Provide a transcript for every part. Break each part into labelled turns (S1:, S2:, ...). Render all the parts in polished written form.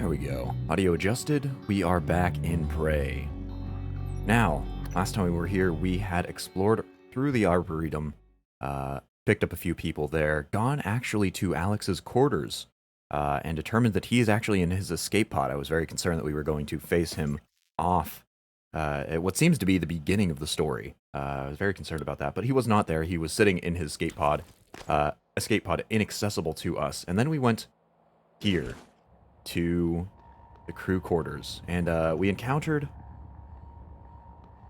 S1: There we go. Audio adjusted. We are back in Prey. Now, last time we were here, we had explored through the Arboretum, picked up a few people there, gone actually to Alex's quarters, and determined that he is actually in his escape pod. I was very concerned that we were going to face him off at what seems to be the beginning of the story. I was very concerned about that, but he was not there. He was sitting in his escape pod inaccessible to us. And then we went here to the crew quarters, and we encountered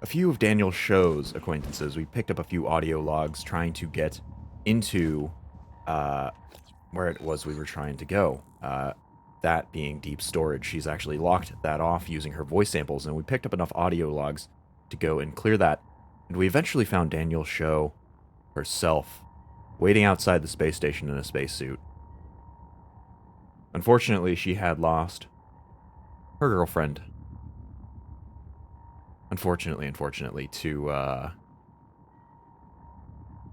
S1: a few of Daniel Show's acquaintances. We picked up a few audio logs trying to get into where it was we were trying to go. That being deep storage. She's actually locked that off using her voice samples, and we picked up enough audio logs to go and clear that. And we eventually found Daniel Show herself waiting outside the space station in a spacesuit. Unfortunately, she had lost her girlfriend. Unfortunately, to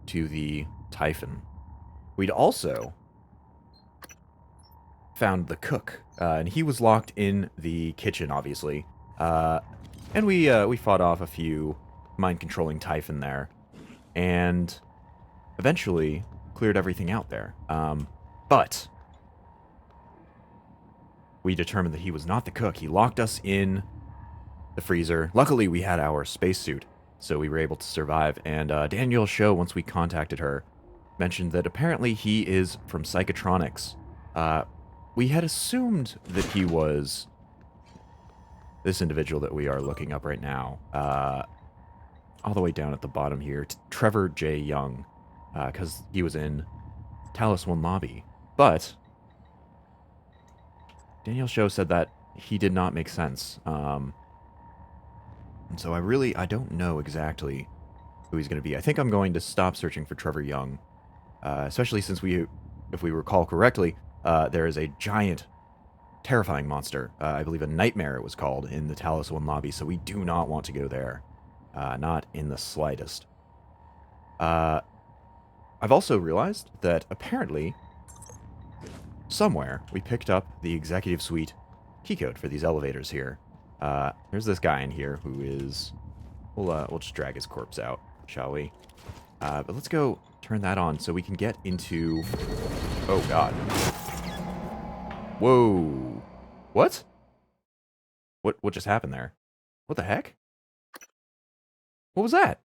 S1: the Typhon. We'd also found the cook, and he was locked in the kitchen, obviously. And we fought off a few mind-controlling Typhon there, and eventually cleared everything out there. But we determined that he was not the cook. He locked us in the freezer. Luckily, we had our spacesuit, so we were able to survive. And Danielle Show, once we contacted her, mentioned that apparently he is from Psychotronics. We had assumed that he was this individual that we are looking up right now. All the way down at the bottom here, Trevor J. Young, because he was in Talos I lobby. But Danielle Show said that he did not make sense. And so I don't know exactly who he's going to be. I think I'm going to stop searching for Trevor Young, especially since if we recall correctly, there is a giant, terrifying monster. I believe a nightmare it was called in the Talos I lobby, so we do not want to go there. Not in the slightest. I've also realized that apparently somewhere we picked up the executive suite keycode for these elevators here. There's this guy in here who is... We'll just drag his corpse out, shall we? But let's go turn that on so we can get into... Oh, God. Whoa. What? What just happened there? What the heck? What was that?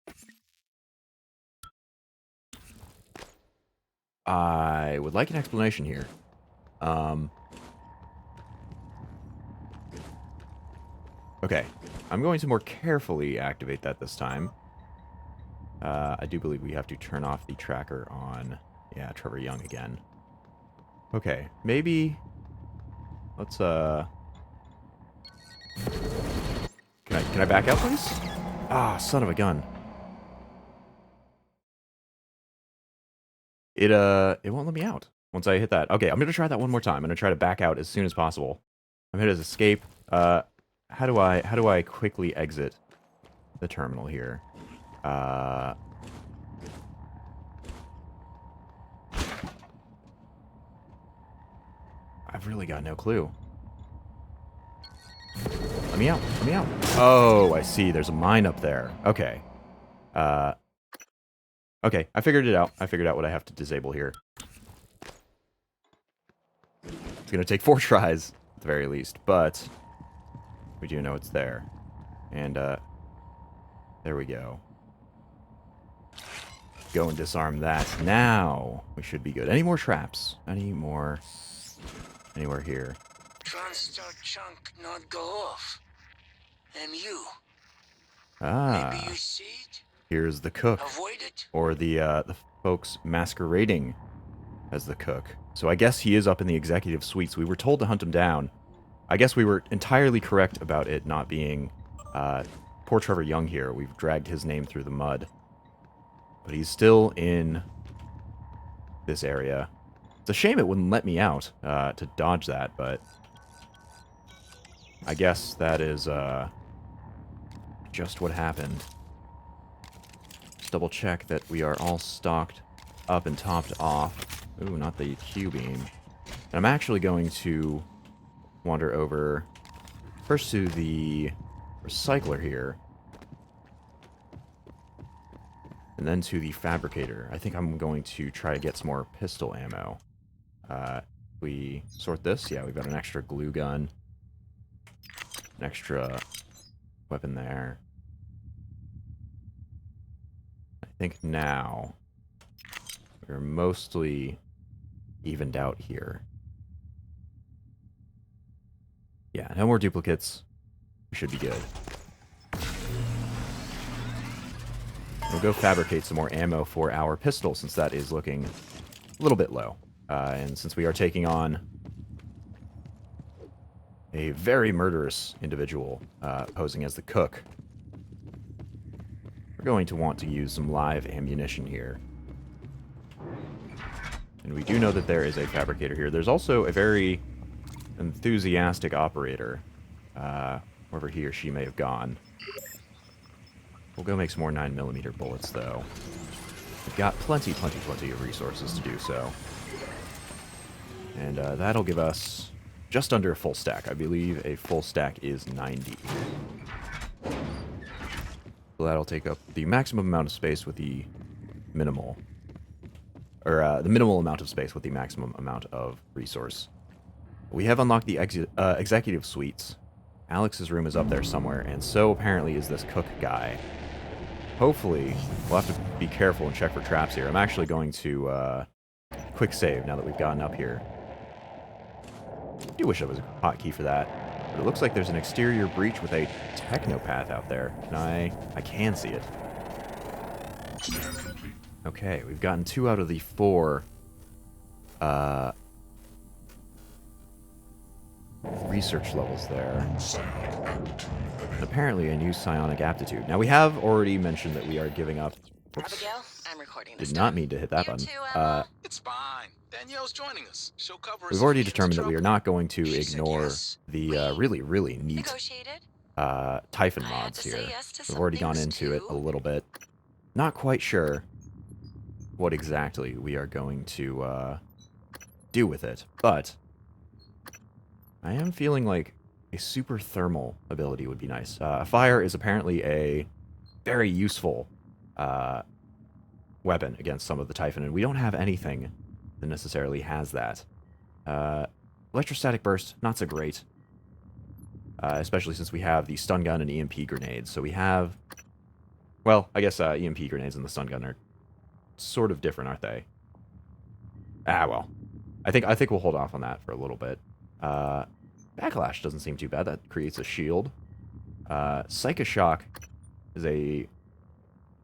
S1: I would like an explanation here. Okay, I'm going to more carefully activate that this time. I do believe we have to turn off the tracker on, yeah, Trevor Young again. Okay, maybe, let's, can I back out, please? Ah, son of a gun. It won't let me out once I hit that. Okay, I'm gonna try that one more time. I'm gonna try to back out as soon as possible. I'm hit as escape. How do I quickly exit the terminal here? I've really got no clue. Let me out. Let me out. Oh, I see. There's a mine up there. Okay. Okay, I figured it out. I figured out what I have to disable here. It's gonna take 4 tries, at the very least, but we do know it's there. And, there we go. Go and disarm that. Now, we should be good. Any more traps? Anywhere here?
S2: Transstar chunk not go off. And you.
S1: Ah.
S2: Maybe you see it?
S1: Here's the cook.
S2: Avoid it.
S1: Or the folks masquerading as the cook. So I guess he is up in the executive suites. We were told to hunt him down. I guess we were entirely correct about it not being poor Trevor Young here. We've dragged his name through the mud. But he's still in this area. It's a shame it wouldn't let me out to dodge that, but I guess that is just what happened. Just double check that we are all stocked up and topped off. Ooh, not the Q-beam. And I'm actually going to wander over first to the recycler here, and then to the fabricator. I think I'm going to try to get some more pistol ammo. We sort this. Yeah, we've got an extra glue gun, an extra weapon there. I think now we're mostly evened out here. Yeah, no more duplicates. We should be good. We'll go fabricate some more ammo for our pistol, since that is looking a little bit low. And since we are taking on a very murderous individual posing as the cook, we're going to want to use some live ammunition here. And we do know that there is a fabricator here. There's also a very enthusiastic operator, wherever he or she may have gone. We'll go make some more 9mm bullets, though. We've got plenty of resources to do so. And that'll give us just under a full stack. I believe a full stack is 90. So that'll take up the maximum amount of space with the minimal... Or the minimal amount of space with the maximum amount of resource. We have unlocked the executive suites. Alex's room is up there somewhere, and so apparently is this cook guy. Hopefully, we'll have to be careful and check for traps here. I'm actually going to quick save now that we've gotten up here. I do wish I was a hotkey for that. But it looks like there's an exterior breach with a technopath out there. And I can see it. Okay, we've gotten 2 out of the 4 research levels there. And apparently a new psionic aptitude. Now, we have already mentioned that we are giving up... Oops.
S2: Abigail, I'm recording this
S1: Did not mean to hit that
S2: You too,
S1: button.
S2: Emma?
S3: It's fine. Danielle's joining us. She'll cover us.
S1: We've
S3: if
S1: already
S3: we get into
S1: determined that we are
S3: trouble.
S1: not going to
S2: She said
S1: ignore
S2: yes.
S1: the
S2: We
S1: really neat
S2: Negotiated.
S1: Typhon
S2: I had
S1: mods
S2: to
S1: here.
S2: say yes to
S1: We've
S2: some
S1: already gone
S2: things,
S1: into it a
S2: too.
S1: little bit. Not quite sure what exactly we are going to do with it, but I am feeling like a super thermal ability would be nice. Fire is apparently a very useful weapon against some of the Typhon, and we don't have anything that necessarily has that. Electrostatic burst, not so great. Especially since we have the stun gun and EMP grenades. So we have... Well, I guess EMP grenades and the stun gun are sort of different, aren't they? Ah, well. I think we'll hold off on that for a little bit. Backlash doesn't seem too bad. That creates a shield. Psychoshock is a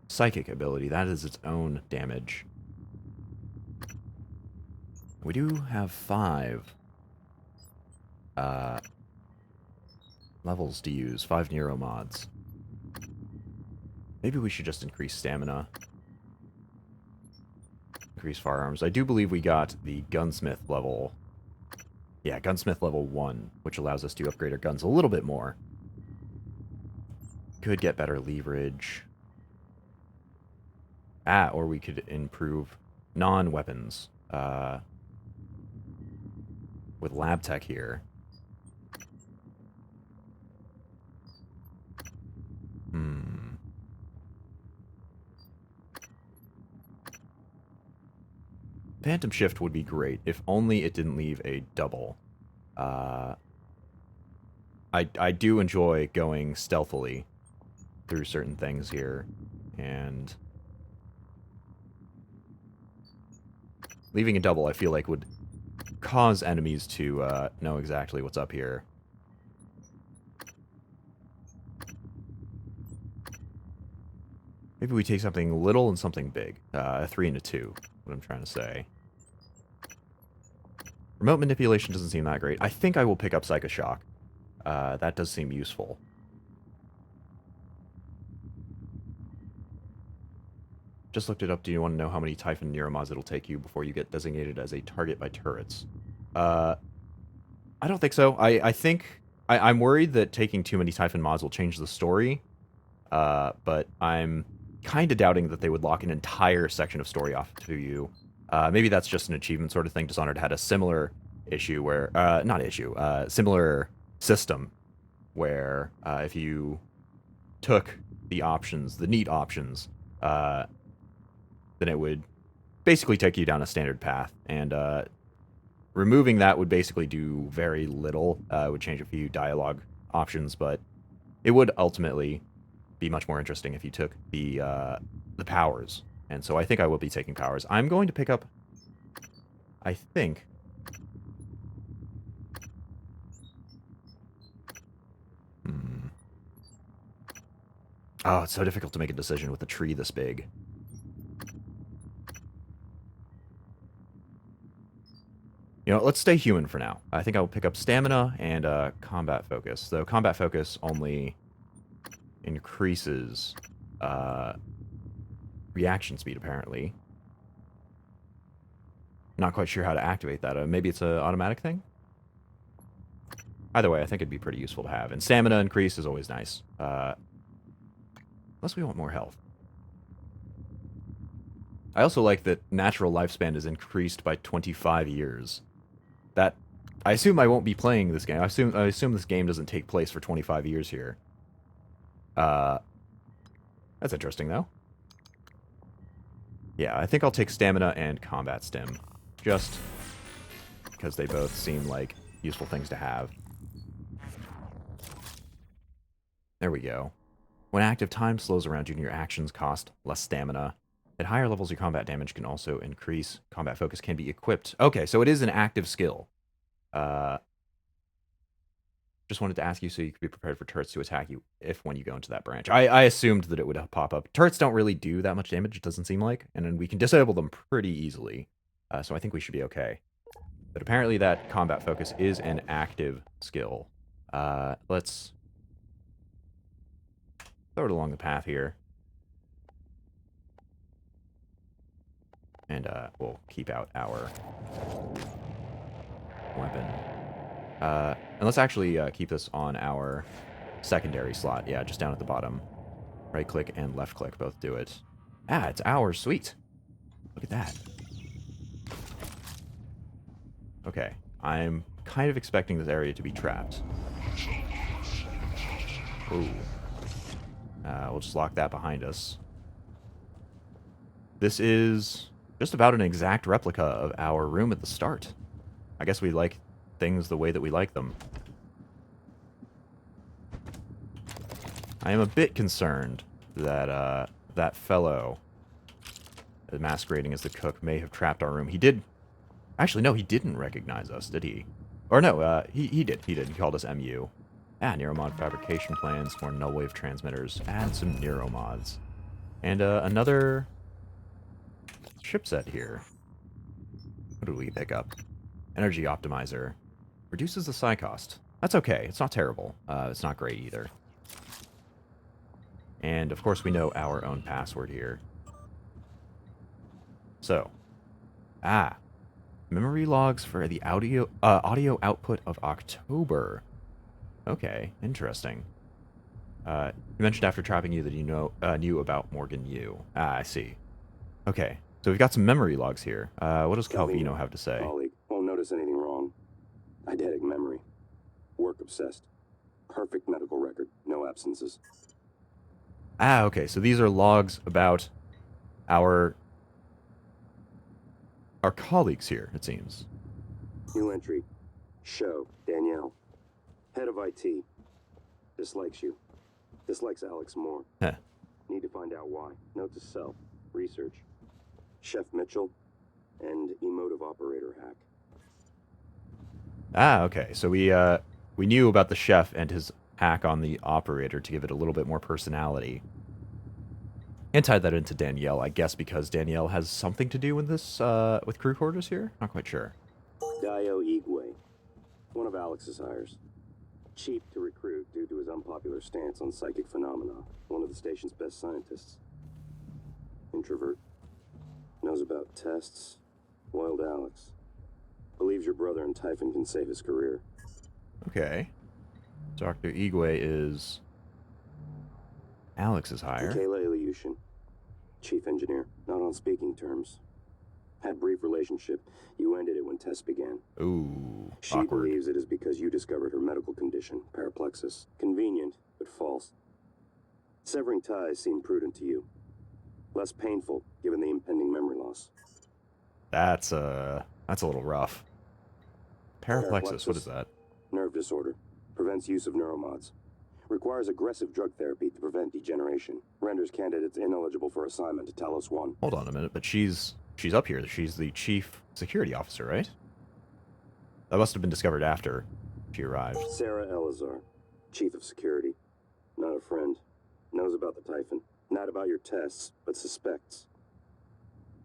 S1: psychic ability. That is its own damage. We do have 5 levels to use. 5 Nero mods. Maybe we should just increase stamina. Increase firearms. I do believe we got the gunsmith level. Yeah, gunsmith level 1, which allows us to upgrade our guns a little bit more. Could get better leverage. Or we could improve non-weapons. With lab tech here. Phantom Shift would be great, if only it didn't leave a double. I do enjoy going stealthily through certain things here, and leaving a double I feel like would cause enemies to know exactly what's up here. Maybe we take something little and something big. A 3 and a 2, what I'm trying to say. Remote manipulation doesn't seem that great. I think I will pick up Psychoshock. That does seem useful. Just looked it up. Do you want to know how many Typhon Neuromods it'll take you before you get designated as a target by turrets? I don't think so. I think... I'm worried that taking too many Typhon mods will change the story. But I'm kind of doubting that they would lock an entire section of story off to you. Maybe that's just an achievement sort of thing. Dishonored had a similar issue where, not issue, similar system where if you took the options, the neat options, then it would basically take you down a standard path, and removing that would basically do very little. It would change a few dialogue options, but it would ultimately be much more interesting if you took the powers. And so I think I will be taking powers. I'm going to pick up, I think... Oh, it's so difficult to make a decision with a tree this big. You know, let's stay human for now. I think I will pick up stamina and combat focus. Though combat focus only increases reaction speed, apparently. Not quite sure how to activate that. Maybe it's an automatic thing? Either way, I think it'd be pretty useful to have. And stamina increase is always nice. Unless we want more health. I also like that natural lifespan is increased by 25 years. That... I assume I won't be playing this game. I assume this game doesn't take place for 25 years here. That's interesting, though. Yeah, I think I'll take stamina and combat stim. Just because they both seem like useful things to have. There we go. When active, time slows around you and your actions cost less stamina. At higher levels, your combat damage can also increase. Combat focus can be equipped. Okay, so it is an active skill. Just wanted to ask you so you could be prepared for turrets to attack you when you go into that branch. I assumed that it would pop up. Turrets don't really do that much damage, it doesn't seem like. And then we can disable them pretty easily. So I think we should be okay. But apparently that combat focus is an active skill. Let's throw it along the path here. And we'll keep out our weapon. And let's actually keep this on our secondary slot. Yeah, just down at the bottom. Right click and left click both do it. Ah, it's ours. Sweet. Look at that. Okay. I'm kind of expecting this area to be trapped. Ooh. We'll just lock that behind us. This is just about an exact replica of our room at the start. I guess we like things the way that we like them. I am a bit concerned that that fellow masquerading as the cook may have trapped our room. He did... Actually, no, he didn't recognize us, did he? Or no, he did. He did. He called us MU. Ah, Neuromod fabrication plans, more null wave transmitters, and some Neuromods. And another ship set here. What did we pick up? Energy optimizer. Reduces the psi cost. That's okay. It's not terrible. It's not great either. And, of course, we know our own password here. So. Memory logs for the audio output of October. Okay, interesting. You mentioned after trapping you that you knew about Morgan Yu. I see. Okay, so we've got some memory logs here. What does Calvino have to say?
S4: Colleague, won't notice anything wrong. Eidetic memory. Work obsessed. Perfect medical record. No absences.
S1: Okay, so these are logs about our colleagues here, it seems.
S4: New entry. Show. Danielle. Head of IT. Dislikes you. Dislikes Alex more.
S1: Heh.
S4: Need to find out why. Note to self. Research. Chef Mitchell. And emotive operator hack.
S1: Okay, so we knew about the chef and his hack on the operator to give it a little bit more personality. And tied that into Danielle, I guess because Danielle has something to do with this, with crew quarters here? Not quite sure.
S4: Dio Igwe. One of Alex's hires. Cheap to recruit due to his unpopular stance on psychic phenomena. One of the station's best scientists. Introvert. Knows about tests. Loyal to Alex. Believes your brother and Typhon can save his career.
S1: Okay. Dr. Igwe is Alex's hire.
S4: Kayla Ilyushin. Chief engineer. Not on speaking terms. Had brief relationship. You ended it when tests began.
S1: Ooh,
S4: She
S1: awkward.
S4: believes it is because you discovered her medical condition, paraplexis. Convenient, but false. Severing ties seemed prudent to you. Less painful, given the impending memory loss.
S1: That's a little rough. Paraplexis, what is that?
S4: Nerve disorder. Prevents use of neuromods. Requires aggressive drug therapy to prevent degeneration. Renders candidates ineligible for assignment to Talos I.
S1: Hold on a minute, but she's up here. She's the chief security officer, right? That must have been discovered after she arrived.
S4: Sarah Elazar, chief of security. Not a friend. Knows about the Typhon. Not about your tests, but suspects.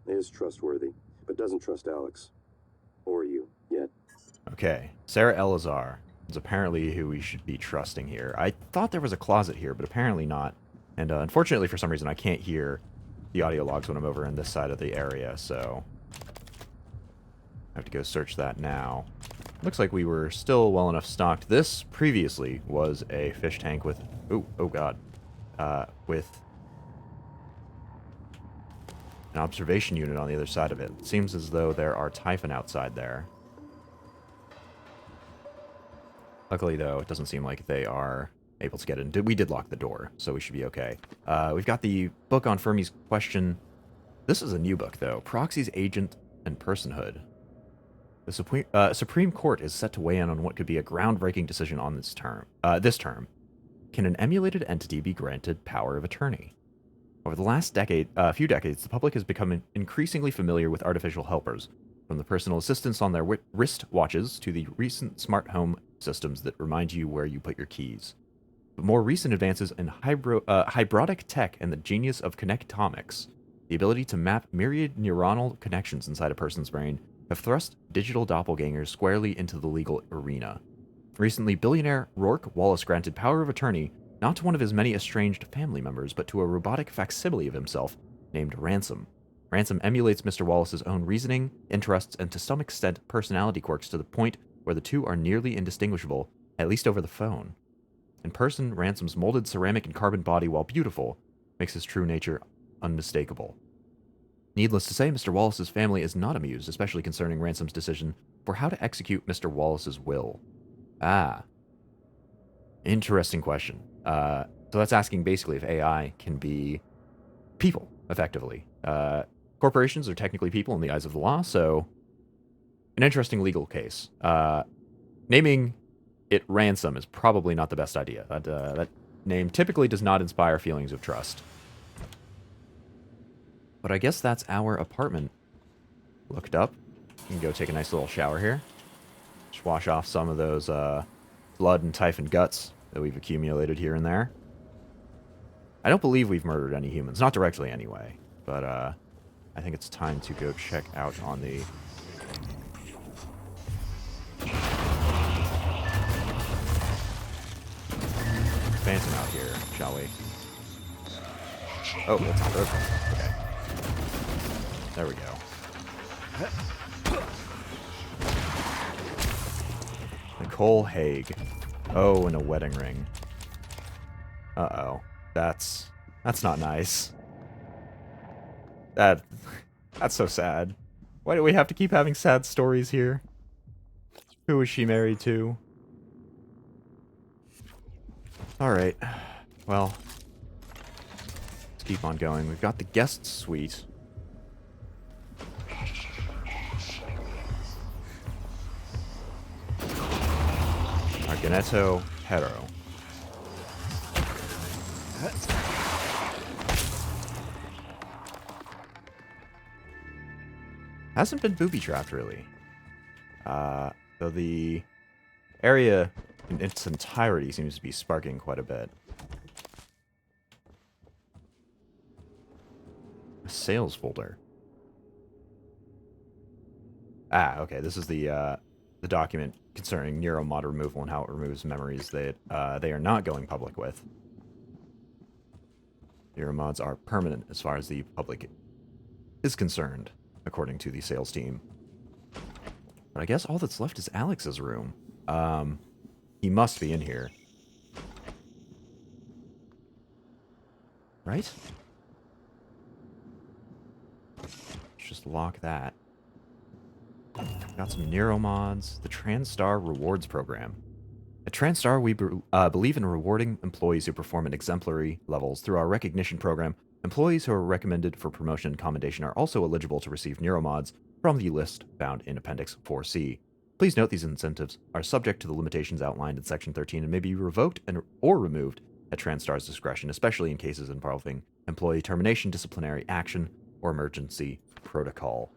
S4: Is trustworthy, but doesn't trust Alex. Or you, yet.
S1: Okay, Sarah Elazar is apparently who we should be trusting here. I thought there was a closet here, but apparently not. And unfortunately, for some reason, I can't hear the audio logs when I'm over in this side of the area, so I have to go search that now. Looks like we were still well enough stocked. This previously was a fish tank with... oh god. With an observation unit on the other side of it. It seems as though there are Typhon outside there. Luckily, though, it doesn't seem like they are able to get in. We did lock the door, so we should be okay. We've got the book on Fermi's question. This is a new book, though. Proxy's Agent and Personhood. The Supreme Court is set to weigh in on what could be a groundbreaking decision on this term. Can an emulated entity be granted power of attorney? Over the last few decades, the public has become increasingly familiar with artificial helpers, from the personal assistants on their wrist watches to the recent smart home systems that remind you where you put your keys. But more recent advances in hybrodic tech and the genius of connectomics, the ability to map myriad neuronal connections inside a person's brain, have thrust digital doppelgangers squarely into the legal arena. Recently, billionaire Rourke Wallace granted power of attorney not to one of his many estranged family members, but to a robotic facsimile of himself named Ransom. Ransom emulates Mr. Wallace's own reasoning, interests, and to some extent personality quirks to the point where the two are nearly indistinguishable, at least over the phone. In person, Ransom's molded ceramic and carbon body, while beautiful, makes his true nature unmistakable. Needless to say, Mr. Wallace's family is not amused, especially concerning Ransom's decision for how to execute Mr. Wallace's will. Ah. Interesting question. So that's asking basically if AI can be people, effectively. Corporations are technically people in the eyes of the law, so an interesting legal case. Naming it Ransom is probably not the best idea. That name typically does not inspire feelings of trust. But I guess that's our apartment looked up. You can go take a nice little shower here. Just wash off some of those blood and Typhon guts that we've accumulated here and there. I don't believe we've murdered any humans. Not directly, anyway. But I think it's time to go check out on the... Phantom out here, shall we? Oh, that's not broken. Okay. There we go. Nicole Haig. Oh, and a wedding ring. Uh-oh. That's not nice. That's so sad. Why do we have to keep having sad stories here? Who is she married to? Alright. Well, let's keep on going. We've got the guest suite. Arganetto Hero. Hasn't been booby-trapped, really. Though the area in its entirety seems to be sparking quite a bit. A sales folder. Ah, okay, this is the document concerning neuromod removal and how it removes memories that they are not going public with. Neuromods are permanent as far as the public is concerned, according to the sales team. But I guess all that's left is Alex's room. He must be in here. Right? Let's just lock that. Got some neuromods. The TranStar Rewards Program. At TranStar, we believe in rewarding employees who perform at exemplary levels through our recognition program. Employees who are recommended for promotion and commendation are also eligible to receive neuromods from the list found in Appendix 4C. Please note these incentives are subject to the limitations outlined in Section 13 and may be revoked or removed at TranStar's discretion, especially in cases involving employee termination, disciplinary action, or emergency protocol.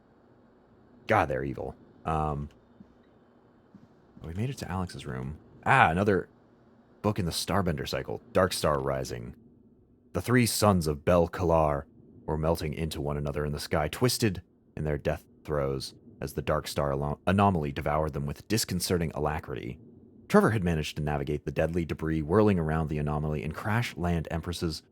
S1: God, they're evil. We made it to Alex's room. Another book in the Starbender cycle, Dark Star Rising. The three sons of Bel Kalar were melting into one another in the sky, twisted in their death throes as the Dark Star anomaly devoured them with disconcerting alacrity. Trevor had managed to navigate the deadly debris whirling around the anomaly and crash land Empress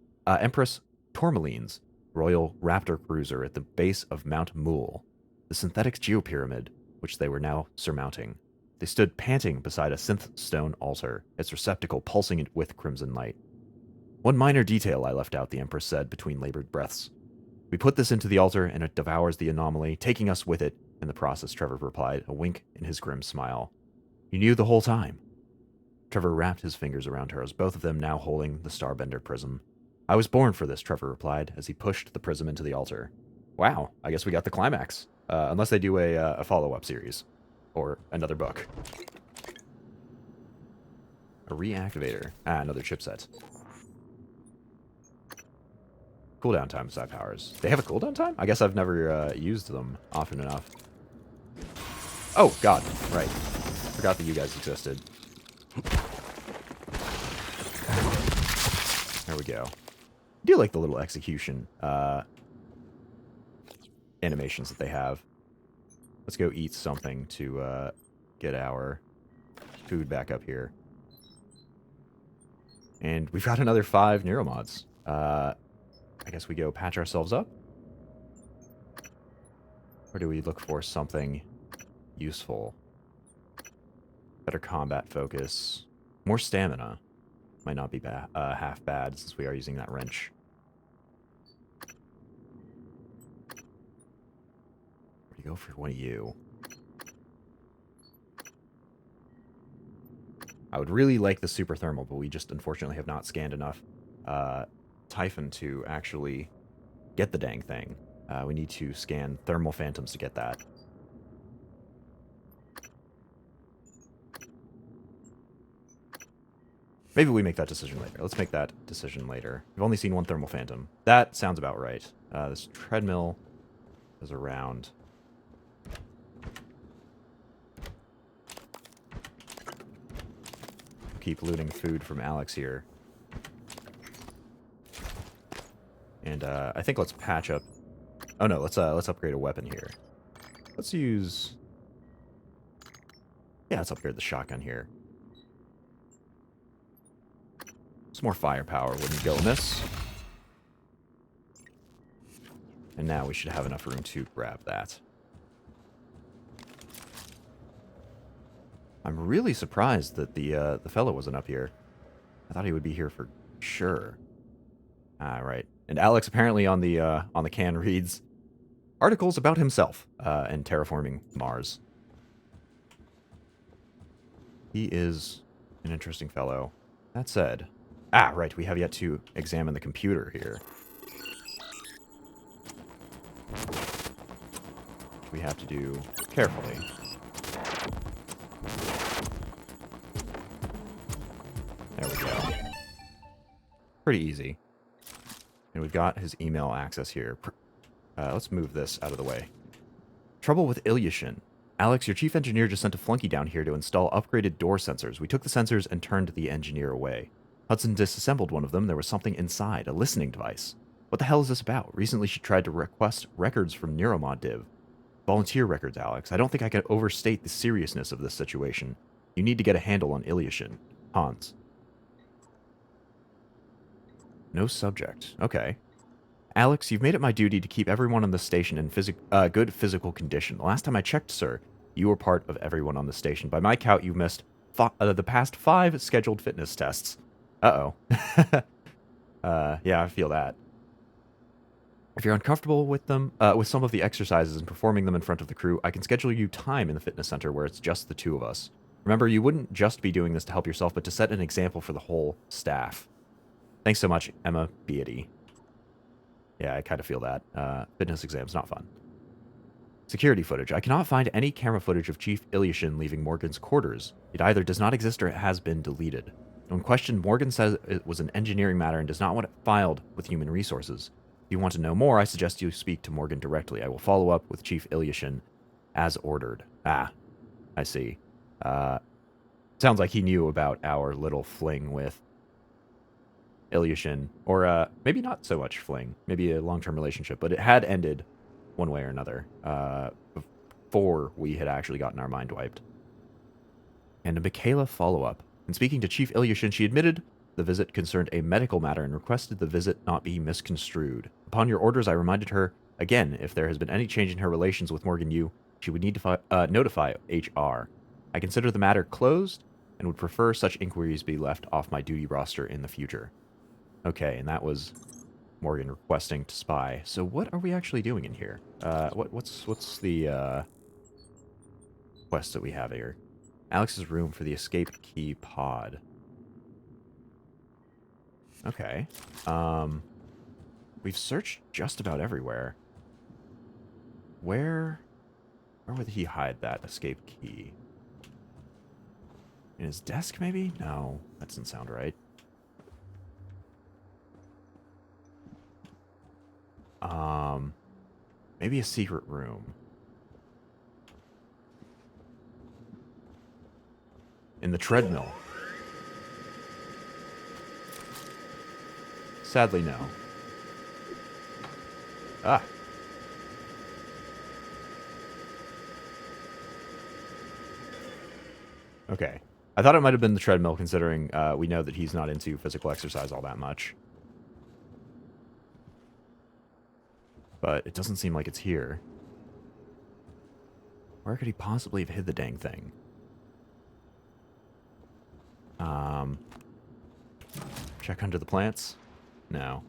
S1: Tourmaline's Royal Raptor cruiser at the base of Mount Mool, the synthetic geopyramid which they were now surmounting. They stood panting beside a synth stone altar, its receptacle pulsing with crimson light. One minor detail I left out, the Empress said between labored breaths. We put this into the altar, and it devours the anomaly, taking us with it in the process, Trevor replied, a wink in his grim smile. You knew the whole time. Trevor wrapped his fingers around hers, both of them now holding the Starbender prism. I was born for this, Trevor replied, as he pushed the prism into the altar. Wow, I guess we got the climax. Unless they do a follow-up series. Or another book. A reactivator. Another chipset. Cooldown time side powers. They have a cooldown time? I guess I've never used them often enough. Oh, God. Right. Forgot that you guys existed. There we go. I do like the little execution animations that they have. Let's go eat something to get our food back up here. And we've got another 5 neuromods. I guess we go patch ourselves up? Or do we look for something useful? Better combat focus. More stamina. Might not be half bad since we are using that wrench. Go for one of you. I would really like the super thermal, but we just unfortunately have not scanned enough Typhon to actually get the dang thing. We need to scan thermal phantoms to get that. Maybe we make that decision later. Let's make that decision later. We've only seen one thermal phantom. That sounds about right. This treadmill is around. Keep looting food from Alex here. And I think let's patch up. Oh no, let's upgrade a weapon here. Let's use. Yeah, let's upgrade the shotgun here. Some more firepower wouldn't go amiss. And now we should have enough room to grab that. I'm really surprised that the fellow wasn't up here. I thought he would be here for sure. Right. And Alex apparently on the can reads articles about himself and terraforming Mars. He is an interesting fellow. That said, right, we have yet to examine the computer here. Which we have to do carefully. There we go. Pretty easy. And we've got his email access here. Let's move this out of the way. Trouble with Ilyushin. Alex, your chief engineer just sent a flunky down here to install upgraded door sensors. We took the sensors and turned the engineer away. Hudson disassembled one of them. There was something inside, a listening device. What the hell is this about? Recently she tried to request records from Neuromod Div. Volunteer records, Alex. I don't think I can overstate the seriousness of this situation. You need to get a handle on Ilyushin. Hans. No subject. Okay. Alex, you've made it my duty to keep everyone on the station in good physical condition. The last time I checked, sir, you were part of everyone on the station. By my count, you've missed the past 5 scheduled fitness tests. Uh-oh. Yeah, I feel that. If you're uncomfortable with them, with some of the exercises and performing them in front of the crew, I can schedule you time in the fitness center where it's just the two of us. Remember, you wouldn't just be doing this to help yourself, but to set an example for the whole staff. Thanks so much, Emma Beatty. Yeah, I kind of feel that. Fitness exam's not fun. Security footage. I cannot find any camera footage of Chief Ilyushin leaving Morgan's quarters. It either does not exist or it has been deleted. When questioned, Morgan says it was an engineering matter and does not want it filed with human resources. If you want to know more, I suggest you speak to Morgan directly. I will follow up with Chief Ilyushin as ordered. Ah, I see. Sounds like he knew about our little fling with Ilyushin. Or maybe not so much fling. Maybe a long-term relationship. But it had ended one way or another before we had actually gotten our mind wiped. And a Michaela follow-up. In speaking to Chief Ilyushin, she admitted the visit concerned a medical matter and requested the visit not be misconstrued. Upon your orders, I reminded her, again, if there has been any change in her relations with Morgan Yu, she would need to notify HR. I consider the matter closed and would prefer such inquiries be left off my duty roster in the future. Okay, and that was Morgan requesting to spy. So what are we actually doing in here? What's the quest that we have here? Alex's room for the escape key pod. Okay. We've searched just about everywhere. Where would he hide that escape key? In his desk, maybe? No, that doesn't sound right. Maybe a secret room. In the treadmill. Sadly, no. Ah. Okay. I thought it might have been the treadmill, considering we know that he's not into physical exercise all that much. But it doesn't seem like it's here. Where could he possibly have hid the dang thing? Check under the plants? No.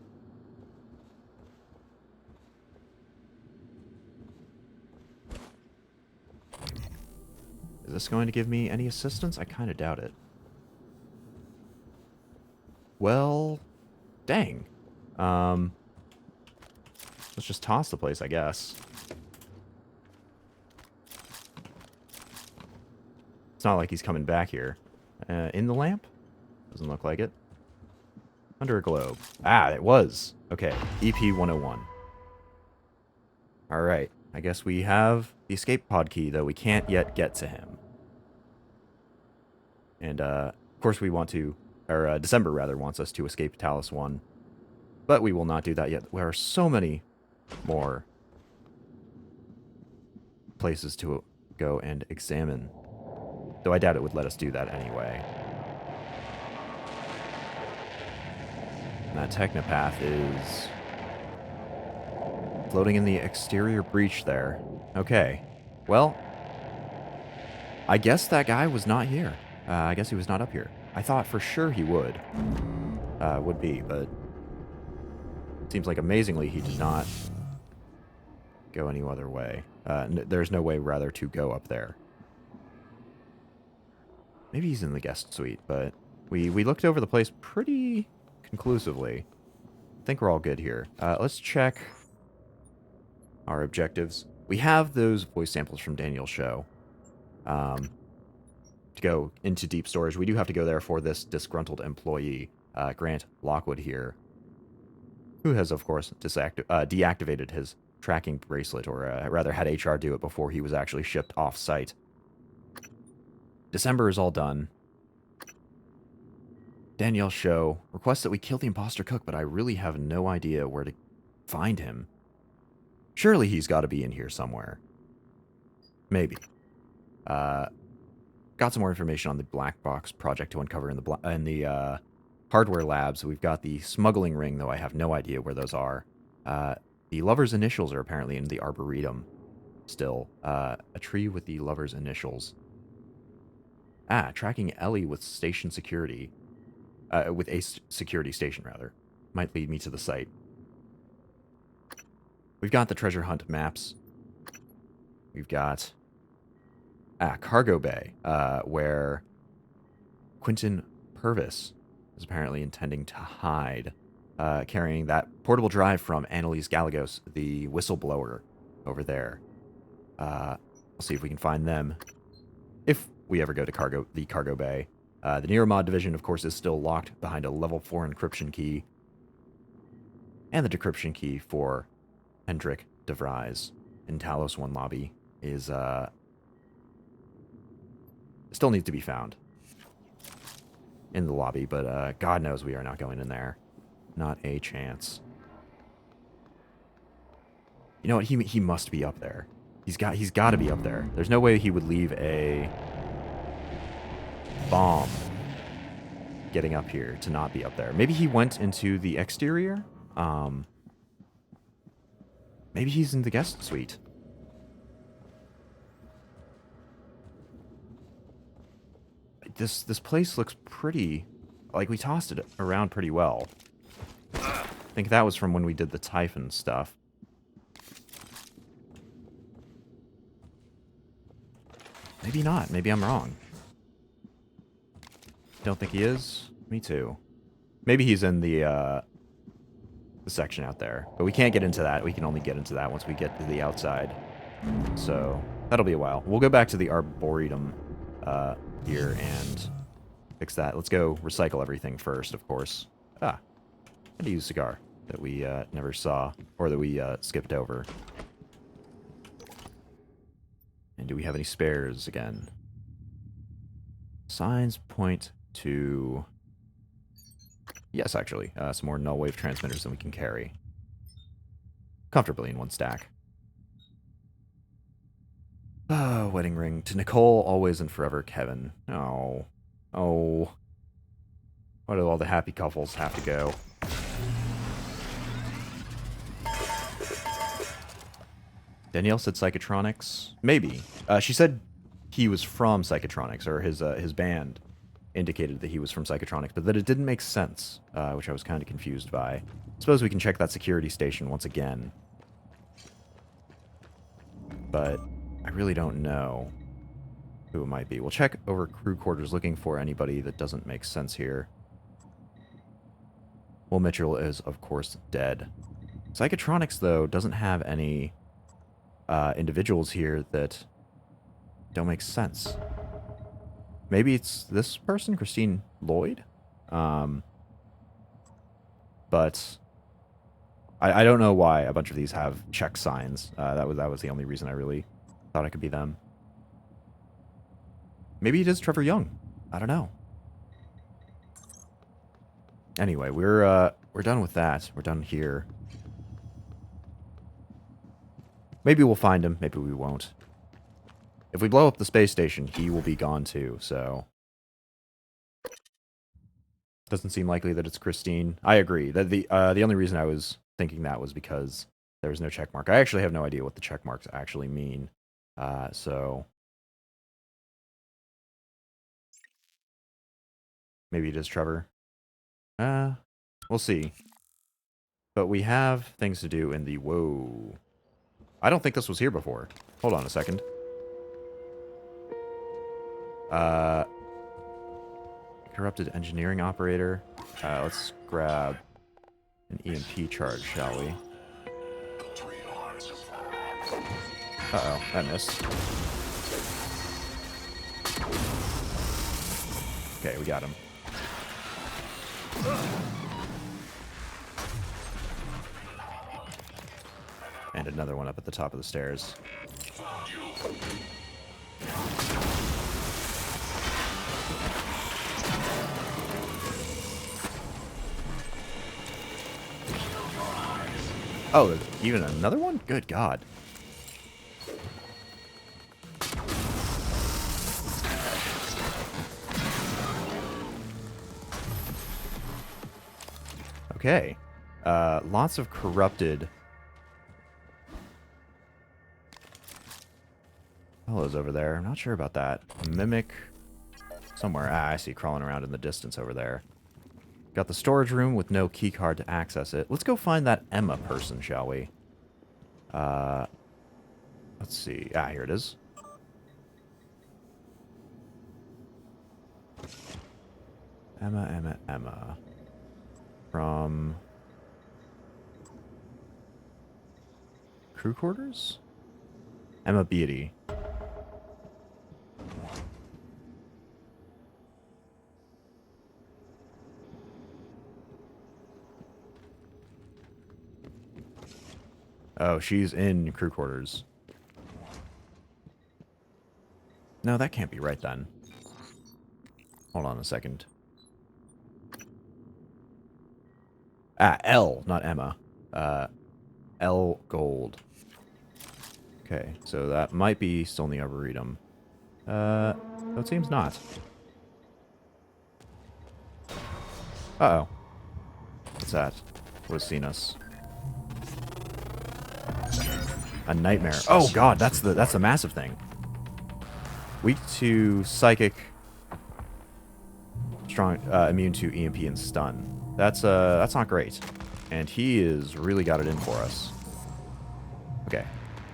S1: Is this going to give me any assistance? I kind of doubt it. Well, dang. Let's just toss the place, I guess. It's not like he's coming back here. In the lamp? Doesn't look like it. Under a globe. Ah, it was. Okay, EP-101. Alright, I guess we have the escape pod key, though we can't yet get to him. And, of course we want to, or December, rather, wants us to escape Talos I. But we will not do that yet. There are so many more places to go and examine. Though I doubt it would let us do that anyway. And that technopath is floating in the exterior breach there. Okay. Well, I guess that guy was not here. I guess he was not up here. I thought for sure he would be, but it seems like amazingly he did not go any other way. There's no way, rather, to go up there. Maybe he's in the guest suite, but we looked over the place pretty conclusively. I think we're all good here. Let's check our objectives. We have those voice samples from Daniel's show. To go into deep storage, we do have to go there for this disgruntled employee, Grant Lockwood here, who has, of course, deactivated his tracking bracelet, or rather had HR do it before he was actually shipped off-site. December is all done. Danielle's show requests that we kill the imposter cook, but I really have no idea where to find him. Surely he's got to be in here somewhere. Maybe. Got some more information on the black box project to uncover in the hardware labs. We've got the smuggling ring, though I have no idea where those are. The lover's initials are apparently in the arboretum still. A tree with the lover's initials. Tracking Ellie with station security. With a security station, rather. Might lead me to the site. We've got the treasure hunt maps. We've got Cargo Bay, where Quentin Purvis is apparently intending to hide, carrying that portable drive from Annalise Galagos, the whistleblower, over there. We'll see if we can find them if we ever go to the Cargo Bay. The Neuromod division, of course, is still locked behind a level 4 encryption key, and the decryption key for Hendrik de Vries in Talos I lobby is still needs to be found in the lobby, but God knows we are not going in there. Not a chance. You know what? He must be up there. He's got to be up there. There's no way he would leave a bomb getting up here to not be up there. Maybe he went into the exterior. Maybe he's in the guest suite. This place looks pretty... like, we tossed it around pretty well. I think that was from when we did the Typhon stuff. Maybe not. Maybe I'm wrong. Don't think he is? Me too. Maybe he's in the section out there. But we can't get into that. We can only get into that once we get to the outside. So, that'll be a while. We'll go back to the Arboretum here and fix that. Let's go recycle everything first, of course. And use cigar that we never saw, or that we skipped over. And do we have any spares again? Signs point to... yes, actually. Some more null wave transmitters than we can carry comfortably in one stack. Wedding ring. To Nicole, always and forever, Kevin. Oh. Oh. Why do all the happy couples have to go? Danielle said Psychotronics. Maybe. She said he was from Psychotronics, or his band indicated that he was from Psychotronics, but that it didn't make sense, which I was kind of confused by. I suppose we can check that security station once again. But I really don't know who it might be. We'll check over crew quarters looking for anybody that doesn't make sense here. Will Mitchell is, of course, dead. Psychotronics, though, doesn't have any individuals here that don't make sense. Maybe it's this person, Christine Lloyd? But I don't know why a bunch of these have check signs. That was the only reason I really thought it could be them. Maybe it is Trevor Young. I don't know. Anyway, we're done with that. We're done here. Maybe we'll find him. Maybe we won't. If we blow up the space station, he will be gone too, so... doesn't seem likely that it's Christine. I agree. That the only reason I was thinking that was because there was no check mark. I actually have no idea what the check marks actually mean. So... maybe it is Trevor. We'll see. But we have things to do in the... whoa. I don't think this was here before. Hold on a second. Corrupted engineering operator. Let's grab an EMP charge, shall we? Uh-oh, that missed. Okay, we got him. And another one up at the top of the stairs. Oh, there's even another one? Good God. Okay. Lots of corrupted fellows over there. I'm not sure about that. A mimic somewhere. Ah, I see crawling around in the distance over there. Got the storage room with no key card to access it. Let's go find that Emma person, shall we? Let's see. Ah, here it is. Emma. From crew quarters? Emma Beatty. Oh, she's in crew quarters. No, that can't be right then. Hold on a second. Ah, L, not Emma. L Gold. Okay, so that might be still in the Arboretum. No, it seems not. Uh-oh. What's that? What has seen us? A nightmare. Oh god, that's the massive thing. Weak to psychic. Strong, immune to EMP and stun. That's not great. And he is really got it in for us. Okay.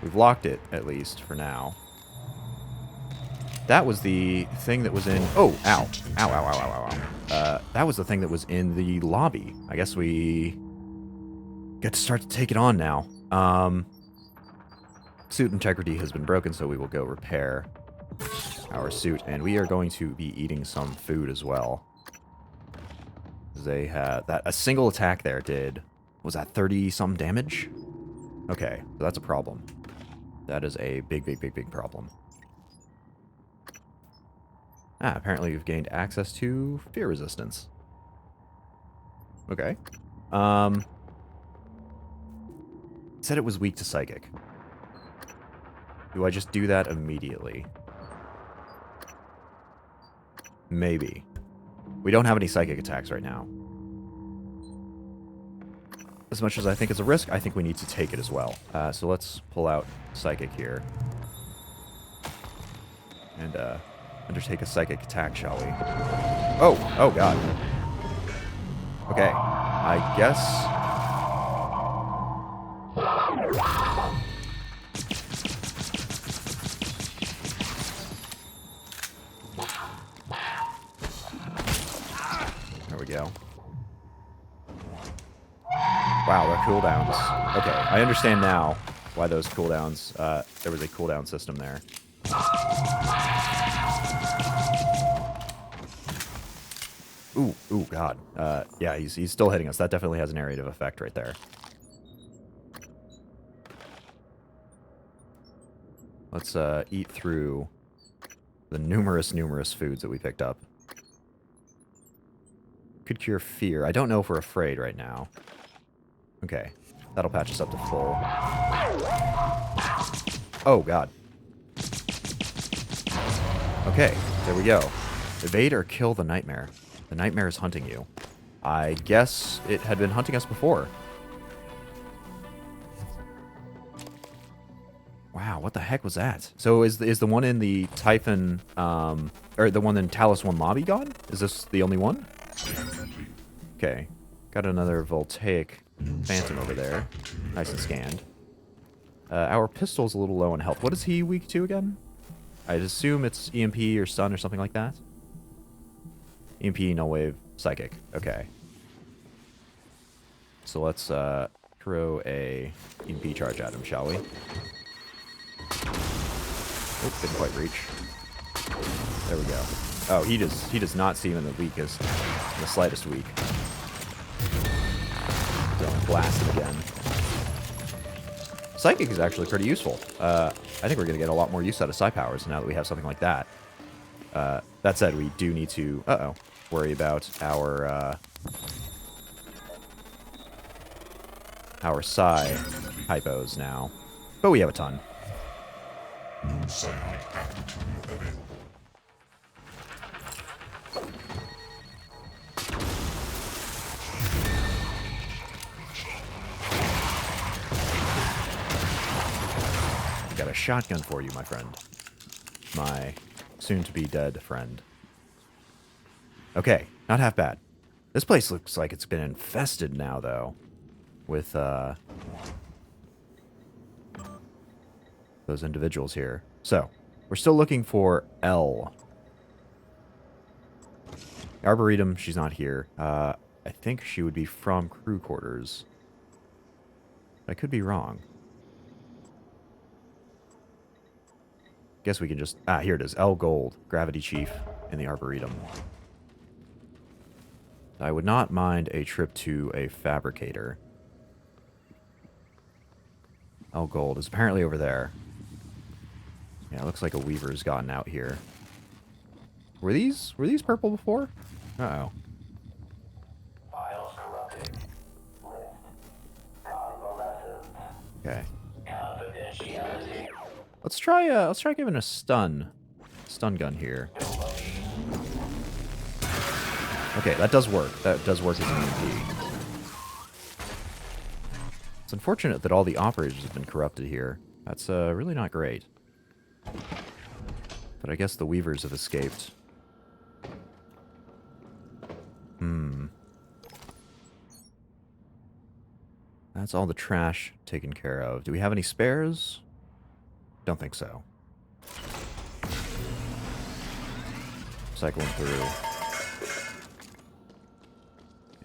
S1: We've locked it, at least, for now. That was the thing that was in... Oh, ow. Ow, ow, ow, ow, ow, ow. That was the thing that was in the lobby. I guess we get to start to take it on now. Suit integrity has been broken, so we will go repair our suit. And we are going to be eating some food as well. They had... a single attack there did... Was that 30-something damage? Okay, so that's a problem. That is a big, big, big, big problem. Ah, apparently we've gained access to fear resistance. Okay. It said it was weak to psychic. Do I just do that immediately? Maybe. We don't have any psychic attacks right now. As much as I think it's a risk, I think we need to take it as well. So let's pull out psychic here. And undertake a psychic attack, shall we? Oh god. Okay, I guess... There we go. Wow, their cooldowns. Okay, I understand now why those cooldowns, there was a cooldown system there. Ooh, god. Yeah, he's still hitting us. That definitely has an area of effect right there. Let's eat through the numerous foods that we picked up. Could cure fear. I don't know if we're afraid right now. Okay, that'll patch us up to full. Oh, god. Okay, there we go. Evade or kill the nightmare. The nightmare is hunting you. I guess it had been hunting us before. Wow, what the heck was that? So is the one in the Typhon, or the one in Talos I lobby gone? Is this the only one? Okay, got another Voltaic Phantom over there. Nice and scanned. Our pistol's a little low on health. What is he weak to again? I'd assume it's EMP or stun or something like that. EMP, null wave, psychic. Okay. So let's throw a EMP charge at him, shall we? Oh, didn't quite reach. There we go. Oh, he does not seem in the weakest, in the slightest weak. Don't blast him again. Psychic is actually pretty useful. I think we're going to get a lot more use out of Psi powers now that we have something like that. That said, we do need to, worry about our Psi hypos now. But we have a ton. Got a shotgun for you, my friend. My soon-to-be-dead friend. Okay, not half bad. This place looks like it's been infested now, though. With those individuals here. So, we're still looking for L. Arboretum, she's not here. I think she would be from crew quarters. I could be wrong. Guess we can just... Ah, here it is. L Gold, Gravity Chief in the Arboretum. I would not mind a trip to a Fabricator. L Gold is apparently over there. Yeah, it looks like a Weaver's gotten out here. Were these purple before? Uh-oh.
S5: Files corrupted. List. Convalescence.
S1: Okay.
S5: Confidentiality.
S1: Let's try giving a stun gun here. Okay, that does work. That does work as an EMP. It's unfortunate that all the operators have been corrupted here. That's really not great. But I guess the Weavers have escaped. That's all the trash taken care of. Do we have any spares? Don't think so. Cycling through.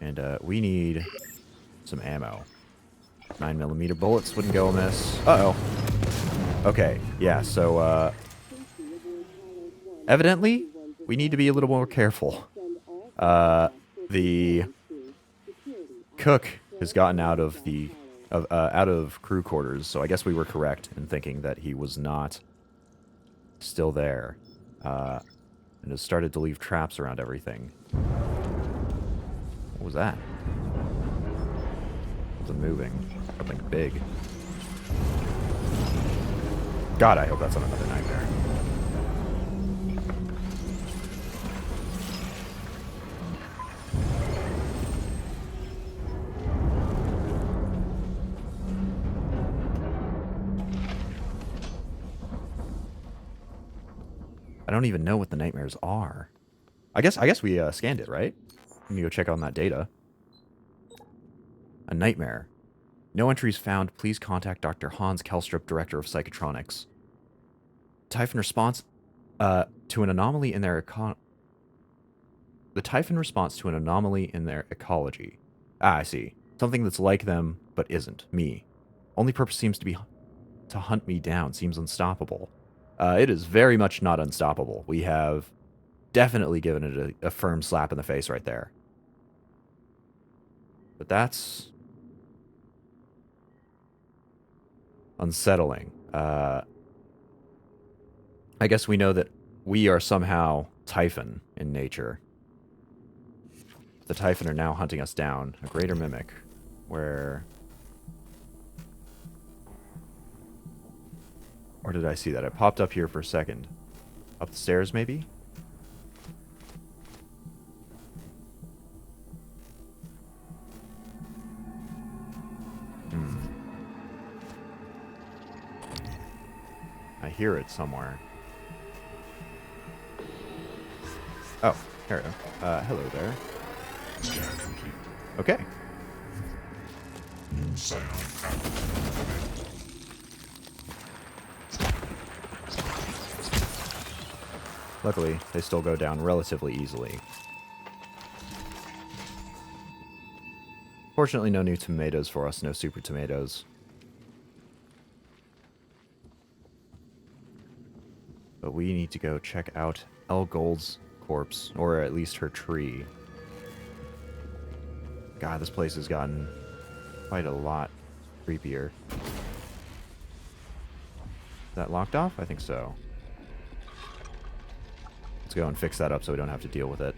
S1: And we need some ammo. 9mm bullets wouldn't go amiss. Uh-oh. Okay, yeah, so, evidently, we need to be a little more careful. The cook has gotten out of the out of crew quarters, so I guess we were correct in thinking that he was not still there, and has started to leave traps around everything. What was that? Something moving. Something big. God, I hope that's not another nightmare. I don't even know what the nightmares are. I guess we scanned it, right? Let me go check on that data. A nightmare. No entries found. Please contact Dr. Hans Kelstrup, Director of Psychotronics. Typhon response to an anomaly in their The Typhon response to an anomaly in their ecology. Ah, I see. Something that's like them, but isn't. Me. Only purpose seems to be to hunt me down. Seems unstoppable. It is very much not unstoppable. We have definitely given it a firm slap in the face right there. But that's unsettling. I guess we know that we are somehow Typhon in nature. The Typhon are now hunting us down. A greater mimic. Where did I see that? I popped up here for a second. Up the stairs, maybe? I hear it somewhere. Oh, there we go. Hello there. Okay. Luckily, they still go down relatively easily. Fortunately, no new tomatoes for us, no super tomatoes. But we need to go check out El Gold's corpse, or at least her tree. God, this place has gotten quite a lot creepier. Is that locked off? I think so. Let's go and fix that up so we don't have to deal with it.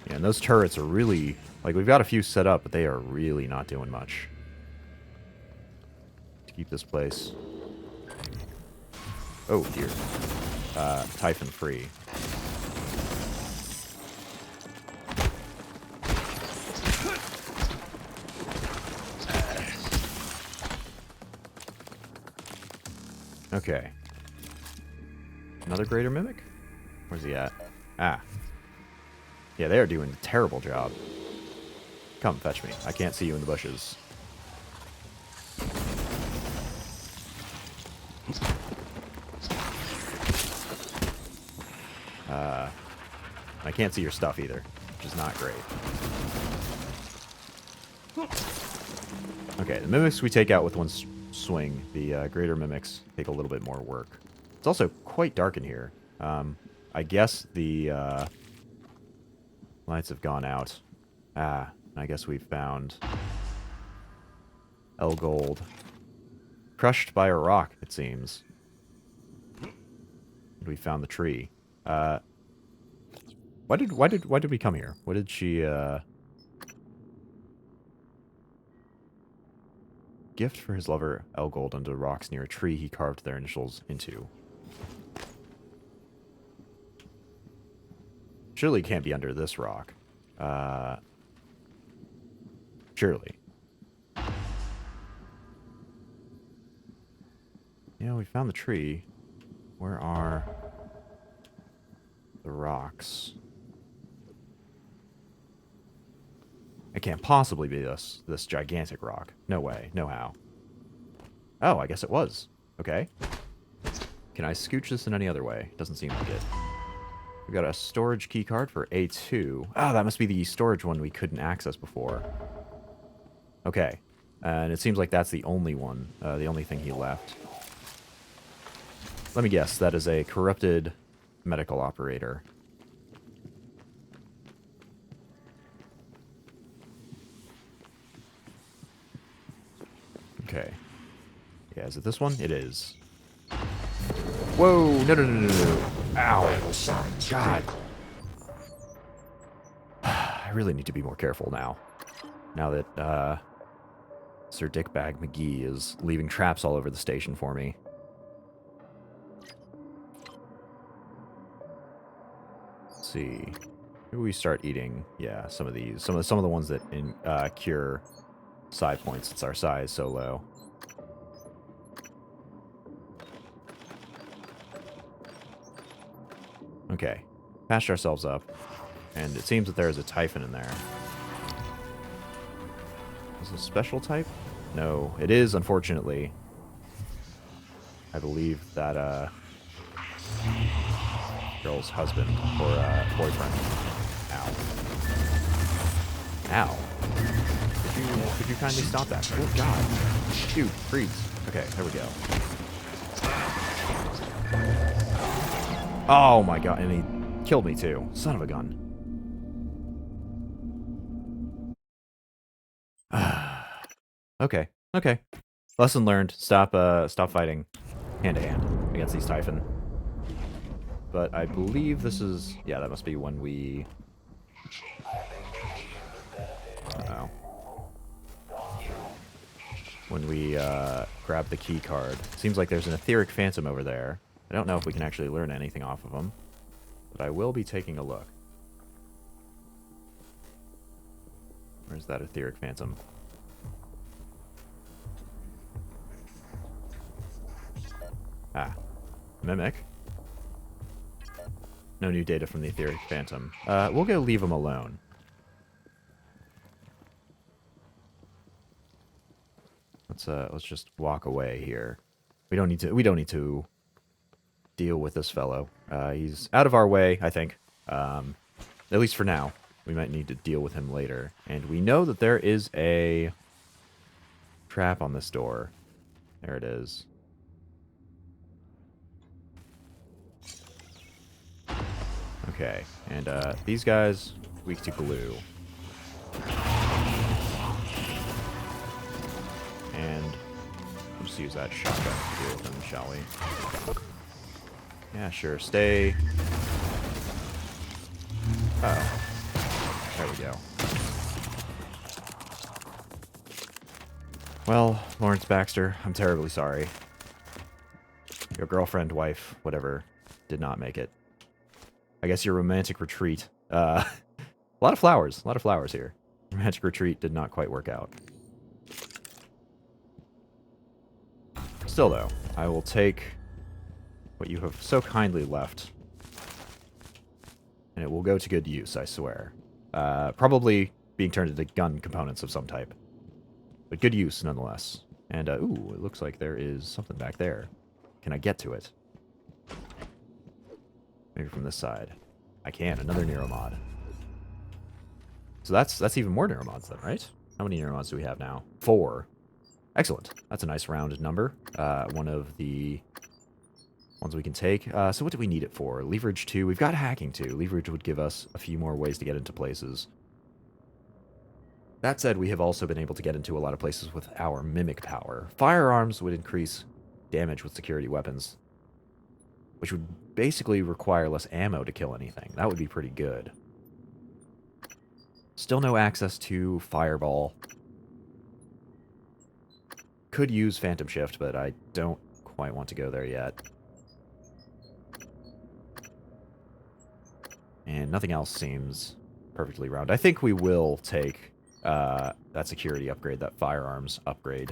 S1: Yeah, and those turrets are really... Like, we've got a few set up, but they are really not doing much to keep this place... Oh, dear. Typhon free. Okay. Another greater mimic? Where's he at? Ah. Yeah, they are doing a terrible job. Come, fetch me. I can't see you in the bushes. I can't see your stuff either, which is not great. Okay, the mimics we take out with one swing. The greater mimics take a little bit more work. It's also quite dark in here. I guess the lights have gone out. Ah, I guess we've found L gold. Crushed by a rock, it seems. We found the tree. Why did we come here? What did she gift for his lover L gold under rocks near a tree he carved their initials into. Surely it can't be under this rock. Surely. Yeah, we found the tree. Where are the rocks? It can't possibly be this gigantic rock. No way. No how. Oh, I guess it was. Okay. Can I scooch this in any other way? Doesn't seem like it. We got a storage key card for A2. Oh, that must be the storage one we couldn't access before. Okay. And it seems like that's the only one. The only thing he left. Let me guess. That is a corrupted medical operator. Okay. Yeah, is it this one? It is. Whoa! No, no, no, no, no. Ow. God. I really need to be more careful now. Now that, Sir Dickbag McGee is leaving traps all over the station for me. Let's see. Maybe we start eating, yeah, some of these. Some of the ones that cure side points. It's our size so low. Okay. Patched ourselves up. And it seems that there is a Typhon in there. Is it a special type? No. It is, unfortunately. I believe that, girl's husband or boyfriend. Ow. Ow. Could you kindly stop that? Oh god. Shoot, freeze. Okay, there we go. Oh my god, and he killed me too. Son of a gun. Okay, okay. Lesson learned. Stop fighting hand to hand against these Typhon. But I believe this is... Yeah, that must be when we... Uh-oh. When we grab the key card. Seems like there's an etheric phantom over there. I don't know if we can actually learn anything off of him. But I will be taking a look. Where's that etheric phantom? Ah. Mimic. No new data from the etheric phantom. We'll go leave him alone. Let's just walk away here. We don't need to deal with this fellow. He's out of our way, I think. At least for now. We might need to deal with him later. And we know that there is a trap on this door. There it is. Okay, and these guys, weak to glue. And we'll just use that shotgun to deal with them, shall we? Yeah, sure, stay. Oh. There we go. Well, Lawrence Baxter, I'm terribly sorry. Your girlfriend, wife, whatever, did not make it. I guess your romantic retreat. A lot of flowers. A lot of flowers here. Romantic retreat did not quite work out. Still, though, I will take what you have so kindly left. And it will go to good use, I swear. Probably being turned into gun components of some type. But good use, nonetheless. And, ooh, it looks like there is something back there. Can I get to it? Maybe from this side. I can. Another neuromod. So that's even more neuromods then, right? How many neuromods do we have now? 4. Excellent. That's a nice rounded number. One of the ones we can take. So what do we need it for? Leverage 2. We've got hacking 2. Leverage would give us a few more ways to get into places. That said, we have also been able to get into a lot of places with our mimic power. Firearms would increase damage with security weapons, which would basically require less ammo to kill anything. That would be pretty good. Still no access to Fireball. Could use Phantom Shift, but I don't quite want to go there yet. And nothing else seems perfectly round. I think we will take that security upgrade, that firearms upgrade.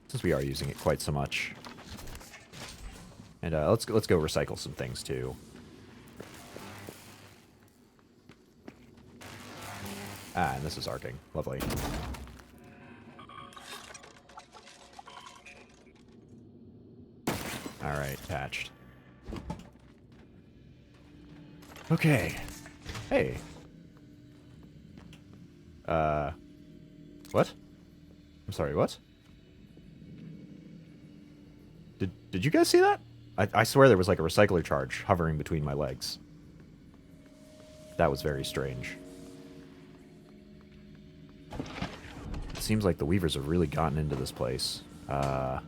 S1: Since we are using it quite so much. And let's go recycle some things too. Ah, and this is arcing. Lovely. Alright, patched. Okay. Hey. What? I'm sorry, what? Did you guys see that? I swear there was like a recycler charge hovering between my legs. That was very strange. It seems like the Weavers have really gotten into this place. Got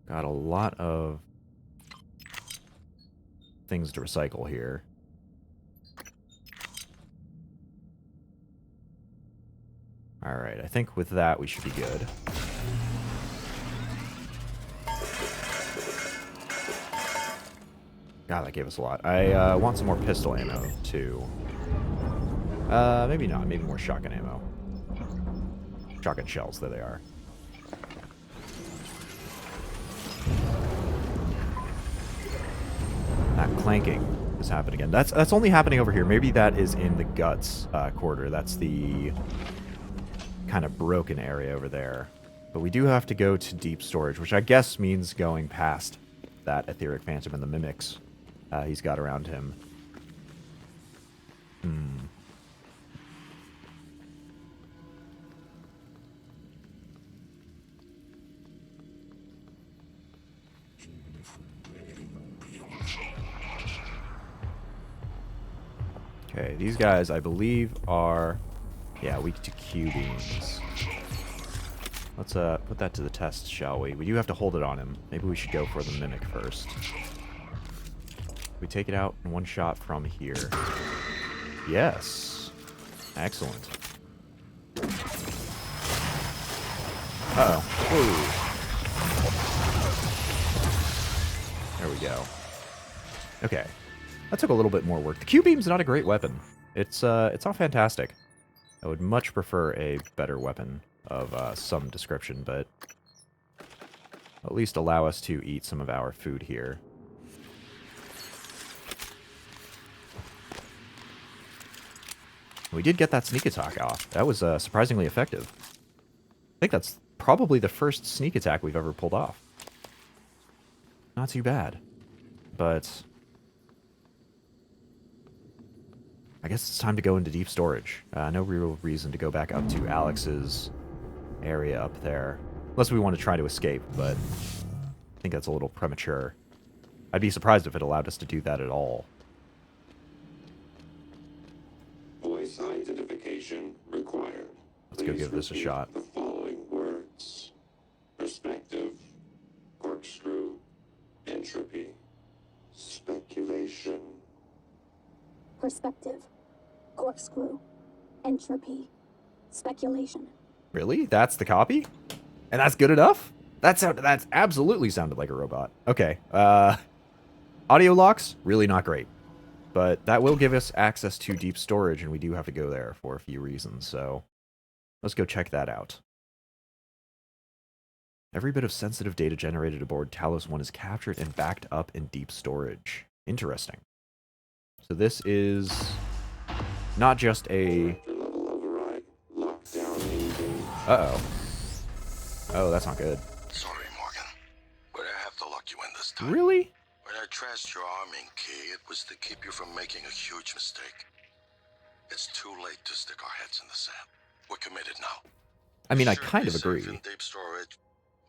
S1: a lot of things to recycle here. Alright, I think with that we should be good. God, that gave us a lot. I want some more pistol ammo, too. Maybe not. Maybe more shotgun ammo. Shotgun shells, there they are. That clanking is happening again. That's only happening over here. Maybe that is in the guts quarter. That's the kind of broken area over there. But we do have to go to deep storage, which I guess means going past that etheric phantom and the mimics he's got around him. Okay, these guys, I believe, are... yeah, weak to Q-beams. Let's put that to the test, shall we? We do have to hold it on him. Maybe we should go for the Mimic first. We take it out in one shot from here. Yes. Excellent. Uh-oh. Whoa. There we go. Okay. That took a little bit more work. The Q-beam's not a great weapon. It's not fantastic. I would much prefer a better weapon of some description, but at least allow us to eat some of our food here. We did get that sneak attack off. That was surprisingly effective. I think that's probably the first sneak attack we've ever pulled off. Not too bad. But I guess it's time to go into deep storage. No real reason to go back up to Alex's area up there. Unless we want to try to escape, but I think that's a little premature. I'd be surprised if it allowed us to do that at all.
S6: Voice identification required.
S1: Let's go give this a shot.
S6: The following words: perspective, corkscrew, entropy, speculation.
S7: Perspective, corkscrew, entropy, speculation.
S1: Really? That's the copy? And that's good enough? That's absolutely sounded like a robot. Okay. Audio locks, really not great. But that will give us access to deep storage, and we do have to go there for a few reasons, so let's go check that out. Every bit of sensitive data generated aboard Talos I is captured and backed up in deep storage. Interesting. So this is not just a...
S6: Level override. Lockdown
S1: Uh-oh. Oh, that's not good.
S2: Sorry, Morgan, but I have to lock you in this time.
S1: Really?
S2: When I trashed your arming key, it was to keep you from making a huge mistake. It's too late to stick our heads in the sand. We're committed now.
S1: I mean, I
S2: Should
S1: kind
S2: be
S1: of
S2: safe
S1: agree.
S2: in deep storage.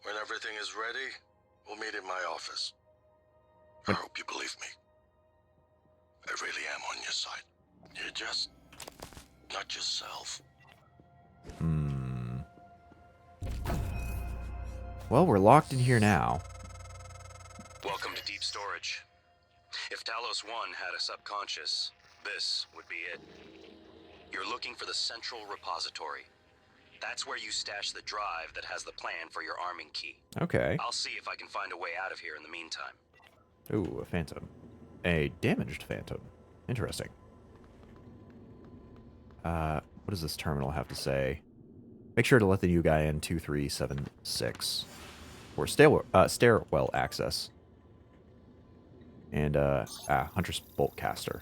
S2: When everything is ready, we'll meet in my office. I hope you believe me. I really am on your side. You're just not yourself.
S1: Well, we're locked in here now.
S8: Welcome to deep storage. If Talos I had a subconscious, this would be it. You're looking for the central repository. That's where you stash the drive that has the plan for your arming key.
S1: Okay.
S8: I'll see if I can find a way out of here in the meantime.
S1: Ooh, a phantom. A damaged phantom. Interesting. What does this terminal have to say? Make sure to let the new guy in 2376 for stairwell access. And, Huntress Bolt Caster,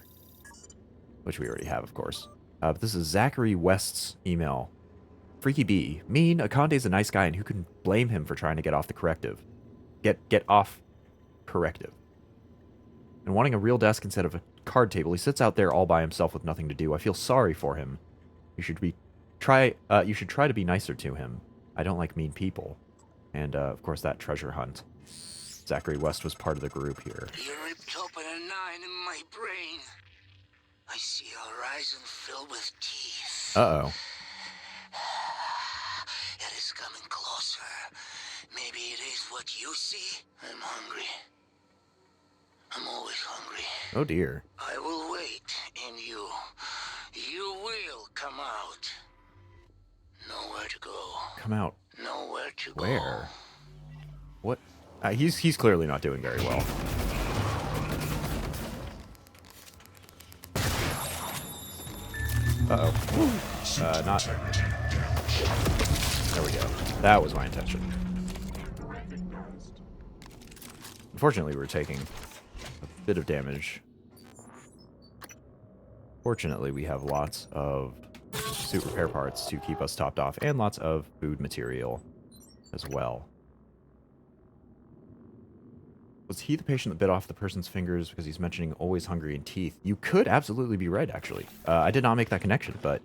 S1: which we already have, of course. But this is Zachary West's email. Freaky B. Mean, Akande's a nice guy, and who can blame him for trying to get off the corrective? Get off corrective. And wanting a real desk instead of a card table, he sits out there all by himself with nothing to do. I feel sorry for him. You should try to be nicer to him. I don't like mean people. And, of course, that treasure hunt. Zachary West was part of the group here.
S2: You ripped open a 9 in my brain. I see a horizon filled with teeth.
S1: Uh-oh.
S2: It is coming closer. Maybe it is what you see. I'm hungry. I'm always hungry.
S1: Oh, dear.
S2: I will wait, and you will come out. Nowhere to go.
S1: Come out.
S2: Nowhere to go.
S1: Where? What? He's clearly not doing very well. Uh-oh. Not... There we go. That was my intention. Unfortunately, we're taking a bit of damage. Fortunately, we have lots of suit repair parts to keep us topped off, and lots of food material as well. Was he the patient that bit off the person's fingers because he's mentioning always hungry and teeth? You could absolutely be right, actually. I did not make that connection, but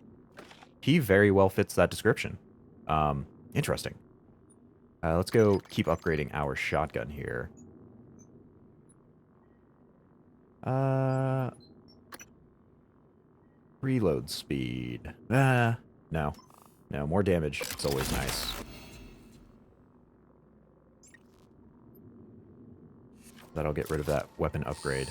S1: he very well fits that description. Interesting. Let's go keep upgrading our shotgun here. Reload speed. No. No, more damage. It's always nice. That'll get rid of that weapon upgrade.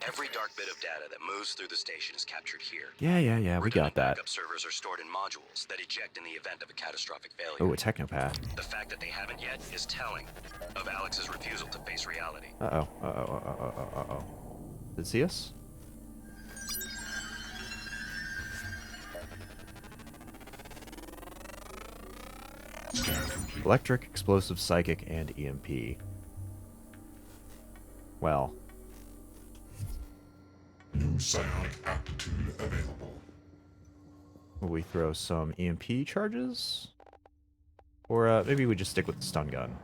S8: Every dark bit of data that moves through the station is captured here.
S1: Yeah, we got that.
S8: Backup servers are stored in modules that eject in the event of a catastrophic failure.
S1: Oh, a technopath.
S8: The fact that they haven't yet is telling of Alex's refusal to face reality.
S1: Uh-oh. Did it see us? Electric, explosive, psychic, and EMP. Well.
S6: New psionic aptitude available.
S1: Will we throw some EMP charges? Or maybe we just stick with the stun gun.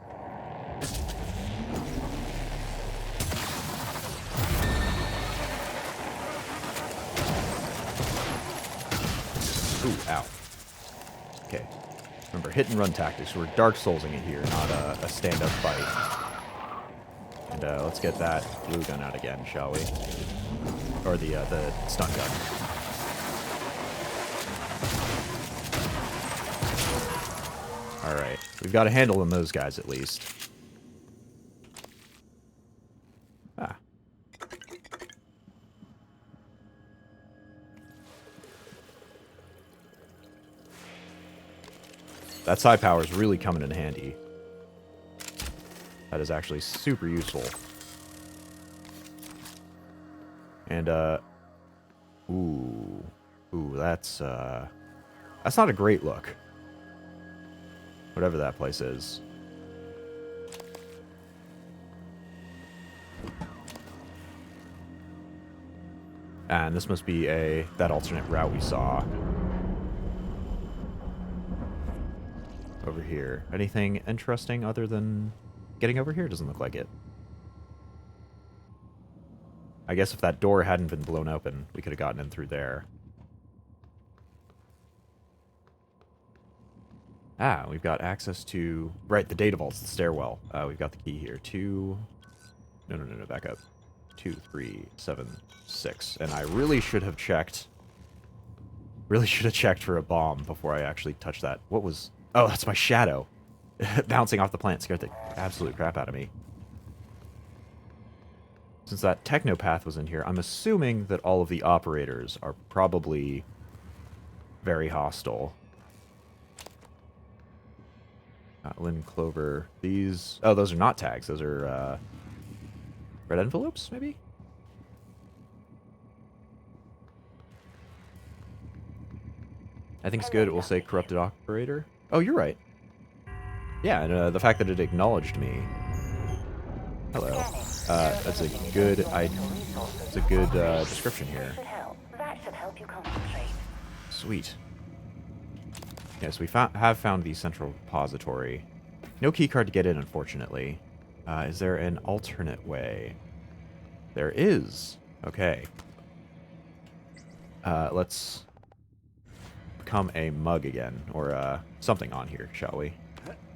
S1: Ooh, ow. Okay. Remember, hit and run tactics. We're Dark Soulsing it here, not a stand-up fight. And let's get that blue gun out again, shall we? Or the stun gun. Alright. We've got a handle on those guys, at least. Ah. That psi power is really coming in handy. That is actually super useful. And, ooh, that's not a great look. Whatever that place is. And this must be that alternate route we saw. over here? Anything interesting other than getting over here? Doesn't look like it. I guess if that door hadn't been blown open, we could have gotten in through there. Ah, we've got access to... Right, the data vault's the stairwell. We've got the key here. 2... No, back up. 2, 3, 7, 6. And I really should have checked... Really should have checked for a bomb before I actually touched that. What was... Oh, that's my shadow. Bouncing off the plant scared the absolute crap out of me. Since that technopath was in here, I'm assuming that all of the operators are probably very hostile. Lynn Clover. These... Oh, those are not tags. Those are, red envelopes, maybe? I think it's good. It will say corrupted operator. Oh, you're right. Yeah, and the fact that it acknowledged me. Hello. That's a good... It's a good description here.
S9: That should help you concentrate.
S1: Sweet. Yes, we have found the central repository. No keycard to get in, unfortunately. Is there an alternate way? There is. Okay. Let's become a mug again, or something on here, shall we?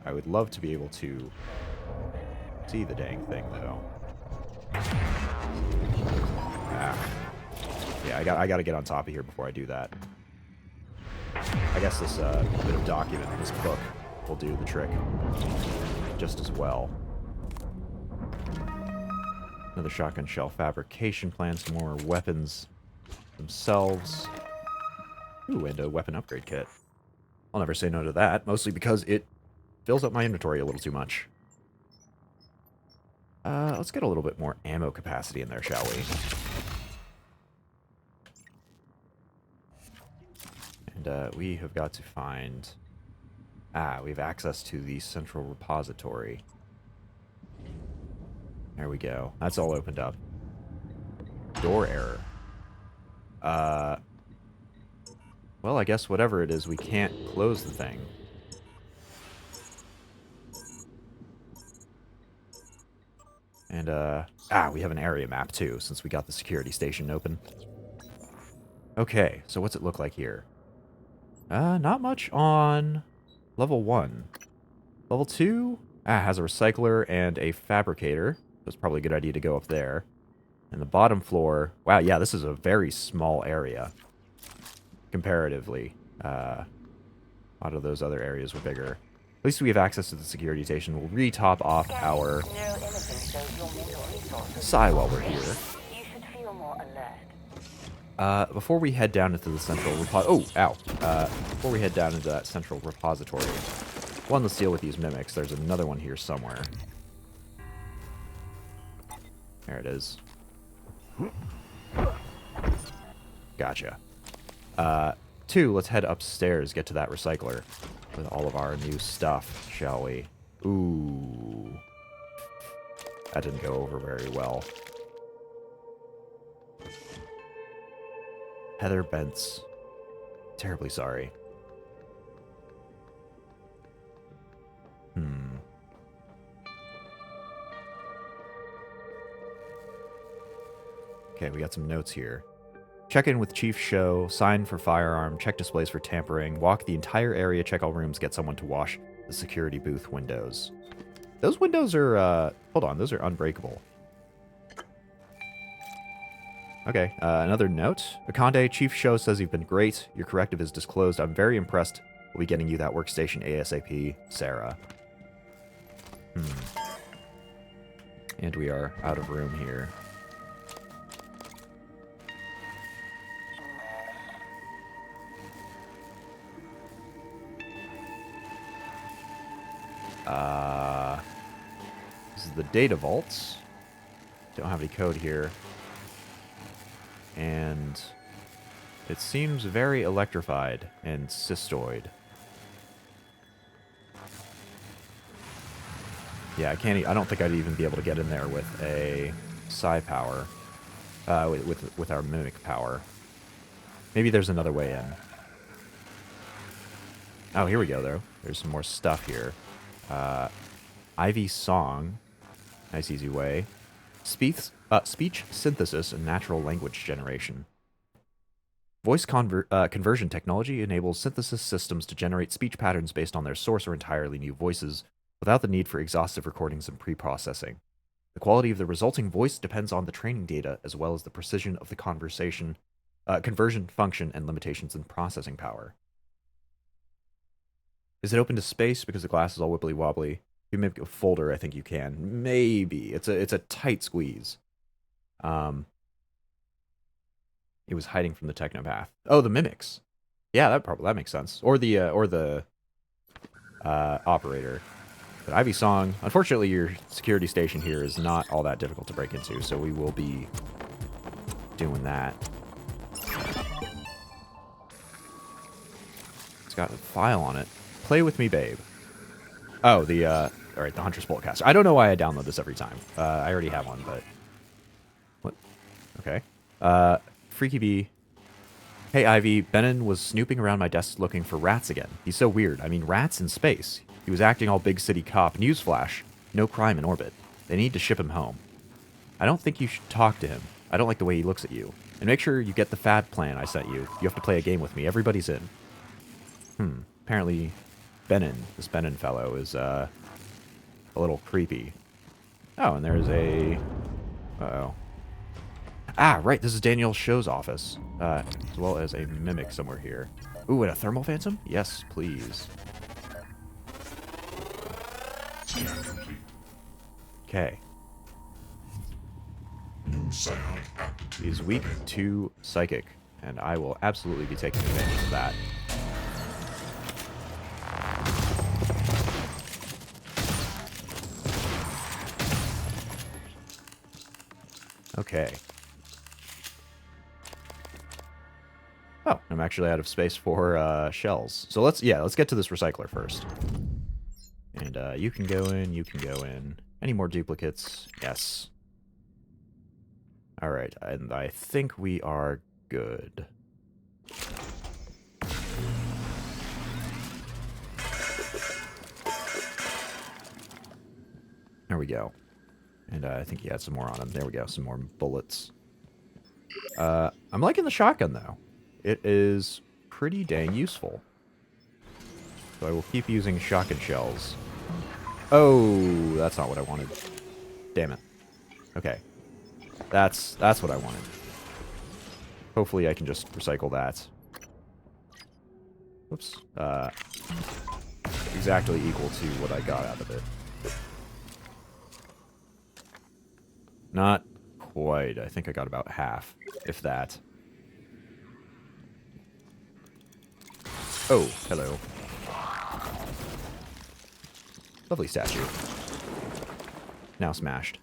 S1: I would love to be able to see the dang thing, though. Ah. Yeah, I gotta get on top of here before I do that. I guess this bit of document, this book, will do the trick just as well. Another shotgun shell fabrication plan, some more weapons themselves. Ooh, and a weapon upgrade kit. I'll never say no to that, mostly because it fills up my inventory a little too much. Let's get a little bit more ammo capacity in there, shall we? And we have got to find... Ah, we have access to the central repository. There we go. That's all opened up. Door error. Well, I guess whatever it is, we can't close the thing. And, we have an area map, too, since we got the security station open. Okay, so what's it look like here? Not much on level 1. Level 2 has a recycler and a fabricator. That's probably a good idea to go up there. And the bottom floor... Wow, yeah, this is a very small area. Comparatively. A lot of those other areas were bigger. At least we have access to the security station. We'll re-top off our psi while we're here.
S9: You should feel more alert.
S1: Before we head down into the central before we head down into that central repository, one, let's deal with these mimics. There's another one here somewhere. There it is. Gotcha. 2, let's head upstairs, get to that recycler with all of our new stuff, shall we? Ooh. That didn't go over very well. Heather Bentz. Terribly sorry. Okay, we got some notes here. Check in with Chief Show, sign for firearm, check displays for tampering, walk the entire area, check all rooms, get someone to wash the security booth windows. Those windows are, hold on, those are unbreakable. Okay, another note. Akande, Chief Show says you've been great. Your corrective is disclosed. I'm very impressed. We'll be getting you that workstation ASAP. Sarah. And we are out of room here. This is the data vaults. Don't have any code here. And it seems very electrified and cystoid. Yeah, I don't think I'd even be able to get in there with a psi power. With our mimic power. Maybe there's another way in. Oh, here we go, though. There's some more stuff here. Ivy Song. Nice, easy way. Speech synthesis and natural language generation. Voice conversion technology enables synthesis systems to generate speech patterns based on their source or entirely new voices, without the need for exhaustive recordings and pre-processing. The quality of the resulting voice depends on the training data, as well as the precision of the conversion function and limitations in processing power. Is it open to space because the glass is all wibbly wobbly? If you make a folder, I think you can. Maybe. It's a tight squeeze. It was hiding from the technopath. Oh, the mimics. Yeah, that makes sense. Or the operator. But Ivy Song, unfortunately, your security station here is not all that difficult to break into, so we will be doing that. It's got a file on it. Play with me, babe. Oh, alright, the Hunter's Boltcaster. I don't know why I download this every time. I already have one, but... What? Okay. Freaky Bee. Hey, Ivy, Benin was snooping around my desk looking for rats again. He's so weird. I mean, rats in space. He was acting all big city cop. Newsflash. No crime in orbit. They need to ship him home. I don't think you should talk to him. I don't like the way he looks at you. And make sure you get the fad plan I sent you. You have to play a game with me. Everybody's in. Apparently, this Benin fellow is, a little creepy. Oh, and there's a... Uh-oh. Ah, right, this is Daniel Show's office. As well as a mimic somewhere here. Ooh, and a thermal phantom? Yes, please. Okay.
S6: New psionic aptitude.
S1: He's weak
S6: available.
S1: to psychic, and I will absolutely be taking advantage of that. Okay. Oh, I'm actually out of space for shells. So let's get to this recycler first. And you can go in, you can go in. Any more duplicates? Yes. Alright, and I think we are good. There we go. And I think he had some more on him. There we go, some more bullets. I'm liking the shotgun, though. It is pretty dang useful. So I will keep using shotgun shells. Oh, that's not what I wanted. Damn it. Okay. That's what I wanted. Hopefully I can just recycle that. Whoops. Exactly equal to what I got out of it. Not quite. I think I got about half, if that. Oh, hello. Lovely statue. Now smashed.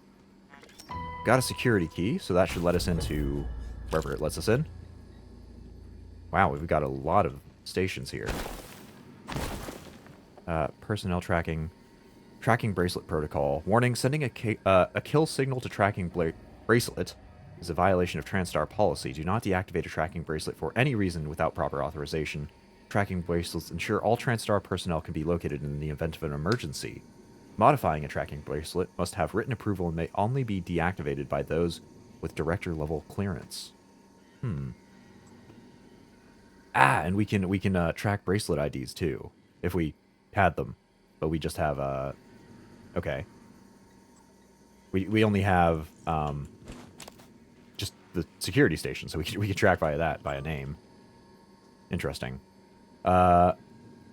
S1: Got a security key, so that should let us into wherever it lets us in. Wow, we've got a lot of stations here. Personnel tracking. Tracking bracelet protocol. Warning, sending a kill signal to tracking bracelet is a violation of TranStar policy. Do not deactivate a tracking bracelet for any reason without proper authorization. Tracking bracelets ensure all TranStar personnel can be located in the event of an emergency. Modifying a tracking bracelet must have written approval and may only be deactivated by those with director-level clearance. Ah, and we can track bracelet IDs too, if we had them, but we just have okay. We only have just the security station, so we can track via that by a name. Interesting.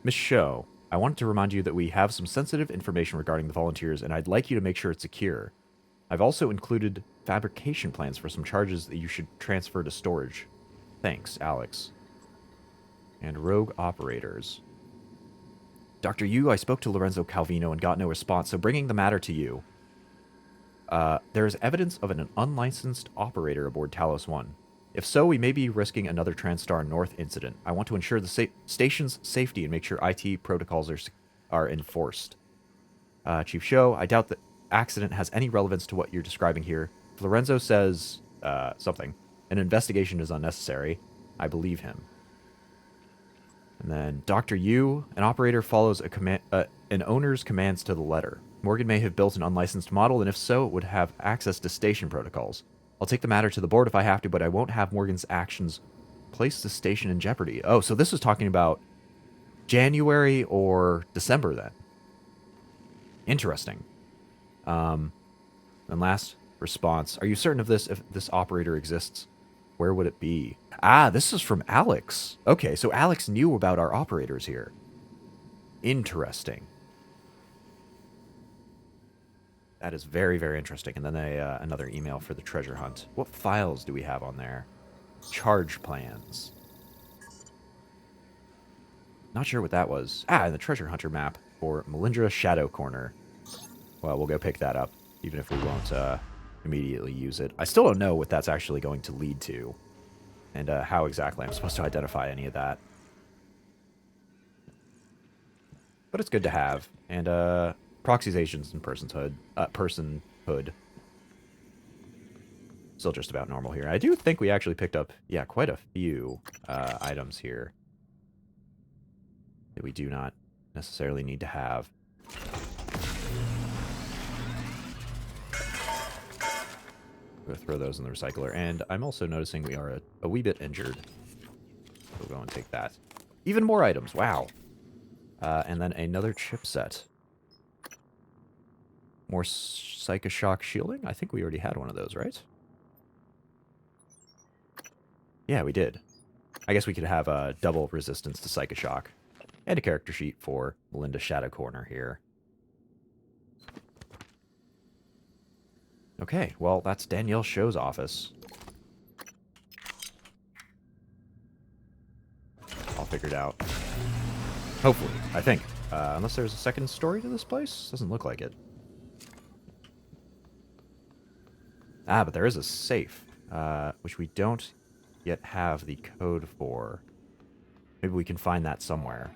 S1: Miss Show, I wanted to remind you that we have some sensitive information regarding the volunteers, and I'd like you to make sure it's secure. I've also included fabrication plans for some charges that you should transfer to storage. Thanks, Alex. And rogue operators. Dr. Yu, I spoke to Lorenzo Calvino and got no response, so bringing the matter to you. There is evidence of an unlicensed operator aboard Talos I. If so, we may be risking another TranStar North incident. I want to ensure the station's safety and make sure IT protocols are enforced. Chief Show, I doubt that accident has any relevance to what you're describing here. If Lorenzo says something, an investigation is unnecessary. I believe him. And then Dr. Yu, an operator follows an owner's commands to the letter. Morgan may have built an unlicensed model, and if so, it would have access to station protocols. I'll take the matter to the board if I have to, but I won't have Morgan's actions place the station in jeopardy. Oh, so this is talking about January or December then. Interesting. And last response. Are you certain of this? If this operator exists, where would it be? Ah, this is from Alex. Okay, so Alex knew about our operators here. Interesting. That is very, very interesting. And then another email for the treasure hunt. What files do we have on there? Charge plans. Not sure what that was. Ah, and the treasure hunter map for Melindra Shadow Corner. Well, we'll go pick that up, even if we won't immediately use it. I still don't know what that's actually going to lead to, and how exactly I'm supposed to identify any of that. But it's good to have. And proxies, agents, and personhood. Still just about normal here. I do think we actually picked up, yeah, quite a few items here that we do not necessarily need to have. We'll throw those in the recycler. And I'm also noticing we are a wee bit injured. We'll go and take that. Even more items. Wow. And then another chipset. More Psychoshock shielding? I think we already had one of those, right? Yeah, we did. I guess we could have a double resistance to Psychoshock. And a character sheet for Melinda Shadow Corner here. Okay, well, that's Danielle Show's office. All figured out. Hopefully, I think. Unless there's a second story to this place? Doesn't look like it. Ah, but there is a safe, which we don't yet have the code for. Maybe we can find that somewhere.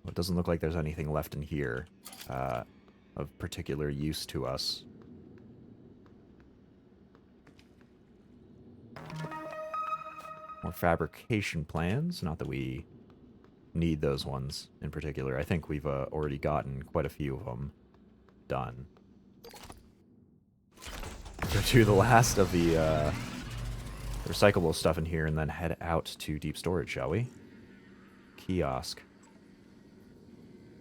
S1: Well, it doesn't look like there's anything left in here of particular use to us. More fabrication plans. Not that we need those ones in particular. I think we've already gotten quite a few of them done. Go to the last of the recyclable stuff in here and then head out to deep storage, shall we? Kiosk.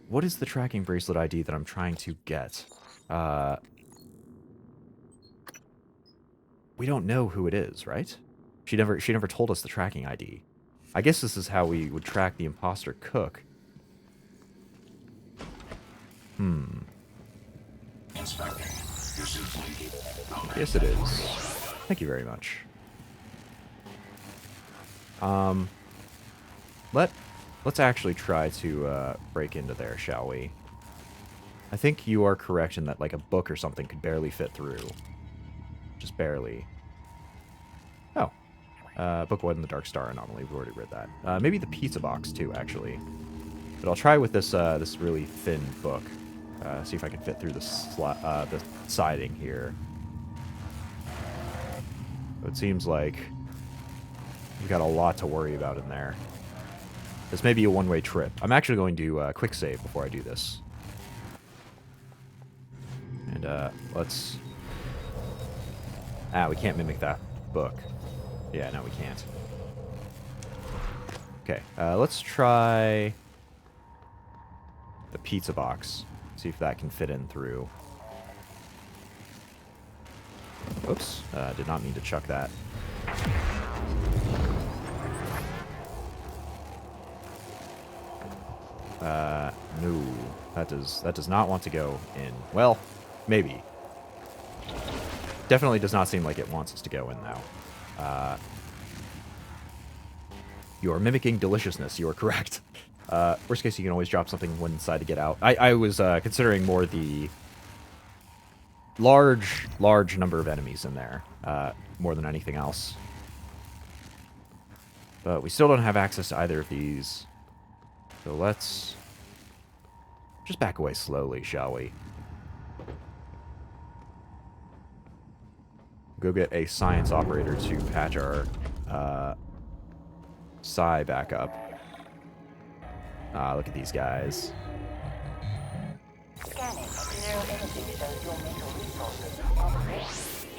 S1: What is the tracking bracelet ID that I'm trying to get? We don't know who it is, right? She never told us the tracking ID. I guess this is how we would track the imposter cook. Yes, it is. Thank you very much. Let's actually try to break into there, shall we? I think you are correct in that, like, a book or something could barely fit through. Just barely. Oh. Book 1 in the Dark Star Anomaly. We've already read that. Maybe the pizza box, too, actually. But I'll try with this this really thin book. See if I can fit through the siding here. So it seems like we've got a lot to worry about in there. This may be a one-way trip. I'm actually going to quick save before I do this. And let's... Ah, we can't mimic that book. Yeah, no, we can't. Okay, let's try the pizza box. See if that can fit in through. Oops, did not mean to chuck that. No, that does not want to go in. Well, maybe. Definitely does not seem like it wants us to go in, though. You are mimicking deliciousness. You are correct. Worst case, you can always drop something one side to get out. I was considering more the large number of enemies in there, more than anything else. But we still don't have access to either of these. So let's just back away slowly, shall we? Go get a science operator to patch our Psi back up. Ah, look at these guys.
S9: Scanning. Zero imaging shows your mental resources are full.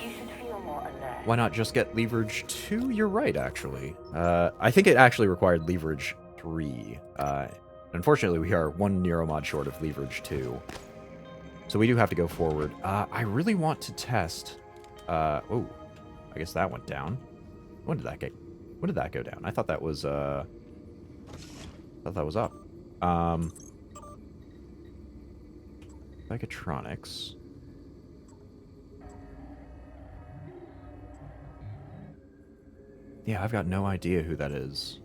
S9: You should feel more alert.
S1: Why not just get leverage 2? You're right, actually. I think it actually required leverage 3. Unfortunately, we are 1 neuromod short of leverage 2. So we do have to go forward. I really want to test... oh, I guess that went down. When did that go down? I thought that was, I thought that was up. Mechatronics. Yeah, I've got no idea who that is.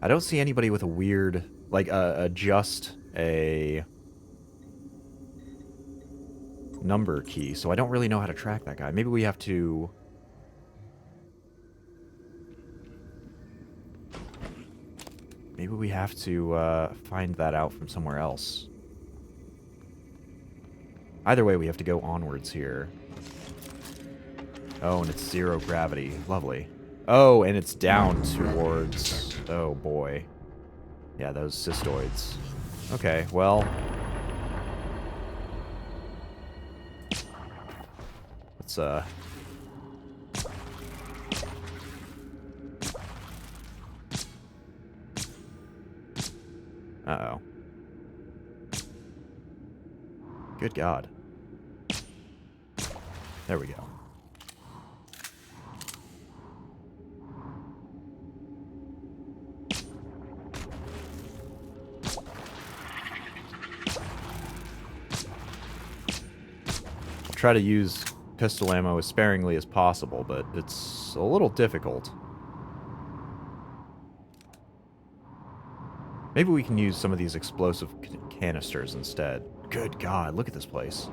S1: I don't see anybody with a weird, like, just a number key, so I don't really know how to track that guy. Maybe we have to... Maybe we have to find that out from somewhere else. Either way, we have to go onwards here. Oh, and it's 0 gravity. Lovely. Oh, and it's down towards... Oh, boy. Yeah, those cystoids. Okay, well... Let's, Uh-oh. Good God. There we go. I'll try to use pistol ammo as sparingly as possible, but it's a little difficult. Maybe we can use some of these explosive canisters instead. Good God, look at this place.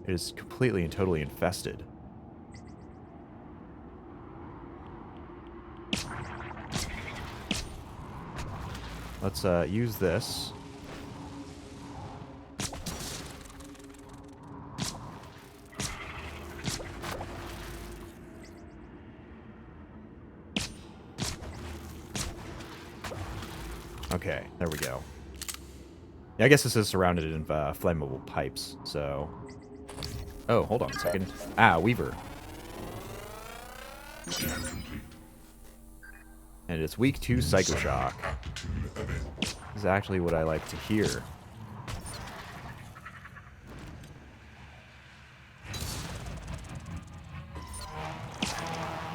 S1: It is completely and totally infested. Let's use this. Okay, there we go. Yeah, I guess this is surrounded in flammable pipes, so... Oh, hold on a second. Ah, Weaver.
S6: Scan complete.
S1: And it's weak to Psychoshock. This is actually what I like to hear.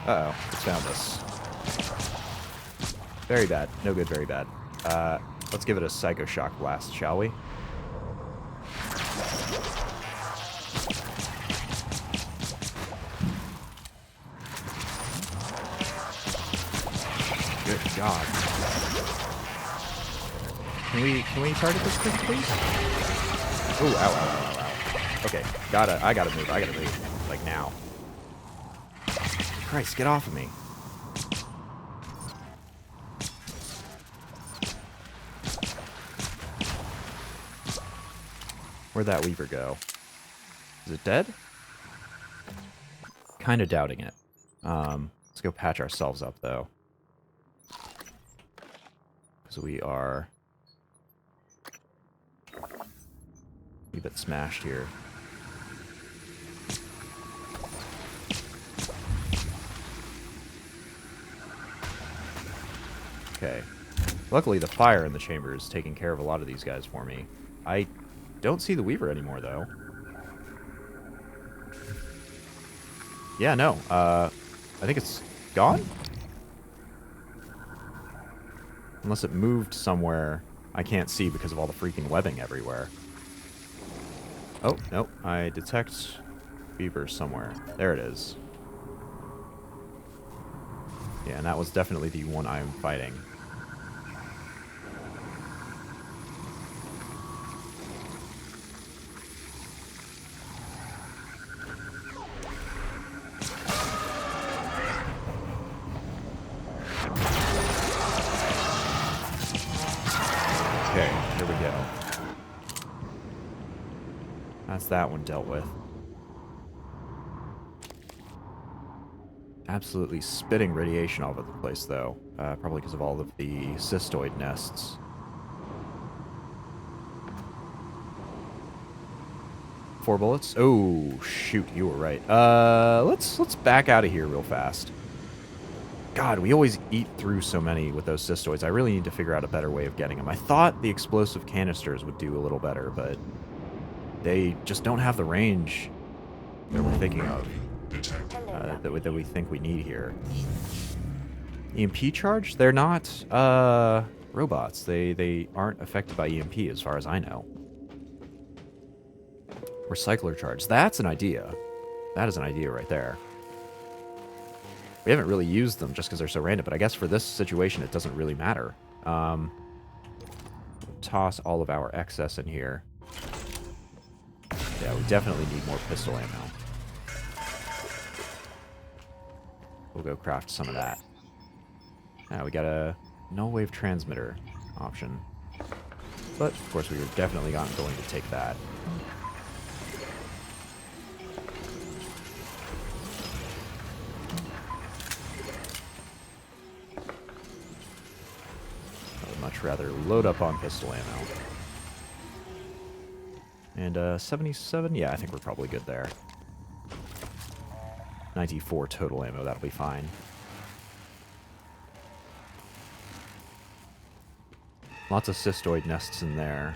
S1: Uh-oh, it's found us. Very bad. No good, very bad. Let's give it a Psychoshock blast, shall we? Good God. Can we target this thing, please? Ooh, ow, ow, ow, ow, ow. Okay, I gotta move, like now. Christ, get off of me. Where'd that Weaver go? Is it dead? Kinda doubting it. Let's go patch ourselves up, though. Because we are... a bit smashed here. Okay. Luckily, the fire in the chamber is taking care of a lot of these guys for me. I don't see the Weaver anymore, though. Yeah, no. I think it's gone? Unless it moved somewhere I can't see because of all the freaking webbing everywhere. Oh, nope. I detect Weaver somewhere. There it is. Yeah, and that was definitely the one I'm fighting. Okay, here we go. That's that one dealt with. Absolutely spitting radiation all over the place, though. Probably because of all of the cystoid nests. Four bullets? Oh, shoot, you were right. Let's back out of here real fast. God, we always eat through so many with those cystoids. I really need to figure out a better way of getting them. I thought the explosive canisters would do a little better, but they just don't have the range that we're thinking of. That we think we need here. EMP charge? They're not robots. They aren't affected by EMP as far as I know. Recycler charge. That's an idea. That is an idea right there. We haven't really used them just because they're so random, but I guess for this situation it doesn't really matter. Toss all of our excess in here. Yeah, we definitely need more pistol ammo. We'll go craft some of that. Now we got a null-wave transmitter option. But, of course, we were definitely not going to take that. I would much rather load up on pistol ammo. And 77? Yeah, I think we're probably good there. 94 total ammo, that'll be fine. Lots of cystoid nests in there.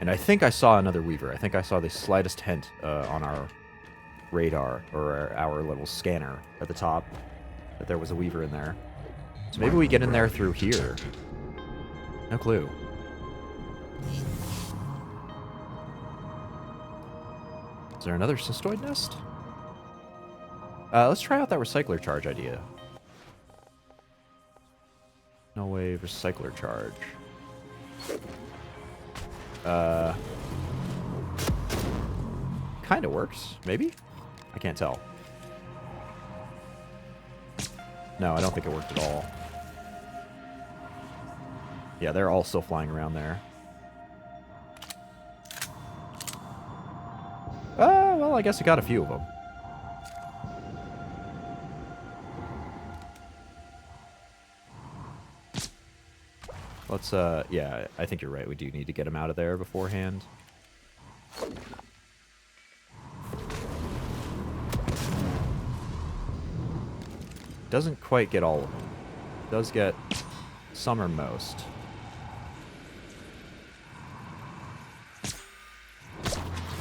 S1: And I think I saw another weaver. I think I saw the slightest hint on our radar, or our little scanner at the top, that there was a weaver in there. So maybe we get in there through here. No clue. Is there another cystoid nest? Let's try out that recycler charge idea. No way, recycler charge. Kinda works, maybe? I can't tell. No, I don't think it worked at all. Yeah, they're all still flying around there. Well, I guess I got a few of them. Let's, yeah, I think you're right. We do need to get him out of there beforehand. Doesn't quite get all of them. Does get some or most.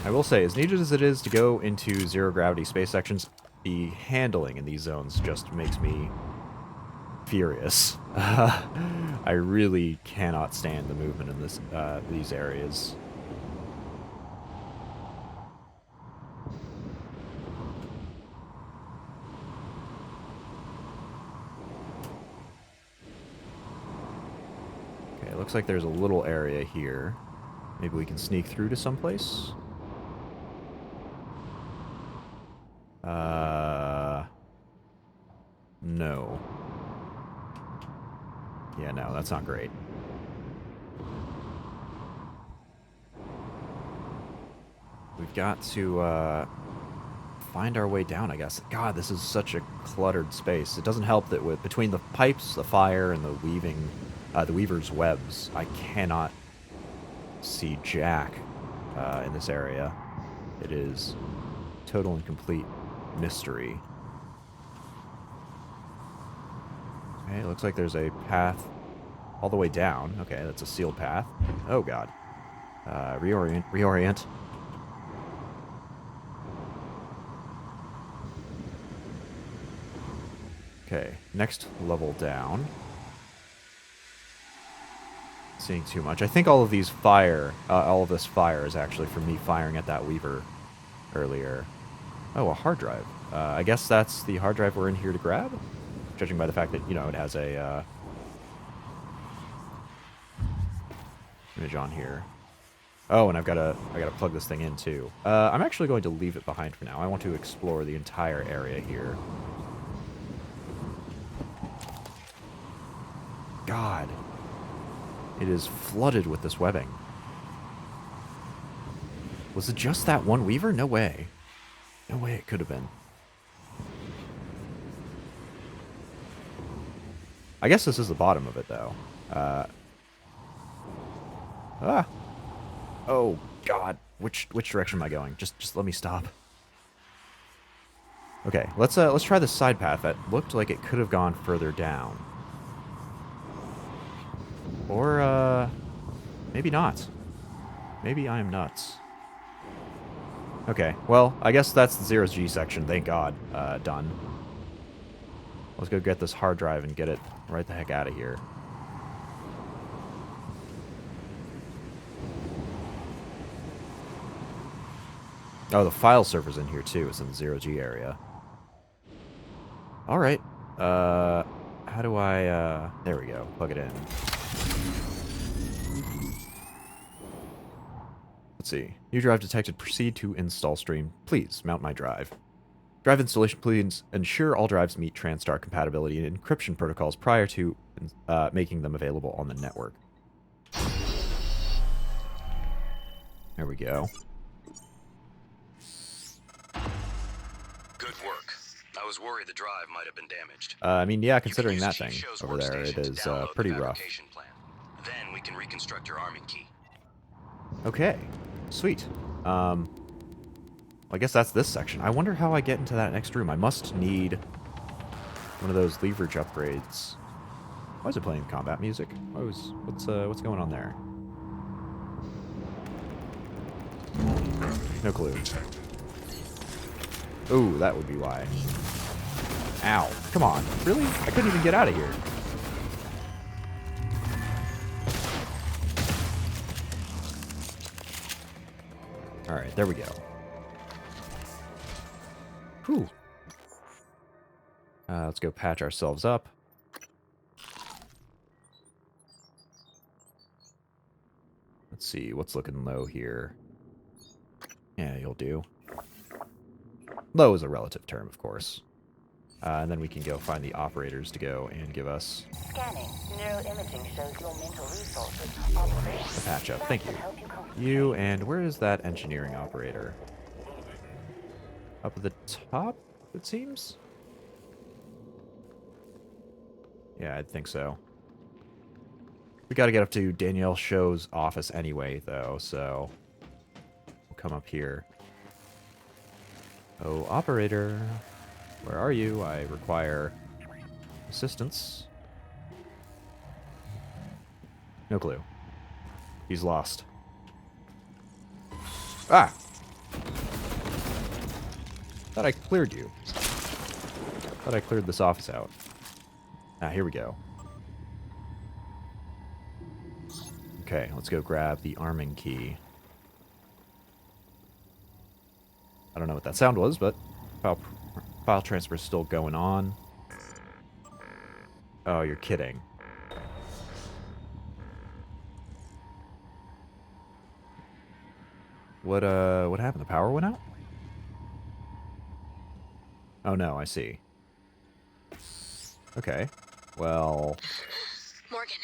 S1: I will say, as needed as it is to go into zero-gravity space sections, the handling in these zones just makes me furious. I really cannot stand the movement in this these areas. Okay, it looks like there's a little area here. Maybe we can sneak through to someplace. No. Yeah, no, that's not great. We've got to find our way down, I guess. God, this is such a cluttered space. It doesn't help that with between the pipes, the fire, and the weaver's webs, I cannot see jack in this area. It is total and complete mystery. Okay, it looks like there's a path all the way down. Okay, that's a sealed path. Oh, God. Reorient. Okay, next level down. Seeing too much. I think all of these all of this fire is actually from me firing at that weaver earlier. Oh, a hard drive. I guess that's the hard drive we're in here to grab? Judging by the fact that, you know, it has a image on here. Oh, and I gotta plug this thing in too. I'm actually going to leave it behind for now. I want to explore the entire area here. God. It is flooded with this webbing. Was it just that one weaver? No way. No way it could have been. I guess this is the bottom of it, though. Oh, God. Which direction am I going? Just let me stop. Okay, let's try this side path that looked like it could have gone further down. Or, maybe not. Maybe I'm nuts. Okay, well, I guess that's the 0G section, thank God. Done. Let's go get this hard drive and get it right the heck out of here. Oh, the file server's in here too. It's in the 0G area. Alright. How do I, there we go. Plug it in. Let's see. New drive detected. Proceed to install stream. Please mount my drive. Drive installation, please ensure all drives meet Transtar compatibility and encryption protocols prior to making them available on the network. There we go.
S8: Good work. I was worried the drive might have been damaged.
S1: I mean, yeah,
S8: You can
S1: considering
S8: use
S1: that
S8: Chief
S1: thing
S8: Show's
S1: over there, it
S8: workstation to
S1: is
S8: download the
S1: pretty rough.
S8: fabrication plan. Then we can reconstruct your arming key.
S1: Okay, sweet. I guess that's this section. I wonder how I get into that next room. I must need one of those leverage upgrades. Why is it playing combat music? What's going on there? No clue. Ooh, that would be why. Ow. Come on. Really? I couldn't even get out of here. Alright, there we go. Whew. Let's go patch ourselves up. Let's see, what's looking low here? Yeah, you'll do. Low is a relative term, of course. And then we can go find the operators to go and give us...
S9: Scanning. Neuroimaging shows your mental resources. Operation.
S1: Patch up. Thank you.
S9: That will help you complete.
S1: You, and where is that engineering operator? Up at the top, it seems? Yeah, I think so. We gotta get up to Danielle Show's office anyway, though, so... We'll come up here. Oh, operator. Where are you? I require assistance. No clue. He's lost. Ah! Thought I cleared you. Thought I cleared this office out. Ah, here we go. Okay, let's go grab the arming key. I don't know what that sound was, but file transfer is still going on. Oh, you're kidding. What happened? The power went out? Oh no, I see. Okay. Well...
S10: Morgan,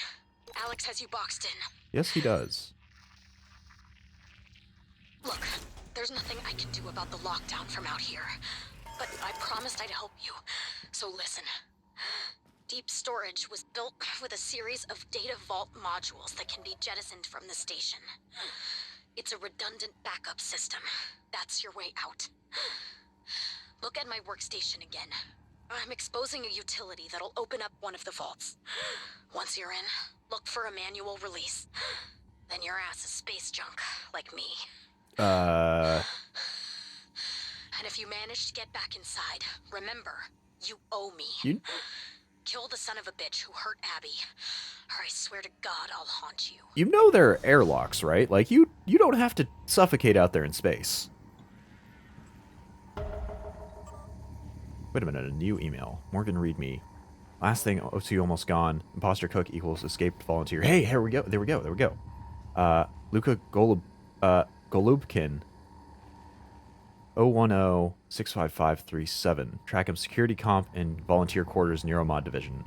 S10: Alex has you boxed in.
S1: Yes, he does.
S10: Look, there's nothing I can do about the lockdown from out here. But I promised I'd help you. So listen. Deep storage was built with a series of data vault modules that can be jettisoned from the station. It's a redundant backup system. That's your way out. Look at my workstation again. I'm exposing a utility that'll open up one of the vaults. Once you're in, look for a manual release. Then your ass is space junk, like me. And if you manage to get back inside, remember, you owe me.
S1: You...
S10: Kill the son of a bitch who hurt Abby, or I swear to God I'll haunt you.
S1: You know there are airlocks, right? Like, you don't have to suffocate out there in space. Wait a minute, a new email. Morgan, read me. Last thing, OC almost gone. Imposter cook equals escaped volunteer. Hey, here we go. There we go. There we go. Luka Golubkin. 010-65537. Track him security comp in volunteer quarters Neuromod division.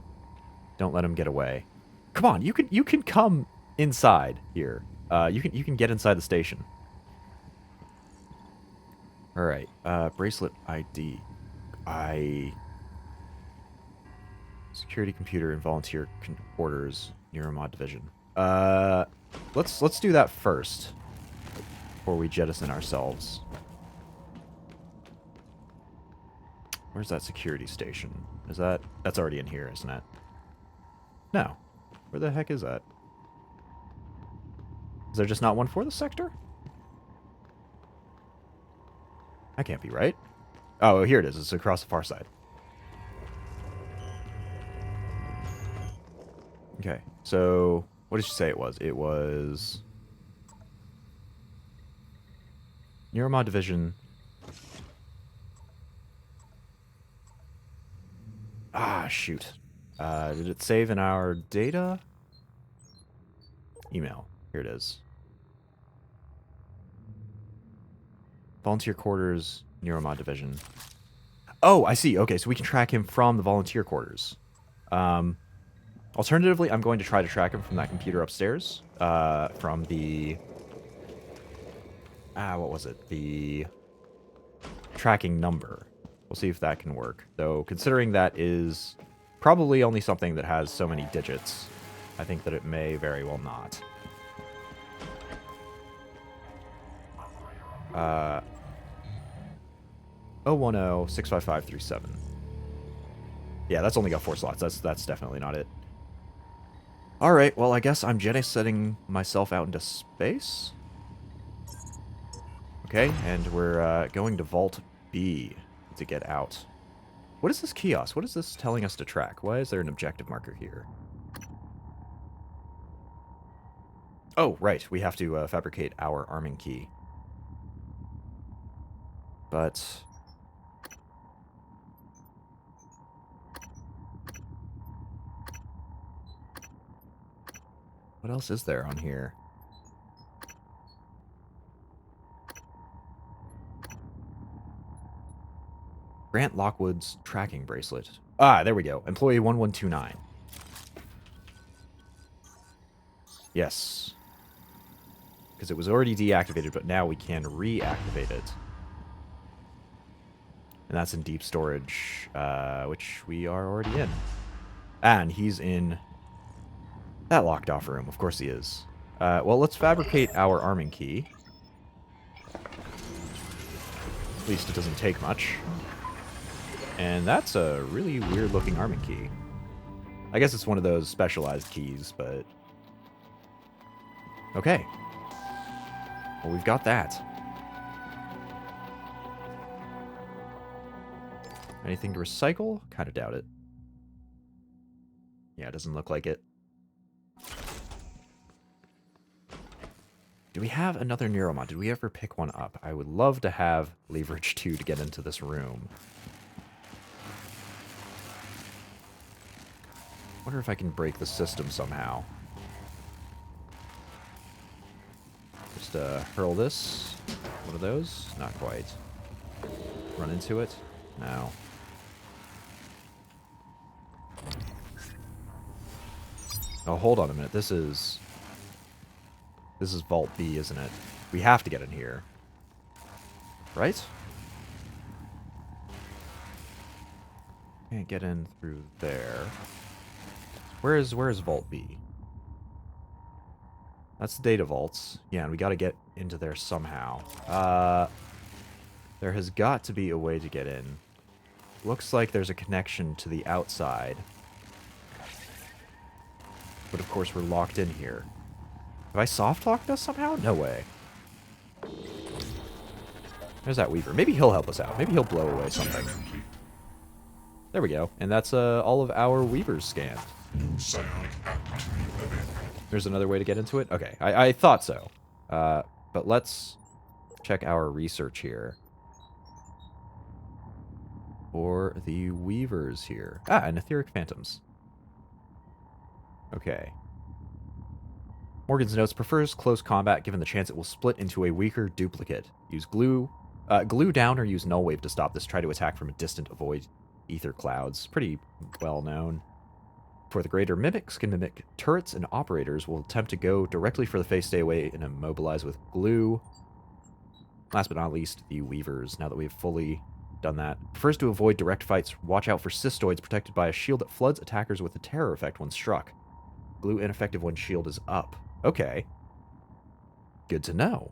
S1: Don't let him get away. Come on, you can come inside here. You can get inside the station. All right. Bracelet ID. Security computer and volunteer quarters, Neuromod division. Let's do that first before we jettison ourselves. Where's that security station? That's already in here, isn't it? No. Where the heck is that? Is there just not one for the sector? That can't be right. Oh, here it is. It's across the far side. Okay, so what did you say it was? It was Neuromod division. Ah, shoot. Did it save in our data? Email. Here it is. Volunteer quarters, Neuromod division. Oh, I see. Okay, so we can track him from the volunteer quarters. Alternatively, I'm going to try to track him from that computer upstairs. From the... what was it? The tracking number. We'll see if that can work. Though, considering that is probably only something that has so many digits, I think that it may very well not. 010-655-37. Yeah, that's only got 4 slots. That's definitely not it. Alright, well, I guess I'm jettisoning myself out into space. Okay, and we're going to Vault B to get out. What is this kiosk? What is this telling us to track? Why is there an objective marker here? Oh, right. We have to fabricate our arming key. But... what else is there on here? Grant Lockwood's tracking bracelet. Ah, there we go. Employee 1129. Yes. Because it was already deactivated, but now we can reactivate it. And that's in deep storage, which we are already in. And he's in that locked off room. Of course he is. Well, let's fabricate our arming key. At least it doesn't take much. And that's a really weird looking arming key. I guess it's one of those specialized keys, but... okay. Well, we've got that. Anything to recycle? Kind of doubt it. Yeah, it doesn't look like it. Do we have another Neuromod? Did we ever pick one up? I would love to have leverage 2 to get into this room. Wonder if I can break the system somehow. Just hurl this. One of those? Not quite. Run into it? No. Oh, hold on a minute. This is Vault B, isn't it? We have to get in here. Right? Can't get in through there. Where is Vault B? That's the data vaults. Yeah, and we gotta get into there somehow. There has got to be a way to get in. Looks like there's a connection to the outside. But of course we're locked in here. Have I soft-locked us somehow? No way. There's that Weaver. Maybe he'll help us out. Maybe he'll blow away something. There we go. And that's all of our Weavers scanned. There's another way to get into it? Okay, I thought so. But let's check our research here. For the Weavers here. Ah, and Etheric Phantoms. Okay. Morgan's notes: prefers close combat given the chance it will split into a weaker duplicate. Use glue down or use null wave to stop this. Try to attack from a distant, avoid ether clouds. Pretty well known. For the greater mimics can mimic turrets and operators, will attempt to go directly for the face, stay away, and immobilize with glue. Last but not least, the Weavers. Now that we've fully done that. Prefers to avoid direct fights. Watch out for cystoids protected by a shield that floods attackers with a terror effect when struck. Glue ineffective when shield is up. Okay. Good to know.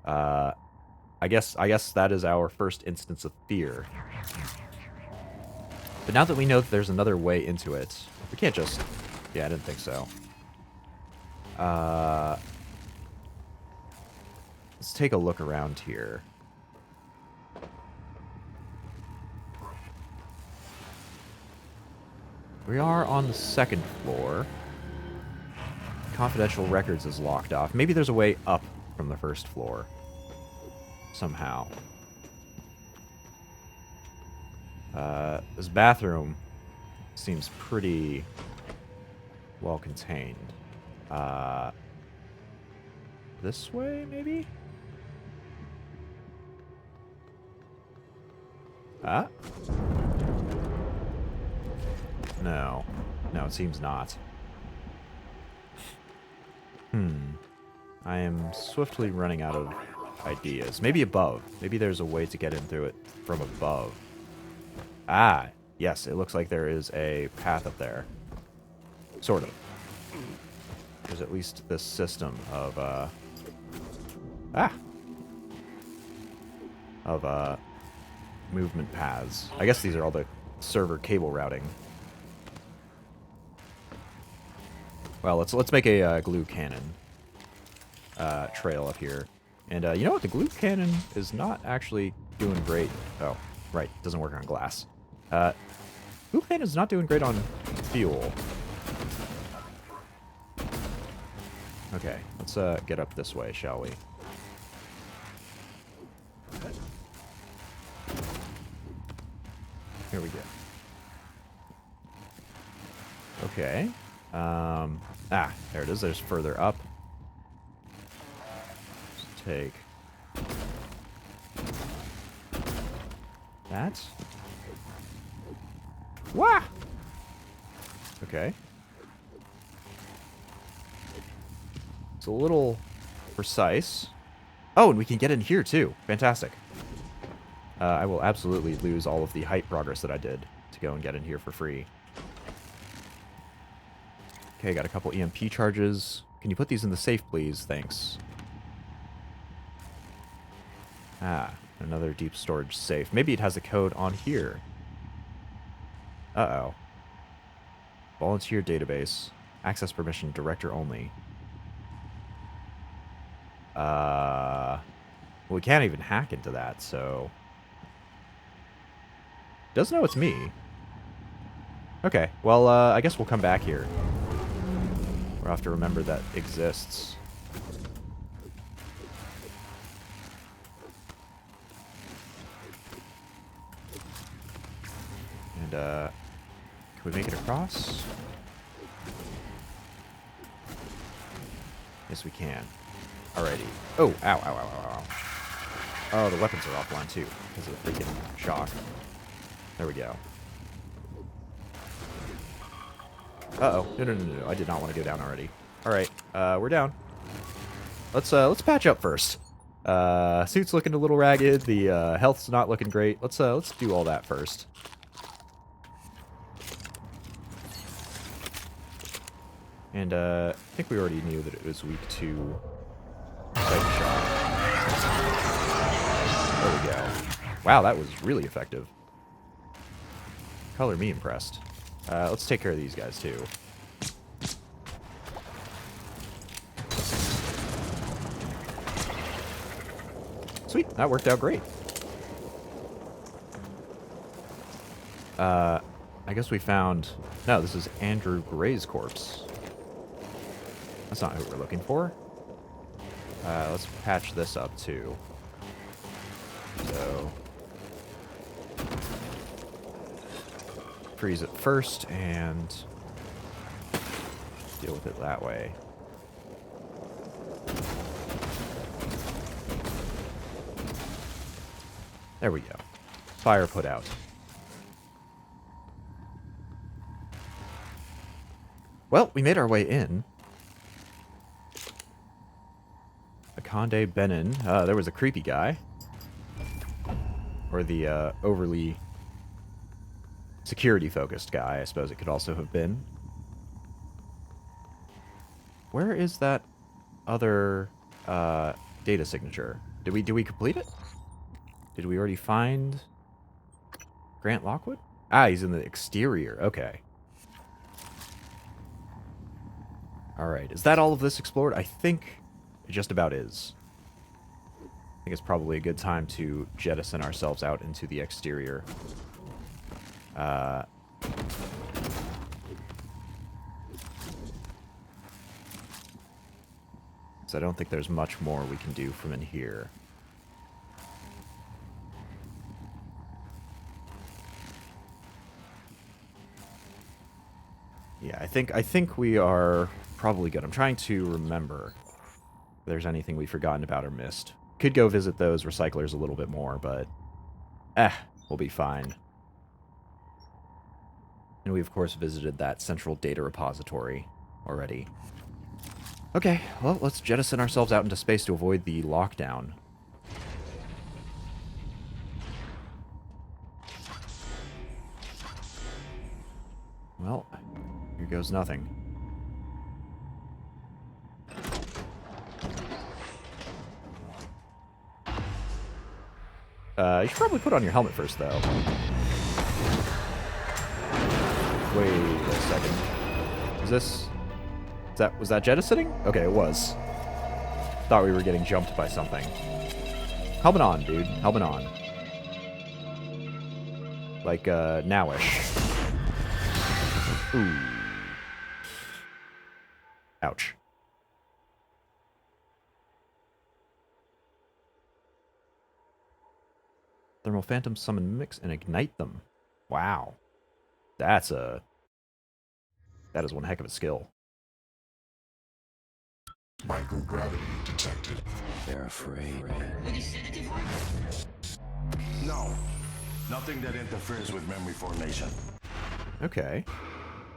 S1: I guess that is our first instance of fear. But now that we know that there's another way into it, we can't just... Yeah, I didn't think so. Let's take a look around here. We are on the second floor. Confidential records is locked off. Maybe there's a way up from the first floor. Somehow. This bathroom seems pretty well contained. This way, maybe? Ah? No. No, it seems not. I am swiftly running out of ideas. Maybe above. Maybe there's a way to get in through it from above. Ah, yes, it looks like there is a path up there. Sort of. There's at least this system of, movement paths. I guess these are all the server cable routing. Well, let's make a glue cannon trail up here. And you know what? The glue cannon is not actually doing great. Oh, right. Doesn't work on glass. Glue cannon is not doing great on fuel. Okay, let's get up this way, shall we? Here we go. Okay. There it is. There's further up. Let's take that. Wah! Okay. It's a little precise. Oh, and we can get in here too. Fantastic. I will absolutely lose all of the height progress that I did to go and get in here for free. Okay, got a couple EMP charges. Can you put these in the safe, please? Thanks. Another deep storage safe. Maybe it has a code on here. Uh-oh. Volunteer database. Access permission, director only. Well, we can't even hack into that, so... Does know it's me. Okay, well, I guess we'll come back here. We'll have to remember that exists. And, can we make it across? Yes, we can. Alrighty. Oh, ow, ow, ow, ow, ow. Oh, the weapons are offline, too, because of the freaking shock. There we go. Uh-oh. No. I did not want to go down already. Alright, we're down. Let's patch up first. Suit's looking a little ragged. The health's not looking great. Let's do all that first. And I think we already knew that it was weak to psychic shock. There we go. Wow, that was really effective. Color me impressed. Let's take care of these guys too. Sweet, that worked out great. I guess we found... No, this is Andrew Gray's corpse. That's not who we're looking for. Let's patch this up too. So... freeze it first and deal with it that way. There we go. Fire put out. Well, we made our way in. Akande Benin. There was a creepy guy. or the overly security-focused guy, I suppose it could also have been. Where is that other data signature? Did we complete it? Did we already find Grant Lockwood? Ah, he's in the exterior. Okay. Alright, is that all of this explored? I think it just about is. I think it's probably a good time to jettison ourselves out into the exterior. Because I don't think there's much more we can do from in here. Yeah, I think we are probably good. I'm trying to remember if there's anything we've forgotten about or missed. Could go visit those recyclers a little bit more, but we'll be fine. And we, of course, visited that central data repository already. Okay, well, let's jettison ourselves out into space to avoid the lockdown. Well, here goes nothing. You should probably put on your helmet first, though. Wait a second. Was that jettisoning? Okay, it was. Thought we were getting jumped by something. Helmet on, dude. Helmet on. Like, nowish. Ooh. Ouch. Thermal Phantom summon mix and ignite them. Wow. That is one heck of a skill.
S6: Microgravity detected.
S4: They're afraid.
S2: No. Nothing that interferes with memory formation.
S1: Okay.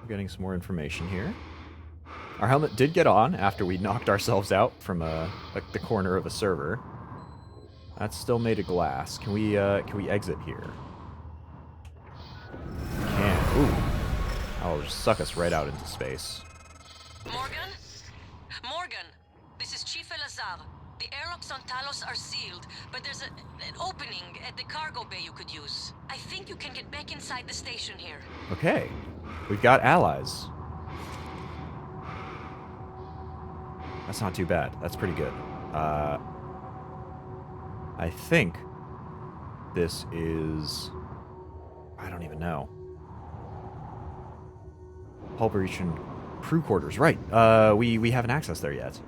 S1: We're getting some more information here. Our helmet did get on after we knocked ourselves out from the corner of a server. That's still made of glass. Can we exit here? We can. Ooh. Oh, just suck us right out into space.
S11: Morgan? Morgan, this is Chief Elazar. The airlocks on Talos are sealed, but there's an opening at the cargo bay you could use. I think you can get back inside the station here.
S1: Okay. We've got allies. That's not too bad. That's pretty good. I think this is... I don't even know. Fabrication crew quarters. Right. We haven't accessed there yet.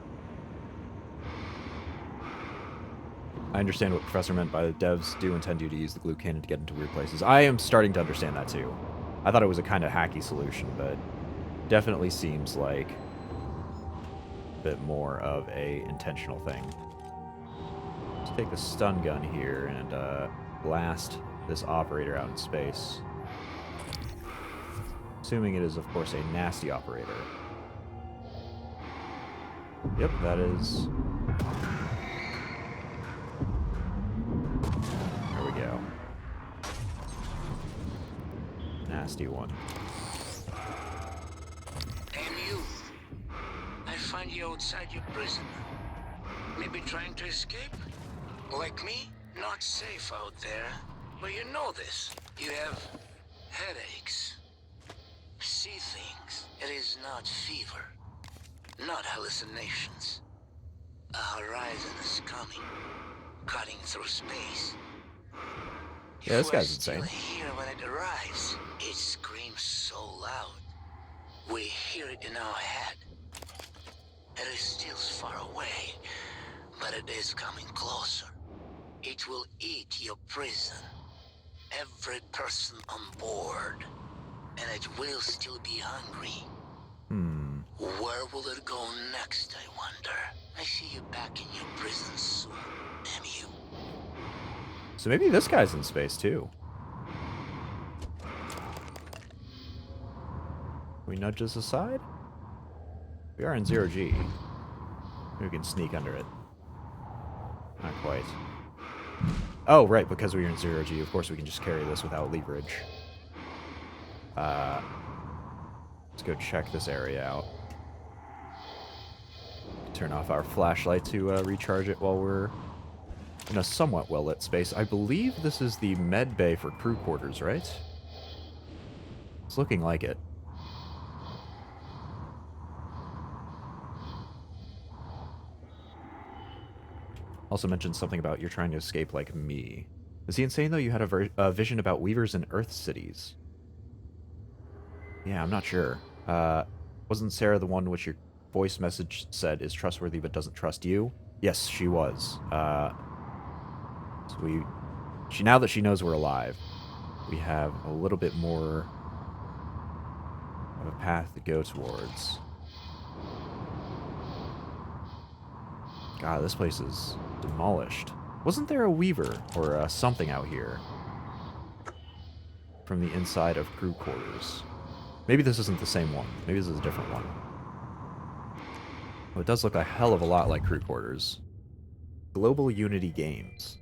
S1: I understand what Professor meant by the devs do intend you to use the glue cannon to get into weird places. I am starting to understand that too. I thought it was a kind of hacky solution, but definitely seems like a bit more of a intentional thing. Let's take the stun gun here and blast this operator out in space. Assuming it is, of course, a nasty operator. Yep, that is... There we go. Nasty one.
S3: And you. I find you outside your prison. Maybe trying to escape? Like me? Not safe out there. But you know this. You have headaches. See things. It is not fever. Not hallucinations. A horizon is coming. Cutting through space.
S1: Yeah, this guy's
S3: If we're
S1: insane.
S3: still here when it arrives, it screams so loud. We hear it in our head. It is still far away, but it is coming closer. It will eat your prison. Every person on board. And it will still be hungry. Where will it go next, I wonder? I see you back in your prison soon, MU.
S1: So maybe this guy's in space too. We nudge this aside? We are in 0G. Maybe we can sneak under it. Not quite. Oh, right, because we are in 0G, of course we can just carry this without leverage. Let's go check this area out. Turn off our flashlight to recharge it while we're in a somewhat well-lit space. I believe this is the med bay for crew quarters, right? It's looking like it. Also mentioned something about you're trying to escape like me. Is he insane, though? You had a vision about weavers in Earth cities. Yeah, I'm not sure. Wasn't Sarah the one which your voice message said is trustworthy but doesn't trust you? Yes, she was. So now that she knows we're alive, we have a little bit more of a path to go towards. God, this place is demolished. Wasn't there a weaver or something out here from the inside of crew quarters? Maybe this isn't the same one. Maybe this is a different one. Oh, it does look a hell of a lot like crew quarters. Global Unity Games.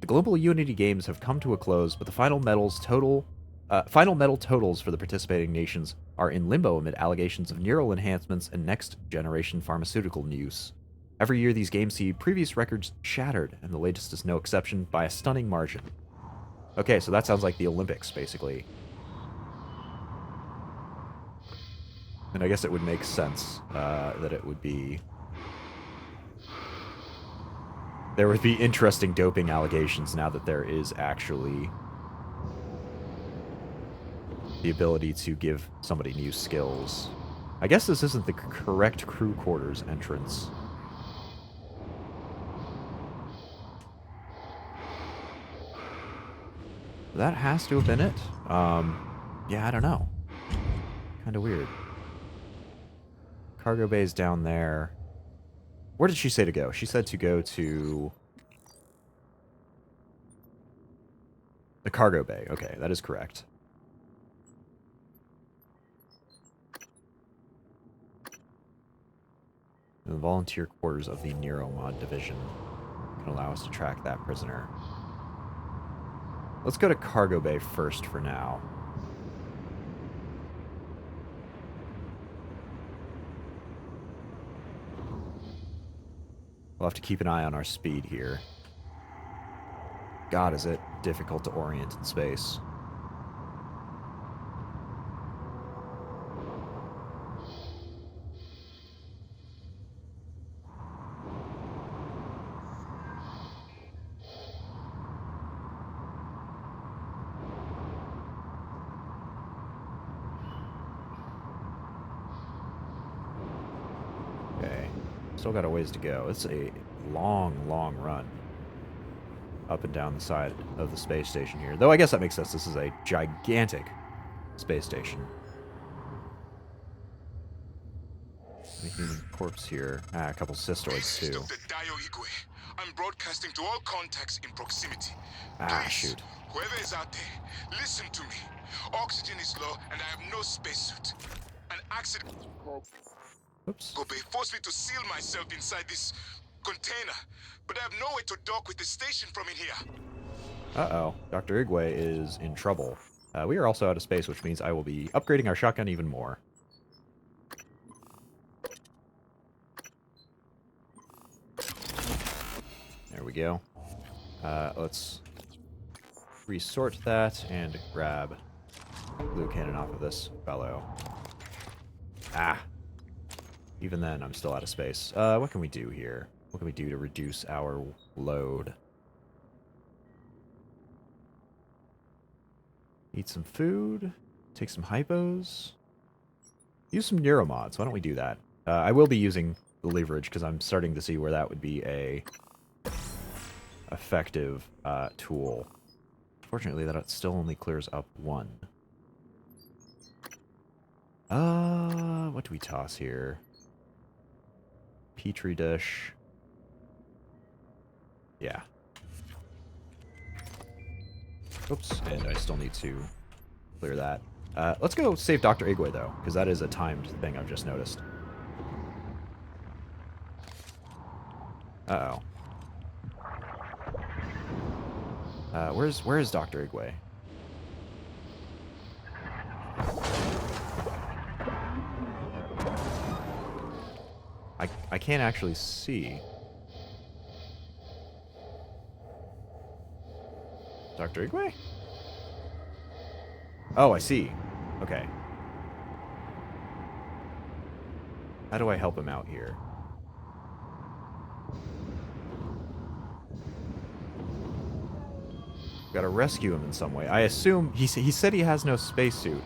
S1: The Global Unity Games have come to a close, but the final medal totals for the participating nations are in limbo amid allegations of neural enhancements and next-generation pharmaceutical use. Every year, these games see previous records shattered, and the latest is no exception by a stunning margin. Okay, so that sounds like the Olympics, basically. And I guess it would make sense that it would be... There would be interesting doping allegations now that there is actually the ability to give somebody new skills. I guess this isn't the correct crew quarters entrance. That has to have been it. Yeah, I don't know. Kind of weird. Cargo bay's down there. Where did she say to go? She said to go to the cargo bay. Okay, that is correct. The volunteer quarters of the Neuromod division can allow us to track that prisoner. Let's go to cargo bay first for now. We'll have to keep an eye on our speed here. God, is it difficult to orient in space. Okay, still got a ways to go. It's a long, long run up and down the side of the space station here. Though I guess that makes sense. This is a gigantic space station. A human corpse here. Ah, a couple cystoids too.
S6: Dr. Dio Igwe. I'm broadcasting to all contacts in proximity.
S1: Ah,
S6: Please,
S1: shoot.
S6: whoever is out there, listen to me. Oxygen is low and I have no spacesuit. An accident
S1: Oops.
S6: Bay forced me to seal myself inside this container, but I have nowhere to dock with the station from in here.
S1: Uh-oh. Dr. Igwe is in trouble. We are also out of space, which means I will be upgrading our shotgun even more. There we go. Let's resort that and grab glue cannon off of this fellow. Ah. Even then, I'm still out of space. What can we do here? What can we do to reduce our load? Eat some food. Take some hypos. Use some neuromods. Why don't we do that? I will be using the leverage because I'm starting to see where that would be a effective tool. Fortunately, that still only clears up one. What do we toss here? Petri dish. Yeah. Oops, and I still need to clear that. Let's go save Dr. Igwe, though, because that is a timed thing I've just noticed. Uh-oh. Where is Dr. Igwe? I can't actually see. Dr. Igwe? Oh, I see. Okay. How do I help him out here? Gotta rescue him in some way. I assume he said he has no spacesuit.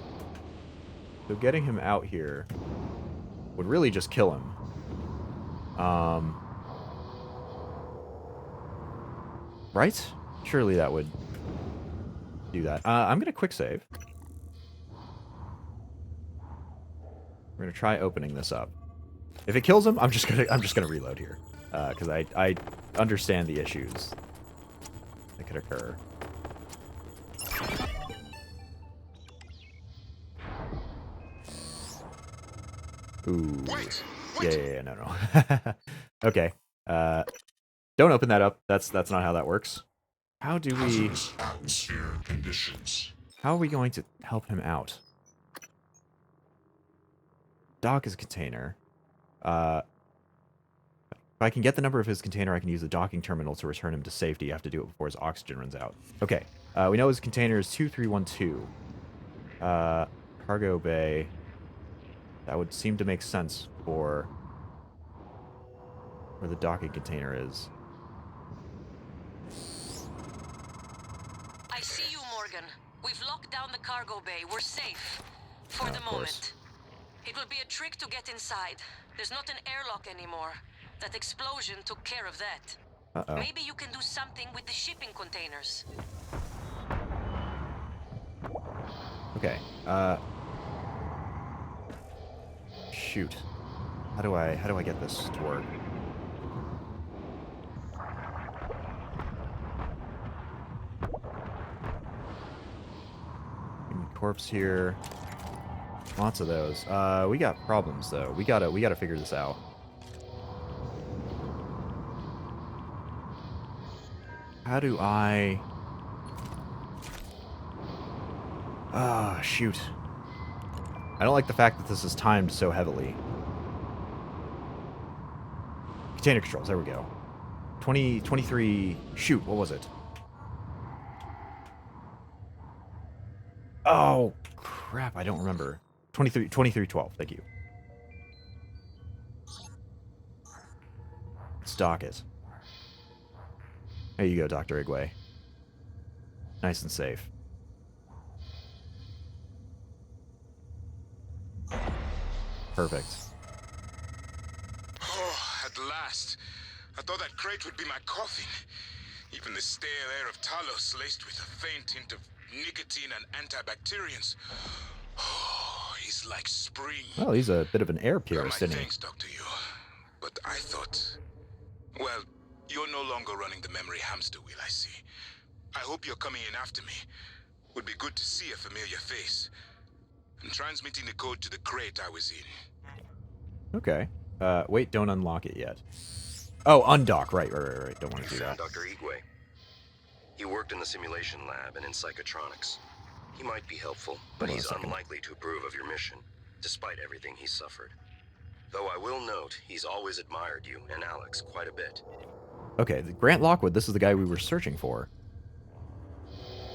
S1: So getting him out here would really just kill him. Right? Surely that would do that. I'm gonna quick save. We're gonna try opening this up. If it kills him, I'm just gonna reload here, because I understand the issues that could occur. Ooh.
S6: Wait.
S1: Yeah, no. Okay. Don't open that up. That's not how that works. How do we...
S6: Atmosphere conditions.
S1: How are we going to help him out? Dock his container. If I can get the number of his container, I can use the docking terminal to return him to safety. You have to do it before his oxygen runs out. Okay. We know his container is 2312. Cargo bay. That would seem to make sense for where the docking container is.
S11: I see you, Morgan. We've locked down the cargo bay. We're safe. For the
S1: of course.
S11: moment. It will be a trick to get inside. There's not an airlock anymore. That explosion took care of that.
S1: Uh-oh.
S11: Maybe you can do something with the shipping containers.
S1: Okay. Shoot. How do I get this to work? Corpse here. Lots of those. We got problems though. We gotta figure this out. How do I... Ah, shoot. I don't like the fact that this is timed so heavily. Container controls, there we go. 23... Shoot, what was it? Oh, crap, I don't remember. 2312, thank you. Stock it. There you go, Dr. Igwe. Nice and safe. Perfect.
S6: Oh, at last. I thought that crate would be my coffin. Even the stale air of Talos laced with a faint hint of nicotine and antibacterians. Oh, he's like spring.
S1: Well, he's a bit of an air
S6: My
S1: purist, isn't he?
S6: thanks, Dr. Yu. But I thought... Well, you're no longer running the memory hamster wheel, I see. I hope you're coming in after me. Would be good to see a familiar face. I'm transmitting the code to the crate I was in.
S1: Okay. Wait, don't unlock it yet. Oh, undock. Right. Don't want to do that.
S4: Found Dr. Igwe. He worked in the simulation lab and in psychotronics. He might be helpful, but he's unlikely to approve of your mission, despite everything he's suffered. Though I will note, he's always admired you and Alex quite a bit.
S1: Okay, Grant Lockwood, this is the guy we were searching for.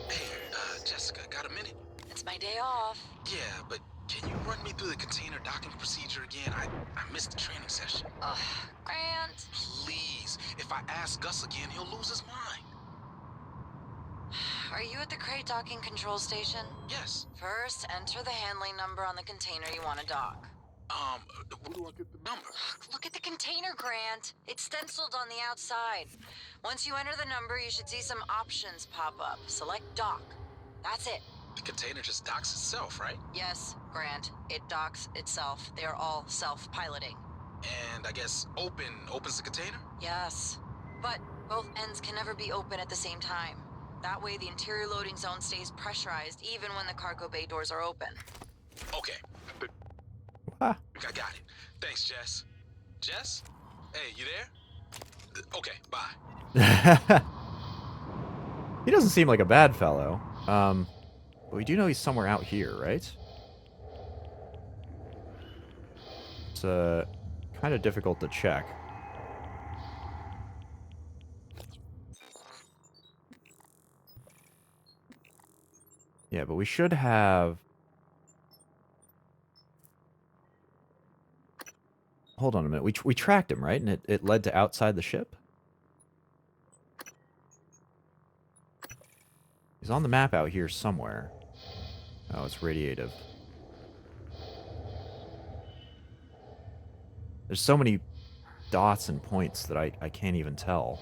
S12: Hey, Jessica, got a minute?
S11: It's my day off.
S12: Yeah, but can you run me through the container docking procedure again? I missed the training session.
S11: Ugh, Grant.
S12: Please, if I ask Gus again, he'll lose his mind.
S11: Are you at the crate docking control station?
S12: Yes.
S11: First, enter the handling number on the container you want to dock.
S12: Where do I get the number?
S11: Look at the container, Grant. It's stenciled on the outside. Once you enter the number, you should see some options pop up. Select dock. That's it.
S12: The container just docks itself, right?
S11: Yes, Grant. It docks itself. They are all self-piloting.
S12: And I guess opens the container?
S11: Yes. But both ends can never be open at the same time. That way the interior loading zone stays pressurized even when the cargo bay doors are open.
S12: Okay.
S1: Ah.
S12: I got it. Thanks, Jess. Jess? Hey, you there? Okay, bye.
S1: He doesn't seem like a bad fellow. But we do know he's somewhere out here, right? It's kind of difficult to check. Yeah, but we should have... Hold on a minute. We tracked him, right? And it led to outside the ship? He's on the map out here somewhere. Oh, it's radiative. There's so many dots and points that I can't even tell.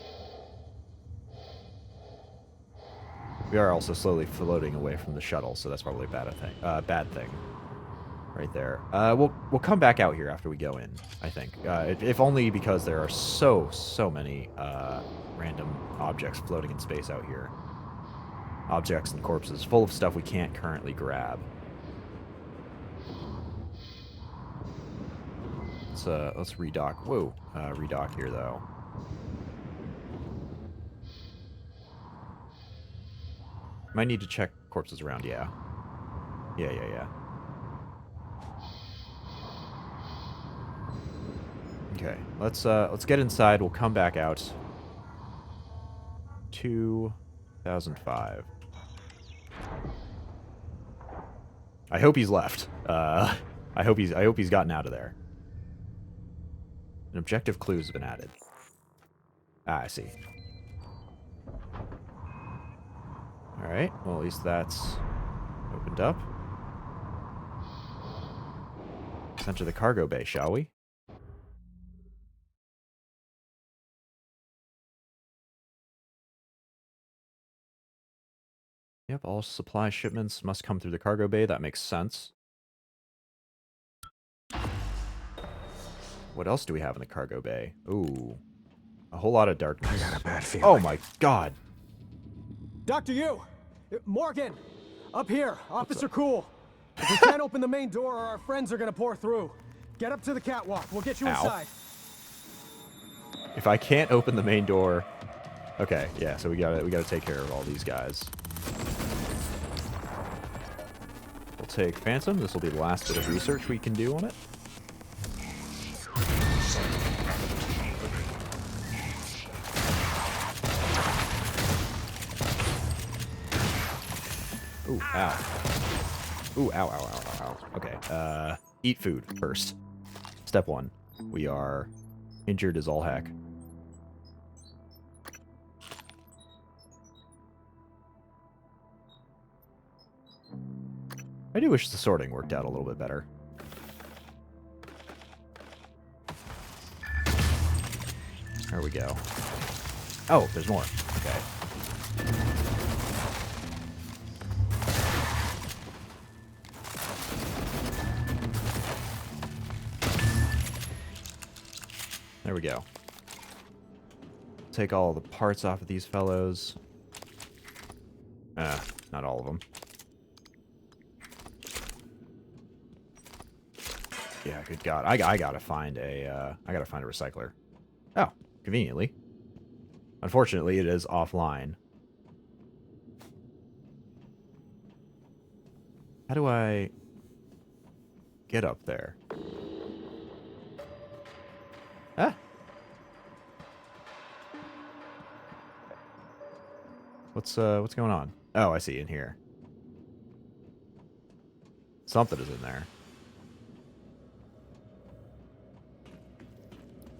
S1: We are also slowly floating away from the shuttle, so that's probably a bad thing. Right there. We'll come back out here after we go in, I think. If only because there are so many random objects floating in space out here. Objects and corpses full of stuff we can't currently grab. Let's redock. Whoa, redock here though. Might need to check corpses around. Yeah. Yeah. Okay, let's get inside. We'll come back out. 2005. I hope he's left. I hope he's gotten out of there. An objective clue has been added. Ah, I see. Alright, well at least that's opened up. Let's enter the cargo bay, shall we? Yep, all supply shipments must come through the cargo bay. That makes sense. What else do we have in the cargo bay? Ooh. A whole lot of darkness.
S13: I got a bad feeling.
S1: Oh my god.
S14: Dr. Yu! Morgan! Up here! Officer Cool! If we can't open the main door, our friends are gonna pour through. Get up to the catwalk. We'll get you inside.
S1: If I can't open the main door... Okay, yeah, so we gotta take care of all these guys. We'll take Phantom. This will be the last bit of research we can do on it. Ooh, ow. Ooh, ow. Okay, eat food first. Step 1. We are injured as all heck. I do wish the sorting worked out a little bit better. There we go. Oh, there's more. Okay. There we go. Take all the parts off of these fellows. Not all of them. Yeah, good God. I gotta find a recycler. Oh, conveniently. Unfortunately, it is offline. How do I get up there? Ah. What's going on? Oh, I see, in here. Something is in there.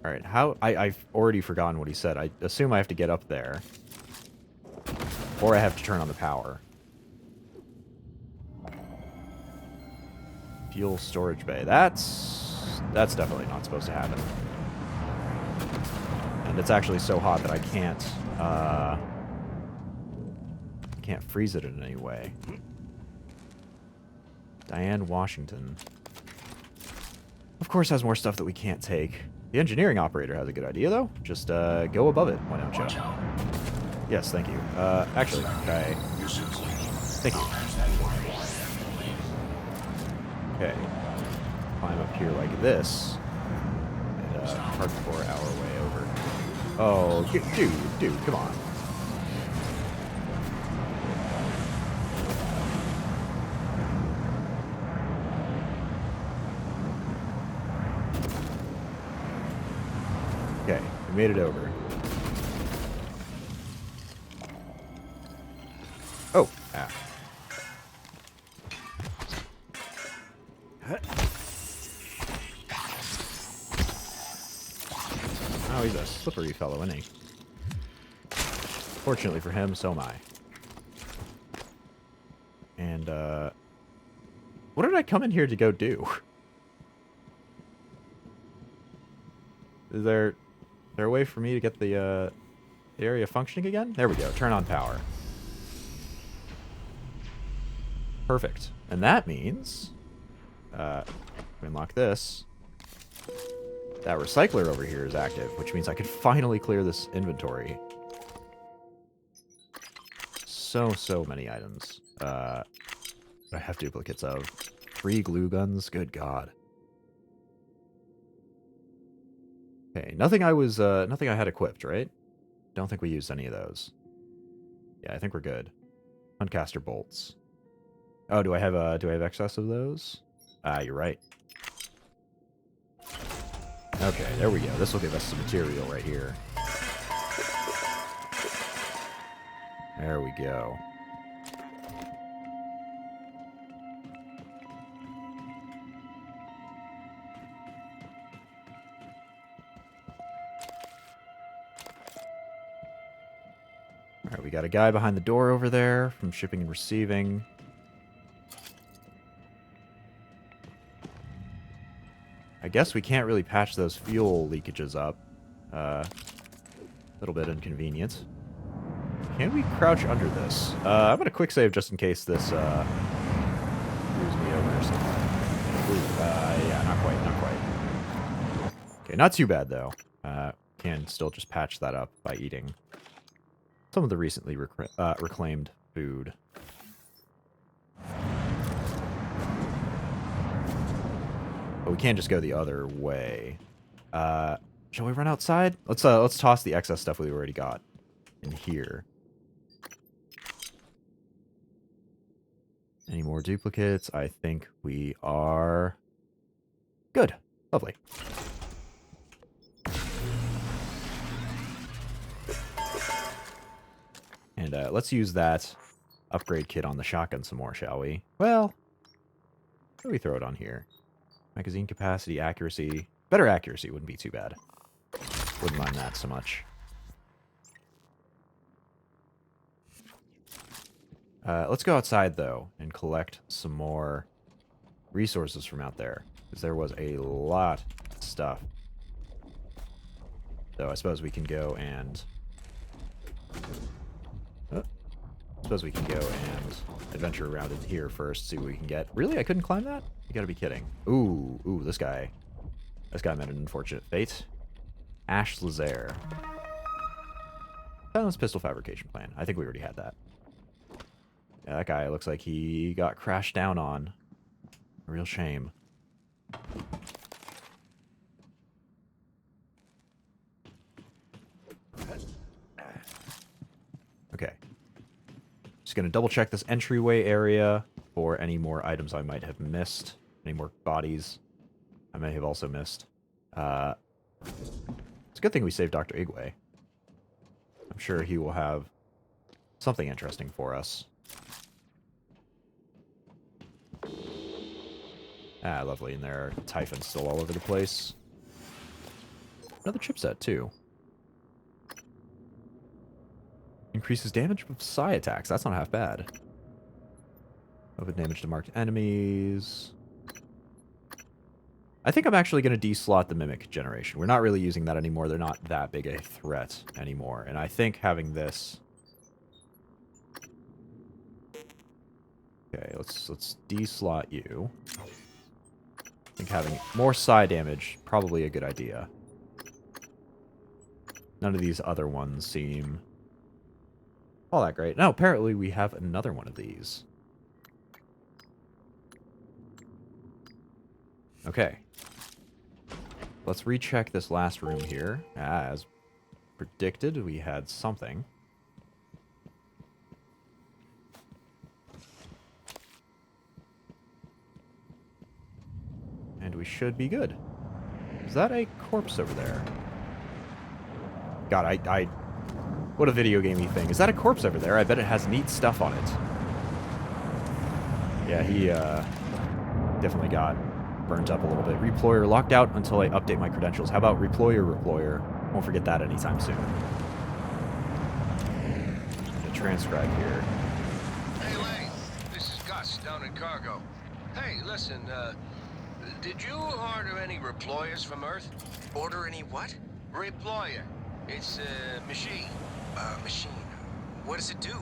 S1: Alright, I've already forgotten what he said. I assume I have to get up there. Or I have to turn on the power. Fuel storage bay. That's definitely not supposed to happen. And it's actually so hot that I can't freeze it in any way. Diane Washington. Of course has more stuff that we can't take. The engineering operator has a good idea, though. Just go above it, why don't you? Yes, thank you. Actually, okay. Thank you. Okay. Climb up here like this. And hardcore our way over. Oh, dude, come on. Okay, we made it over. Oh, ah. Oh, he's a slippery fellow, isn't he? Fortunately for him, so am I. And, what did I come in here to go do? Is there a way for me to get the area functioning again? There we go. Turn on power. Perfect. And that means, we unlock this. That recycler over here is active, which means I can finally clear this inventory. So many items. I have duplicates of. 3 glue guns. Good God. Okay, nothing I had equipped, right? Don't think we used any of those. Yeah, I think we're good. Uncaster bolts. Oh, do I have excess of those? Ah, you're right. Okay, there we go. This will give us some material right here. There we go. Alright, we got a guy behind the door over there from shipping and receiving. I guess we can't really patch those fuel leakages up. A little bit inconvenient. Can we crouch under this? I'm going to quick save just in case this screws me over or something. Ooh, yeah, not quite. Okay, not too bad, though. Can still just patch that up by eating some of the recently reclaimed food. But we can't just go the other way. Shall we run outside? Let's toss the excess stuff we already got in here. Any more duplicates? I think we are good. Lovely. And let's use that upgrade kit on the shotgun some more, shall we? Well, how do we throw it on here? Magazine capacity, accuracy. Better accuracy wouldn't be too bad. Wouldn't mind that so much. Let's go outside, though, and collect some more resources from out there. Because there was a lot of stuff. So I suppose we can go and... suppose we can go and adventure around in here first, see what we can get. Really? I couldn't climb that? You gotta be kidding. Ooh, this guy. This guy met an unfortunate fate. Ash Lazaire. Silenced pistol fabrication plan. I think we already had that. Yeah, that guy looks like he got crashed down on. A real shame. Okay. Just gonna double check this entryway area for any more items I might have missed. Any more bodies I may have also missed. It's a good thing we saved Dr. Igwe. I'm sure he will have something interesting for us. Ah, lovely. And there are typhons still all over the place. Another chipset, too. Increases damage with psi attacks. That's not half bad. Open damage to marked enemies. I think I'm actually going to deslot the Mimic generation. We're not really using that anymore. They're not that big a threat anymore. And I think having this... Okay, let's deslot you. I think having more psi damage, probably a good idea. None of these other ones seem all that great. No, apparently we have another one of these. Okay. Let's recheck this last room here. As predicted, we had something. And we should be good. Is that a corpse over there? God, I... What a video gamey thing. Is that a corpse over there? I bet it has neat stuff on it. Yeah, he, definitely got burnt up a little bit. Reployer locked out until I update my credentials. How about reployer? Won't forget that anytime soon. I'm gonna transcribe here.
S13: Hey, Lane. This is Gus, down in cargo. Hey, listen, did you order any reployers from Earth?
S12: Order any what?
S13: Reployer. It's a machine.
S12: Machine. What does it do?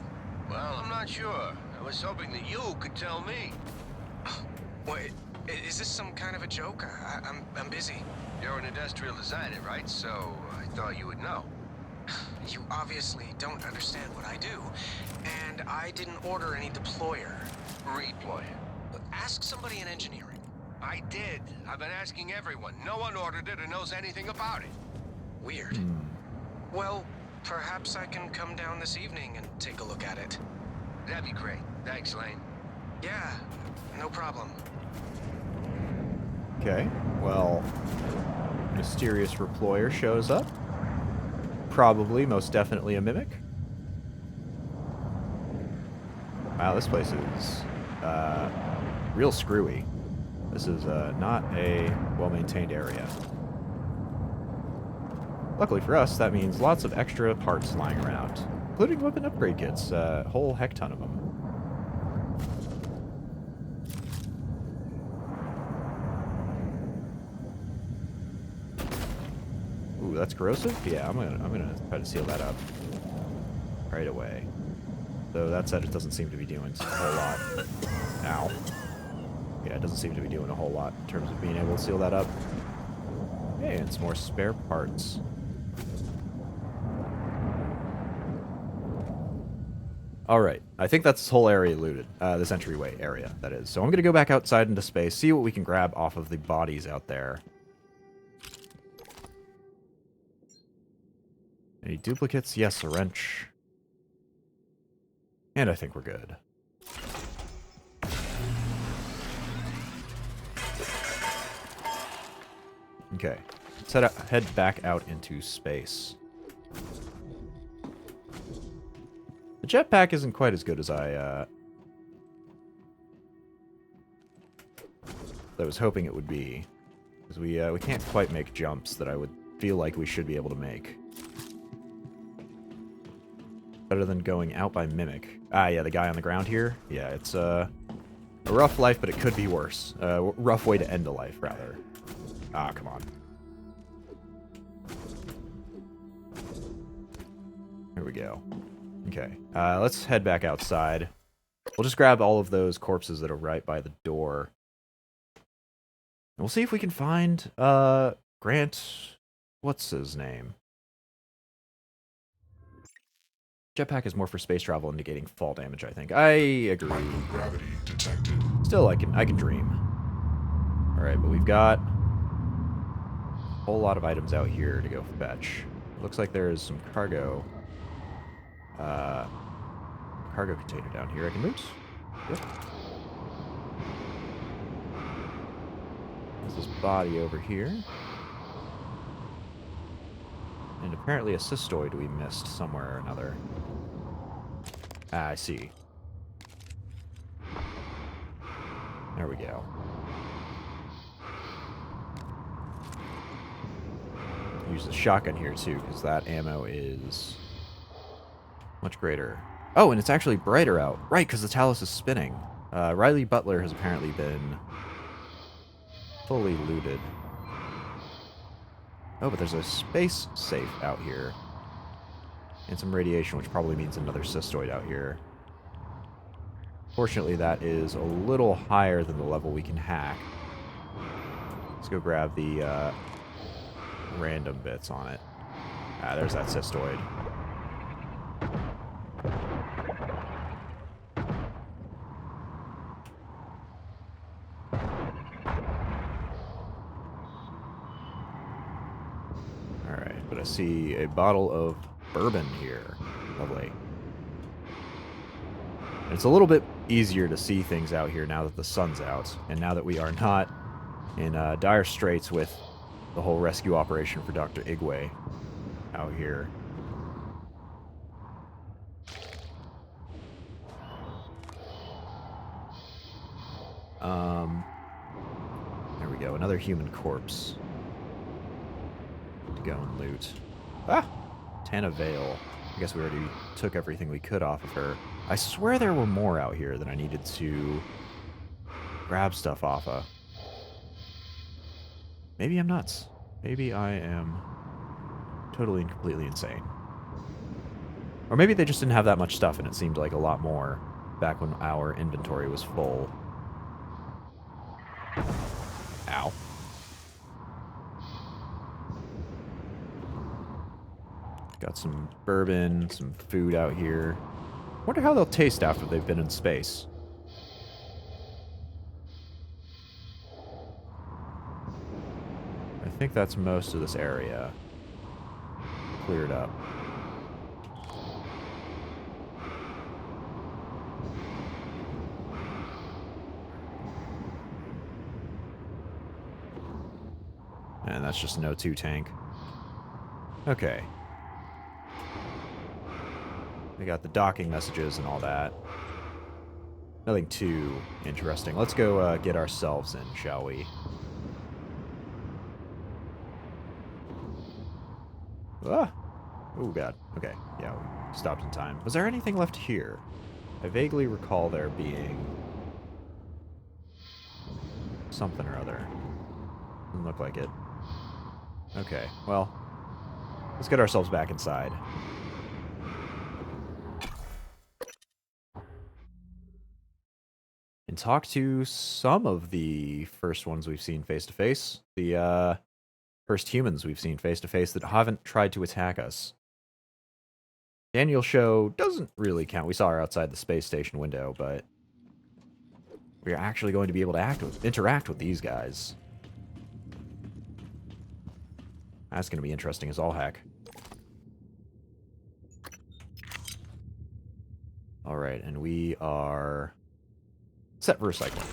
S13: Well, I'm not sure. I was hoping that you could tell me.
S12: Wait, is this some kind of a joke? I'm busy.
S13: You're an industrial designer, right? So I thought you would know.
S12: You obviously don't understand what I do, and I didn't order any deployer.
S13: Reployer.
S12: Ask somebody in engineering.
S13: I did. I've been asking everyone. No one ordered it or knows anything about it.
S12: Weird. Well, perhaps I can come down this evening and take a look at it.
S13: That'd be great. Thanks, Lane.
S12: Yeah, no problem.
S1: Okay, well, mysterious reployer shows up. Probably, most definitely a mimic. Wow, this place is real screwy. This is not a well-maintained area. Luckily for us, that means lots of extra parts lying around, including weapon upgrade kits, a whole heck ton of them. Ooh, that's corrosive? Yeah, I'm gonna try to seal that up right away. Though that said, it doesn't seem to be doing a whole lot. Ow. Yeah, it doesn't seem to be doing a whole lot in terms of being able to seal that up. Hey, and some more spare parts. Alright, I think that's this whole area looted. This entryway area, that is. So I'm gonna go back outside into space, see what we can grab off of the bodies out there. Any duplicates? Yes, a wrench. And I think we're good. Okay, let's head back out into space. The jetpack isn't quite as good as I was hoping it would be. Because we can't quite make jumps that I would feel like we should be able to make. Better than going out by mimic. Ah, yeah, the guy on the ground here. Yeah, it's a rough life, but it could be worse. Rough way to end a life, rather. Ah, come on. Here we go. Okay, let's head back outside. We'll just grab all of those corpses that are right by the door. And we'll see if we can find, Grant... What's his name? Jetpack is more for space travel, negating fall damage, I think. I agree.
S15: Microgravity detected.
S1: Still, I can dream. Alright, but we've got a whole lot of items out here to go fetch. Looks like there's some cargo. Cargo container down here I can loot. Yep. There's this body over here. And apparently a cystoid we missed somewhere or another. Ah, I see. There we go. Use the shotgun here too, because that ammo is much greater. Oh, and it's actually brighter out. Right, because the Talos is spinning. Riley Butler has apparently been fully looted. Oh, but there's a space safe out here. And some radiation, which probably means another cystoid out here. Fortunately, that is a little higher than the level we can hack. Let's go grab the random bits on it. Ah, there's that cystoid. Alright, but I see a bottle of bourbon here. Lovely. It's a little bit easier to see things out here now that the sun's out, and now that we are not in dire straits with the whole rescue operation for Dr. Igwe out here. There we go. Another human corpse to go and loot. Ah! Tana Vale. I guess we already took everything we could off of her. I swear there were more out here that I needed to grab stuff off of. Maybe I'm nuts. Maybe I am totally and completely insane. Or maybe they just didn't have that much stuff and it seemed like a lot more back when our inventory was full. Ow. Got some bourbon, some food out here. Wonder how they'll taste after they've been in space. I think that's most of this area cleared up. And that's just an O2 tank. Okay. We got the docking messages and all that. Nothing too interesting. Let's go get ourselves in, shall we? Ah! Oh, God. Okay. Yeah, we stopped in time. Was there anything left here? I vaguely recall there being something or other. Doesn't look like it. Okay, well, let's get ourselves back inside. And talk to some of the first ones we've seen face-to-face. The first humans we've seen face-to-face that haven't tried to attack us. Daniel Show doesn't really count. We saw her outside the space station window, but we're actually going to be able to interact with these guys. That's going to be interesting as all heck. Alright, and we are set for recycling.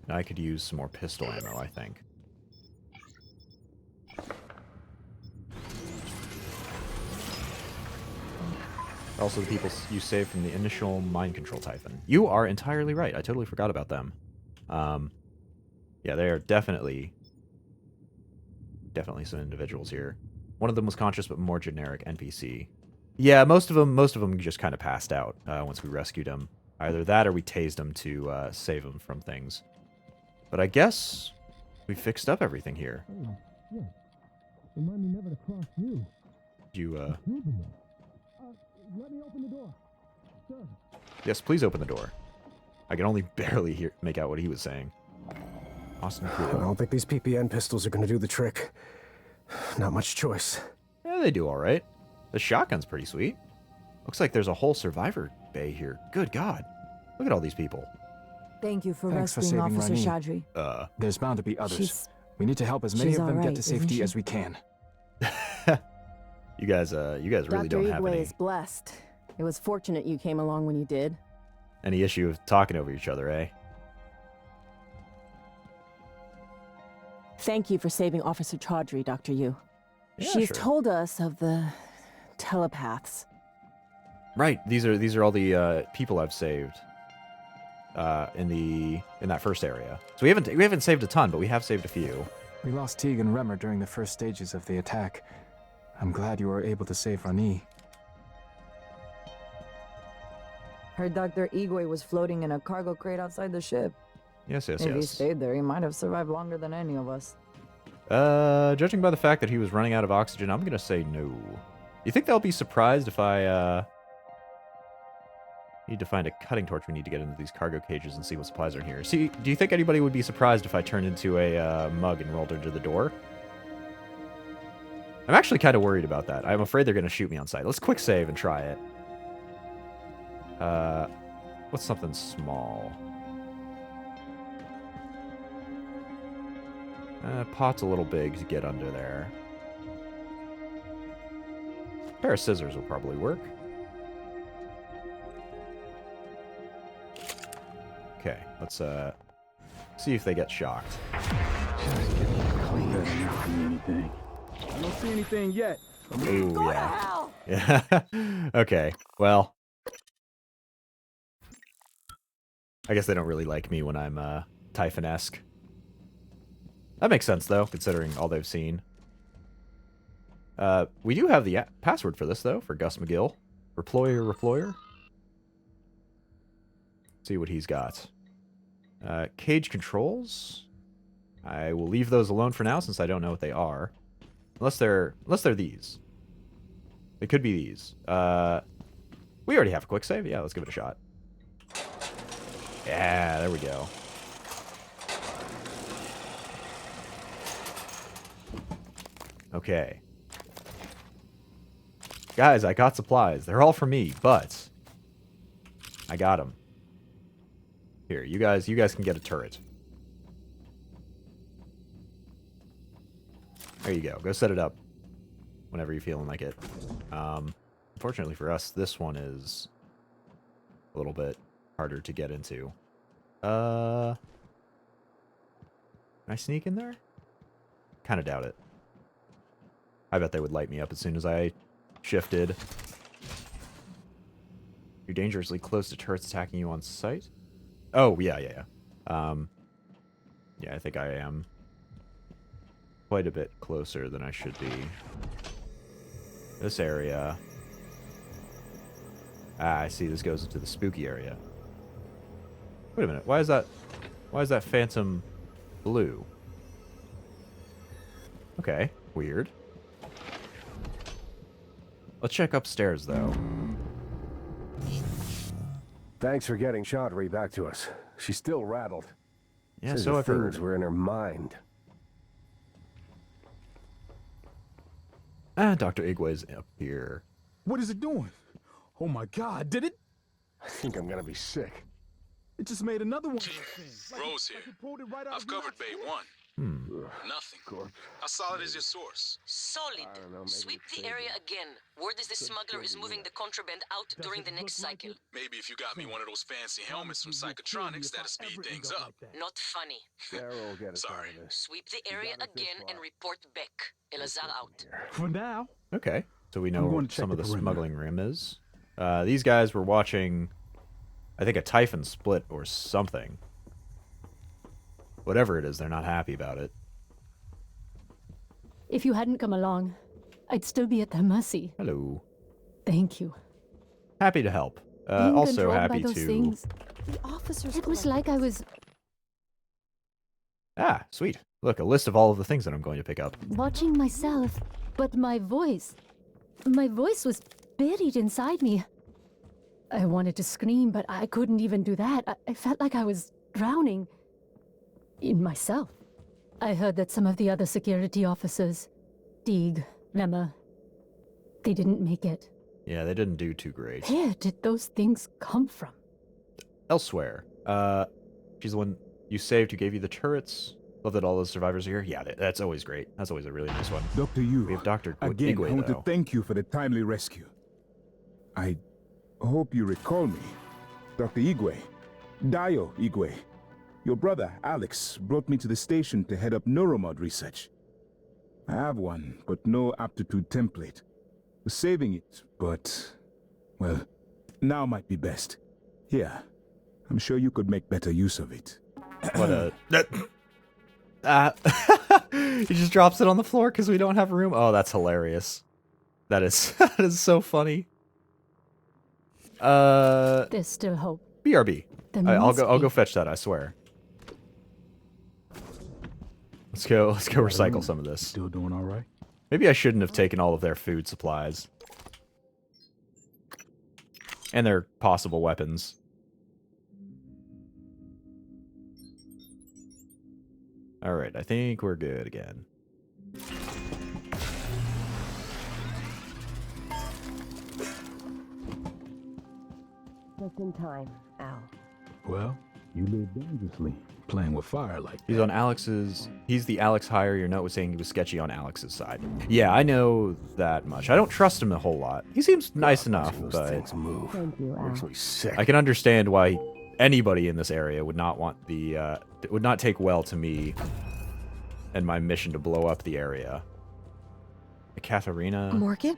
S1: I could use some more pistol ammo, I think. Also, the people you saved from the initial mind control Typhon. You are entirely right. I totally forgot about them. Yeah, they are definitely some individuals here. One of them was conscious, but more generic NPC. Yeah, most of them just kind of passed out once we rescued them. Either that, or we tased them to save them from things. But I guess we fixed up everything here.
S14: Oh, yeah. Remind me never to cross you.
S1: You
S14: let me open the door. Sir.
S1: Yes, please open the door. I can only barely make out what he was saying. Austin
S14: I
S1: Cool.
S14: don't think these PPN pistols are going to do the trick. Not much choice.
S1: Yeah, they do all right. The shotgun's pretty sweet. Looks like there's a whole survivor bay here. Good God. Look at all these people.
S15: Thank you for
S16: Thanks
S15: rescuing
S16: saving
S15: Officer
S16: Rani.
S15: Shadri.
S16: There's bound to be others. We need to help as many
S15: she's
S16: of them
S15: all
S16: get
S15: right,
S16: to
S15: isn't
S16: safety
S15: she?
S16: as we can.
S1: You guys really don't have
S15: Dr. Igwe
S1: any
S15: is blessed. It was fortunate you came along when you did.
S1: issue of talking over each other, eh?
S15: Thank you for saving Officer Chaudhry, Dr. Yu.
S1: Yeah,
S15: She's
S1: sure.
S15: told us of the telepaths.
S1: Right. These are all the people I've saved in that first area. So we haven't saved a ton, but we have saved a few.
S16: We lost Teague and Remmer during the first stages of the attack. I'm glad you were able to save Rani.
S15: Heard Dr. Igwe was floating in a cargo crate outside the ship.
S1: Yes.
S15: If he stayed there, he might have survived longer than any of us.
S1: Judging by the fact that he was running out of oxygen, I'm gonna say no. You think they'll be surprised if I need to find a cutting torch? We need to get into these cargo cages and see what supplies are in here. See, do you think anybody would be surprised if I turned into a mug and rolled into the door? I'm actually kind of worried about that. I'm afraid they're gonna shoot me on sight. Let's quick save and try it. What's something small? Pot's a little big to get under there. A pair of scissors will probably work. Okay, let's see if they get shocked.
S17: I don't see anything yet.
S1: Ooh, yeah. Yeah. Okay. Well, I guess they don't really like me when I'm Typhon-esque. That makes sense, though, considering all they've seen. We do have the password for this, though, for Gus McGill. Reployer. See what he's got. Cage controls. I will leave those alone for now, since I don't know what they are. Unless they're these. They could be these. We already have a quick save. Yeah, let's give it a shot. Yeah, there we go. Okay. Guys, I got supplies. They're all for me, but I got them. Here, you guys can get a turret. There you go. Go set it up whenever you're feeling like it. Unfortunately for us, this one is a little bit harder to get into. Can I sneak in there? Kind of doubt it. I bet they would light me up as soon as I shifted. You're dangerously close to turrets attacking you on sight? Oh, yeah. Yeah, I think I am quite a bit closer than I should be. This area. Ah, I see this goes into the spooky area. Wait a minute. Why is that phantom blue? Okay, weird. Let's check upstairs, though.
S18: Thanks for getting Chaudhry back to us. She's still rattled.
S1: Yeah,
S18: Says
S1: so
S18: the
S1: I've heard.
S18: things were in her mind.
S1: Ah, Dr. Igwe's up here.
S17: What is it doing? Oh my God, did it?
S18: I think I'm gonna be sick.
S17: It just made another one.
S6: Rose here. I've covered Bay 1. Nothing. How solid is your source?
S11: Solid. Sweep the area again. Word is the smuggler is moving the contraband out during the next cycle.
S6: Maybe if you got me one of those fancy helmets from Psychotronics, that'll speed things up.
S11: Not funny.
S6: Sorry.
S11: Sweep the area again and report back. Elazar out.
S17: For now.
S1: Okay, so we
S17: I'm
S1: know
S17: going
S1: what
S17: to
S1: some
S17: check
S1: of the
S17: the perimeter.
S1: smuggling room is. These guys were watching, I think, a Typhon split or something. Whatever it is, they're not happy about it.
S19: If you hadn't come along, I'd still be at their mercy.
S1: Hello.
S19: Thank you.
S1: Happy to help.
S19: Being
S1: Also
S19: controlled
S1: happy
S19: by those
S1: to...
S19: things, the officers it was like I was
S1: Ah, sweet. Look, a list of all of the things that I'm going to pick up.
S19: watching myself, but my voice was buried inside me. I wanted to scream, but I couldn't even do that. I felt like I was drowning in myself. I heard that some of the other security officers, Deeg, Lemma, they didn't make it.
S1: Yeah, they didn't do too great.
S19: Where did those things come from?
S1: Elsewhere. She's the one you saved who gave you the turrets. Love that all those survivors are here. Yeah, that's always great. That's always a really nice one.
S17: Dr. Yu,
S1: We have Dr.
S17: again,
S1: Igwe,
S17: I want
S1: though.
S17: to thank you for the timely rescue. I hope you recall me. Dr. Igwe. Dio Igwe. Your brother, Alex, brought me to the station to head up neuromod research. I have one, but no aptitude template. Was saving it, but... well, now might be best. Here, I'm sure you could make better use of it.
S1: What a... he just drops it on the floor because we don't have room. Oh, that's hilarious. That is that is so funny.
S19: There's still hope.
S1: BRB.
S19: There
S1: I'll
S19: must
S1: go
S19: be.
S1: fetch that, I swear. Let's go recycle some of this.
S17: Still doing all right?
S1: Maybe I shouldn't have taken all of their food supplies. And their possible weapons. Alright, I think we're good again.
S20: Just in time, Al.
S17: Well, you live dangerously, playing with fire like
S1: He's on Alex's... He's the Alex hire. Your note was saying he was sketchy on Alex's side. Yeah, I know that much. I don't trust him a whole lot. He seems nice enough, but...
S18: Thank you, Al. Makes me sick.
S1: I can understand why anybody in this area would not want the... would not take well to me and my mission to blow up the area. Katharina.
S20: Morgan?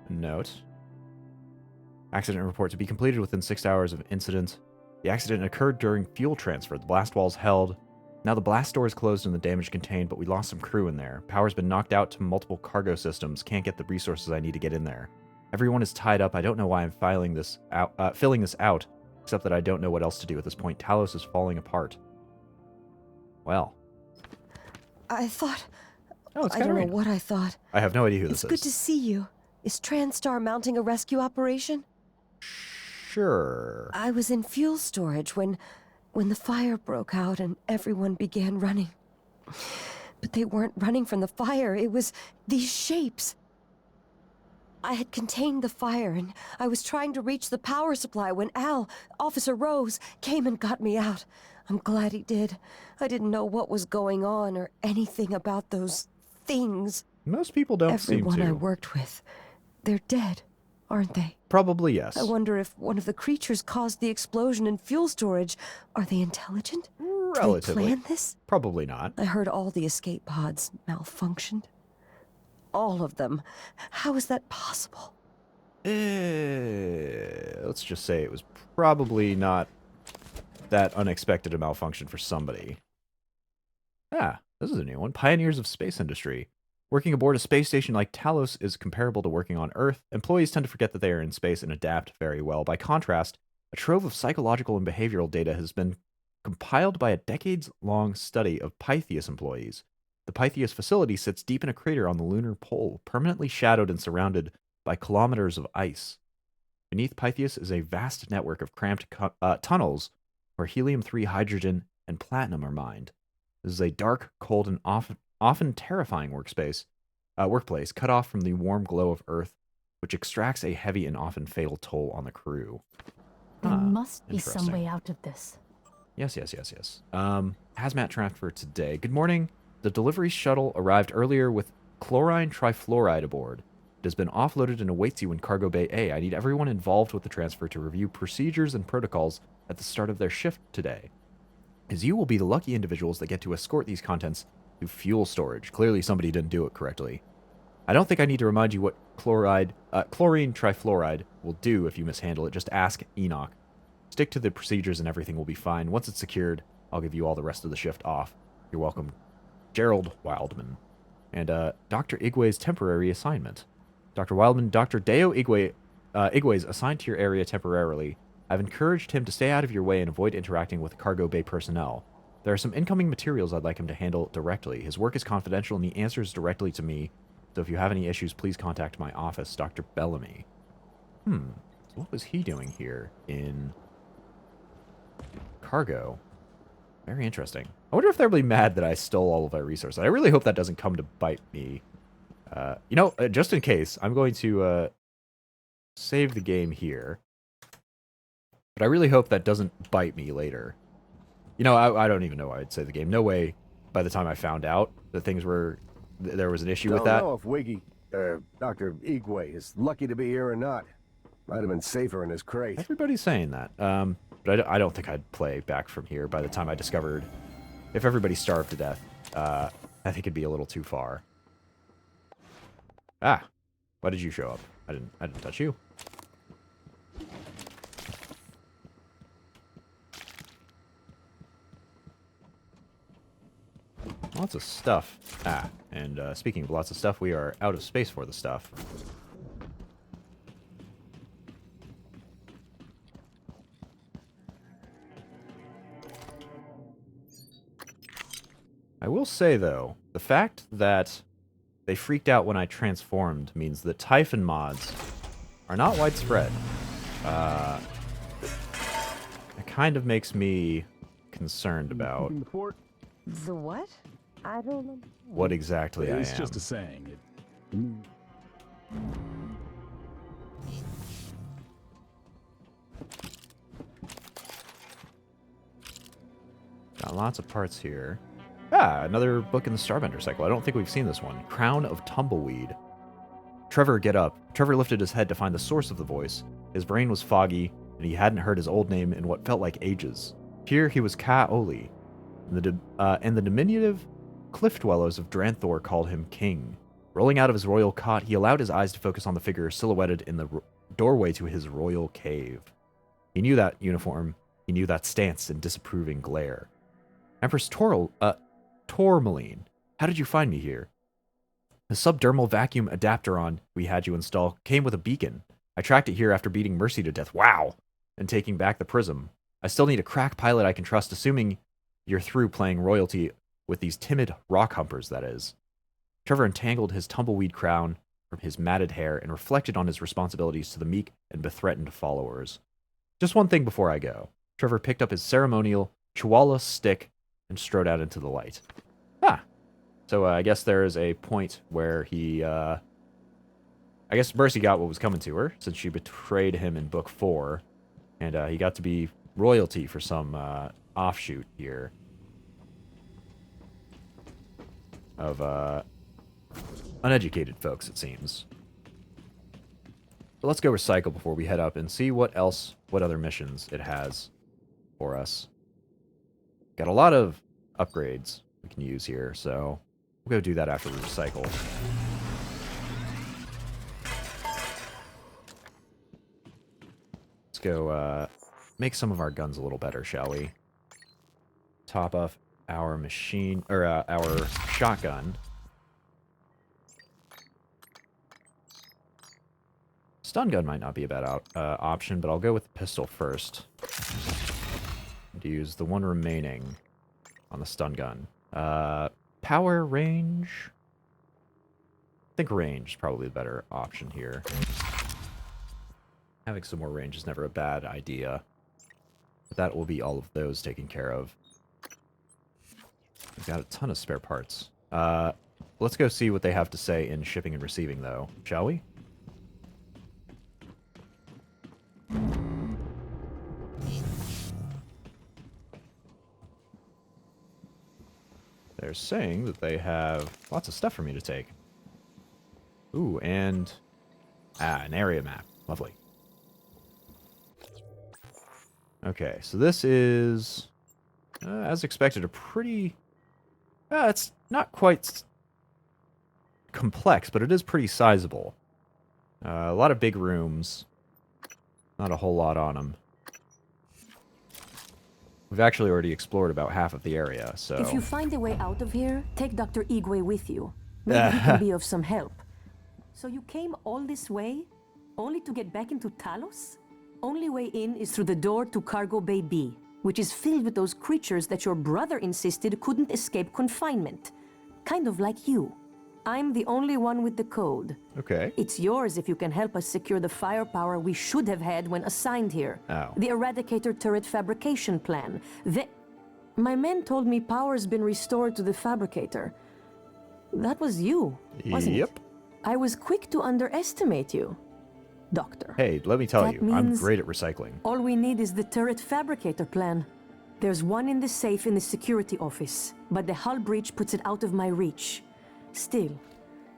S1: Note. Accident report to be completed within 6 hours of incident. The accident occurred during fuel transfer. The blast wall's held. Now the blast door is closed and the damage contained, but we lost some crew in there. Power's been knocked out to multiple cargo systems. Can't get the resources I need to get in there. Everyone is tied up. I don't know why I'm filling this out, except that I don't know what else to do at this point. Talos is falling apart. Well.
S20: I thought...
S1: Oh, it's
S20: I don't know
S1: Katarina.
S20: what I thought.
S1: I have no idea who this
S20: It's good to see you. Is TranStar mounting a rescue operation?
S1: Sure.
S20: I was in fuel storage when the fire broke out and everyone began running. But they weren't running from the fire. It was these shapes. I had contained the fire and I was trying to reach the power supply when Officer Rose, came and got me out. I'm glad he did. I didn't know what was going on or anything about those things.
S1: Most people don't seem to.
S20: Everyone I worked with, they're dead, aren't they?
S1: Probably yes.
S20: I wonder if one of the creatures caused the explosion in fuel storage. Are they intelligent?
S1: Relatively.
S20: Did they plan this?
S1: Probably not.
S20: I heard all the escape pods malfunctioned. All of them. How is that possible?
S1: Let's just say it was probably not that unexpected a malfunction for somebody. Ah, this is a new one. Pioneers of space industry. Working aboard a space station like Talos is comparable to working on Earth. Employees tend to forget that they are in space and adapt very well. By contrast, a trove of psychological and behavioral data has been compiled by a decades-long study of Pytheas employees. The Pytheas facility sits deep in a crater on the lunar pole, permanently shadowed and surrounded by kilometers of ice. Beneath Pytheas is a vast network of cramped tunnels where helium-3, hydrogen, and platinum are mined. This is a dark, cold, and often terrifying workplace, cut off from the warm glow of Earth, which extracts a heavy and often fatal toll on the crew.
S19: There must be some
S1: interesting.
S19: way out of this.
S1: Yes. Hazmat transfer today. Good morning. The delivery shuttle arrived earlier with chlorine trifluoride aboard. It has been offloaded and awaits you in Cargo Bay A. I need everyone involved with the transfer to review procedures and protocols at the start of their shift today, as you will be the lucky individuals that get to escort these contents to fuel storage. Clearly somebody didn't do it correctly. I don't think I need to remind you what chlorine trifluoride will do if you mishandle it. Just ask Enoch. Stick to the procedures and everything will be fine. Once it's secured, I'll give you all the rest of the shift off. You're welcome. Gerald Wildman. And Dr. Igwe's temporary assignment. Dr. Wildman, Dr. Deo Igwe is assigned to your area temporarily. I've encouraged him to stay out of your way and avoid interacting with Cargo Bay personnel. There are some incoming materials I'd like him to handle directly. His work is confidential and he answers directly to me. So if you have any issues, please contact my office, Dr. Bellamy. So what was he doing here in Cargo? Very interesting. I wonder if they'll be mad that I stole all of their resources. I really hope that doesn't come to bite me. Just in case, I'm going to save the game here. But I really hope that doesn't bite me later. I don't even know why I'd save the game. No way, by the time I found out that there was an issue with that.
S18: I don't know if Dr. Igwe is lucky to be here or not. Might have been safer in his crate.
S1: Everybody's saying that. But I don't think I'd play back from here by the time I discovered if everybody starved to death. I think it'd be a little too far. Ah, why did you show up? I didn't touch you. Lots of stuff. And speaking of lots of stuff, we are out of space for the stuff. I will say, though, the fact that they freaked out when I transformed means that Typhon mods are not widespread. It kind of makes me concerned about
S20: The what? I don't know.
S1: what exactly I am.
S21: It's just a saying.
S1: Got lots of parts here. Another book in the Starbender cycle. I don't think we've seen this one. Crown of Tumbleweed. Trevor, get up. Trevor lifted his head to find the source of the voice. His brain was foggy, and he hadn't heard his old name in what felt like ages. Here he was Ka-Oli, and the diminutive cliff dwellers of Dranthor called him king. Rolling out of his royal cot, he allowed his eyes to focus on the figure silhouetted in the doorway to his royal cave. He knew that uniform. He knew that stance and disapproving glare. Empress Tourmaline, how did you find me here? The subdermal vacuum adapteron we had you install came with a beacon. I tracked it here after beating Mercy to death. Wow! And taking back the prism. I still need a crack pilot I can trust, assuming you're through playing royalty with these timid rock humpers, that is. Trevor untangled his tumbleweed crown from his matted hair and reflected on his responsibilities to the meek and bethreatened followers. Just one thing before I go. Trevor picked up his ceremonial chihuahua stick and strode out into the light. Ah! So I guess there is a point where he, I guess Mercy got what was coming to her, since she betrayed him in Book 4. And he got to be royalty for some offshoot here of uneducated folks, it seems. But let's go recycle before we head up and see what other missions it has for us. Got a lot of upgrades we can use here, so we'll go do that after we recycle. Let's go make some of our guns a little better, shall we? Top off our machine, or our shotgun. Stun gun might not be a bad option, but I'll go with the pistol first. And use the one remaining on the stun gun. Power, range? I think range is probably the better option here. Having some more range is never a bad idea. But that will be all of those taken care of. We've got a ton of spare parts. Let's go see what they have to say in shipping and receiving, though, shall we? They're saying that they have lots of stuff for me to take. Ooh, and an area map. Lovely. Okay, so this is, as expected, a pretty... it's not quite complex, but it is pretty sizable. A lot of big rooms. Not a whole lot on them. We've actually already explored about half of the area, so...
S21: If you find a way out of here, take Dr. Igwe with you. Maybe he can be of some help. So you came all this way, only to get back into Talos? Only way in is through the door to Cargo Bay B, which is filled with those creatures that your brother insisted couldn't escape confinement. Kind of like you. I'm the only one with the code.
S1: Okay.
S21: It's yours if you can help us secure the firepower we should have had when assigned here.
S1: Oh.
S21: The Eradicator turret fabrication plan. My men told me power's been restored to the Fabricator. That was you, wasn't it?
S1: Yep.
S21: I was quick to underestimate you, Doctor.
S1: Hey, let me tell
S21: That
S1: you, I'm
S21: means
S1: great at recycling.
S21: all we need is the turret fabricator plan. There's one in the safe in the security office, but the hull breach puts it out of my reach. Still,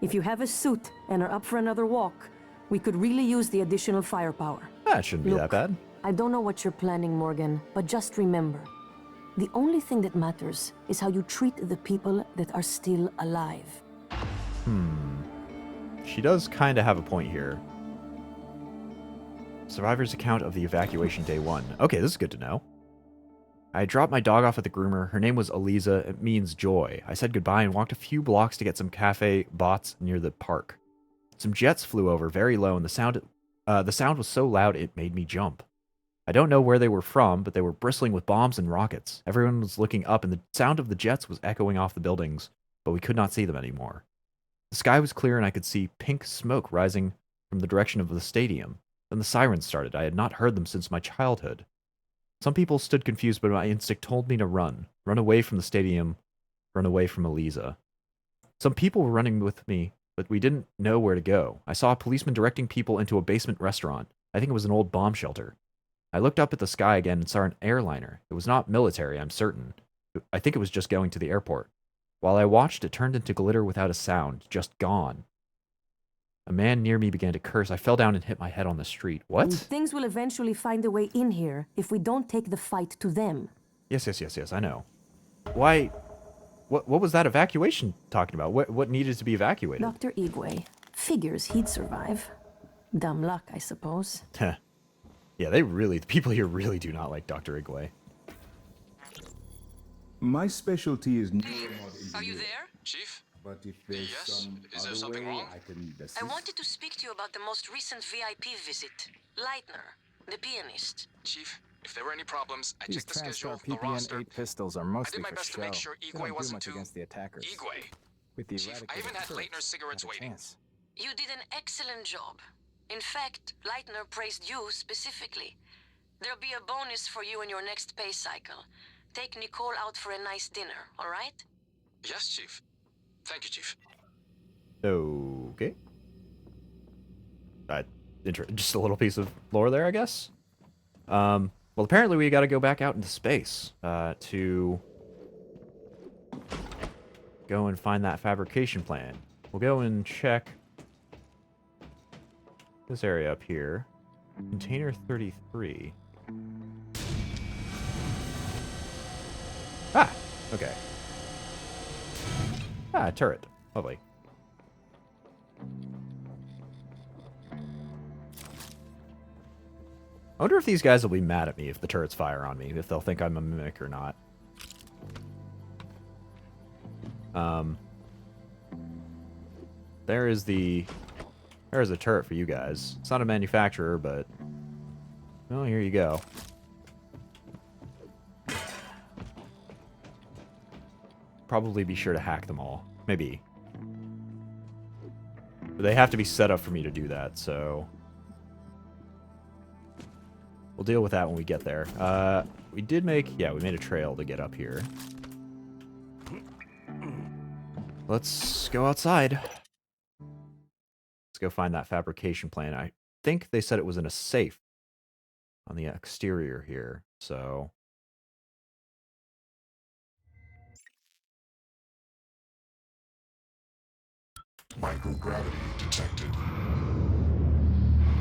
S21: if you have a suit and are up for another walk, we could really use the additional firepower.
S1: That shouldn't be that bad.
S21: I don't know what you're planning, Morgan, but just remember, the only thing that matters is how you treat the people that are still alive.
S1: She does kind of have a point here. Survivor's account of the evacuation day 1. Okay, this is good to know. I dropped my dog off at the groomer. Her name was Eliza. It means joy. I said goodbye and walked a few blocks to get some cafe bots near the park. Some jets flew over very low, and the sound was so loud it made me jump. I don't know where they were from, but they were bristling with bombs and rockets. Everyone was looking up, and the sound of the jets was echoing off the buildings, but we could not see them anymore. The sky was clear, and I could see pink smoke rising from the direction of the stadium. Then the sirens started. I had not heard them since my childhood. Some people stood confused, but my instinct told me to run. Run away from the stadium. Run away from Eliza. Some people were running with me, but we didn't know where to go. I saw a policeman directing people into a basement restaurant. I think it was an old bomb shelter. I looked up at the sky again and saw an airliner. It was not military, I'm certain. I think it was just going to the airport. While I watched, it turned into glitter without a sound, just gone. A man near me began to curse. I fell down and hit my head on the street. What?
S21: Things will eventually find a way in here if we don't take the fight to them.
S1: Yes, I know. Why What was that evacuation talking about? What needed to be evacuated?
S21: Dr. Igwe. Figures he'd survive. Dumb luck, I suppose.
S1: Yeah, the people here really do not like Dr. Igwe.
S17: My specialty is
S11: Are you there?
S6: Chief?
S17: But if there's some
S6: Is there
S17: other
S6: something
S17: way
S6: wrong?
S17: I can assist.
S11: I wanted to speak to you about the most recent VIP visit. Leitner, the pianist.
S6: Chief, if there were any problems, I
S16: These
S6: checked the schedule,
S16: Transtar
S6: the roster.
S16: PPN-8 pistols are
S6: I
S16: mostly
S6: did my
S16: for
S6: best
S16: show.
S6: to make sure
S16: They
S6: Igwe
S16: don't do
S6: wasn't
S16: much
S6: too...
S16: against the attackers.
S6: Igwe.
S16: With the
S6: Chief, I
S16: Eradicator
S6: even had
S16: turrets,
S6: Leitner's cigarettes
S16: not a
S6: waiting.
S16: chance.
S11: You did an excellent job. In fact, Leitner praised you specifically. There'll be a bonus for you in your next pay cycle. Take Nicole out for a nice dinner, all right?
S6: Yes, Chief. Thank you, Chief.
S1: Okay. Just a little piece of lore there, I guess. Well, apparently we got to go back out into space to go and find that fabrication plan. We'll go and check this area up here. Container 33. Ah, okay. Ah, turret. Lovely. I wonder if these guys will be mad at me if the turrets fire on me, if they'll think I'm a mimic or not. There's a turret for you guys. It's not a manufacturer, but well, here you go. Probably be sure to hack them all. Maybe. But they have to be set up for me to do that, so we'll deal with that when we get there. We made a trail to get up here. Let's go outside. Let's go find that fabrication plan. I think they said it was in a safe on the exterior here, so
S5: microgravity detected.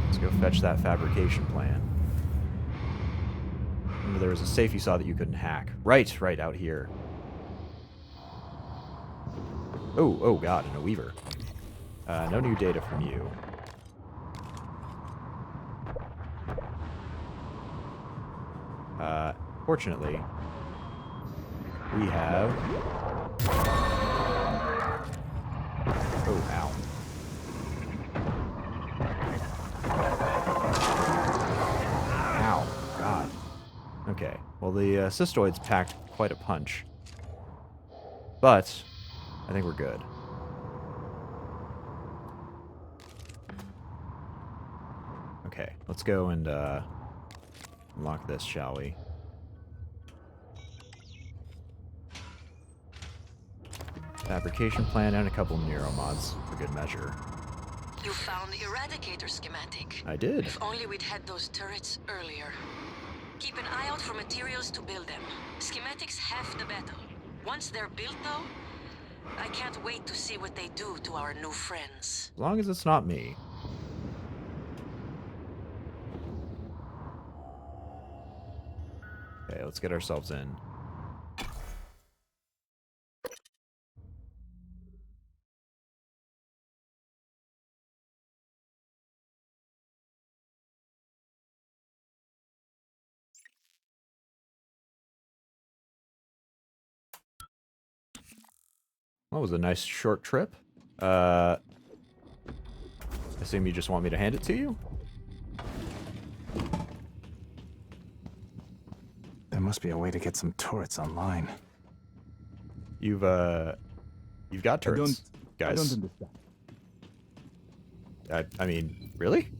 S1: Let's go fetch that fabrication plan. Remember, there was a safe you saw that you couldn't hack. Right out here. Oh god, and a weaver. No new data from you. Fortunately, we have... Oh, ow. Ow, god. Okay, well the cystoids packed quite a punch. But, I think we're good. Okay, let's go and unlock this, shall we? Fabrication plan and a couple neuromods for good measure.
S11: You found the Eradicator schematic.
S1: I did.
S11: If only we'd had those turrets earlier. Keep an eye out for materials to build them. Schematics half the battle. Once they're built, though, I can't wait to see what they do to our new friends.
S1: As long as it's not me. Okay, let's get ourselves in. That was a nice short trip. I assume you just want me to hand it to you?
S16: There must be a way to get some turrets online.
S1: You've got turrets, guys.
S17: I don't understand.
S1: I mean, really?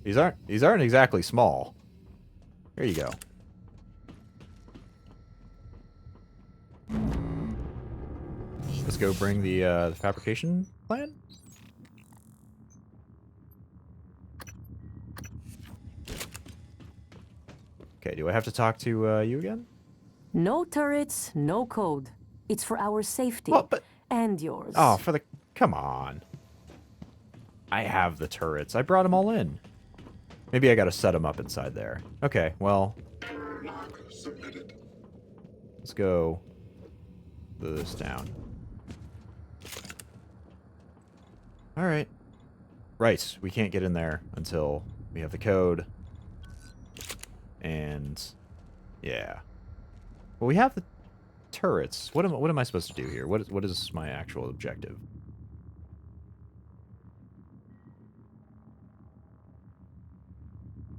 S1: These aren't exactly small. Here you go. Let's go bring the fabrication plan. Okay, do I have to talk to you again?
S21: No turrets, no code. It's for our safety.
S1: Well, but...
S21: And yours.
S1: Oh, for the... Come on. I have the turrets. I brought them all in. Maybe I gotta set them up inside there. Okay, well... Let's go this down. Alright. Right, we can't get in there until we have the code. And... yeah. Well, we have the turrets. What am I supposed to do here? What is my actual objective?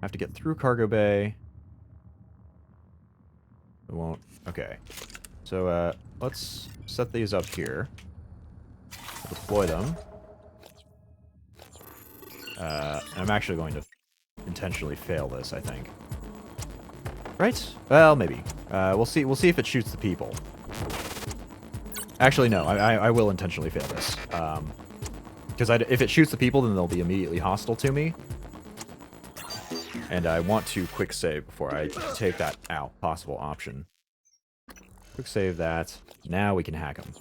S1: I have to get through cargo bay. It won't. Okay. So, let's set these up here. Deploy them. I'm actually going to intentionally fail this, I think. Right? Well, maybe. We'll see. We'll see if it shoots the people. Actually, no. I will intentionally fail this. Because if it shoots the people, then they'll be immediately hostile to me. And I want to quick save before I take that out possible option. Quick save that. Now we can hack them.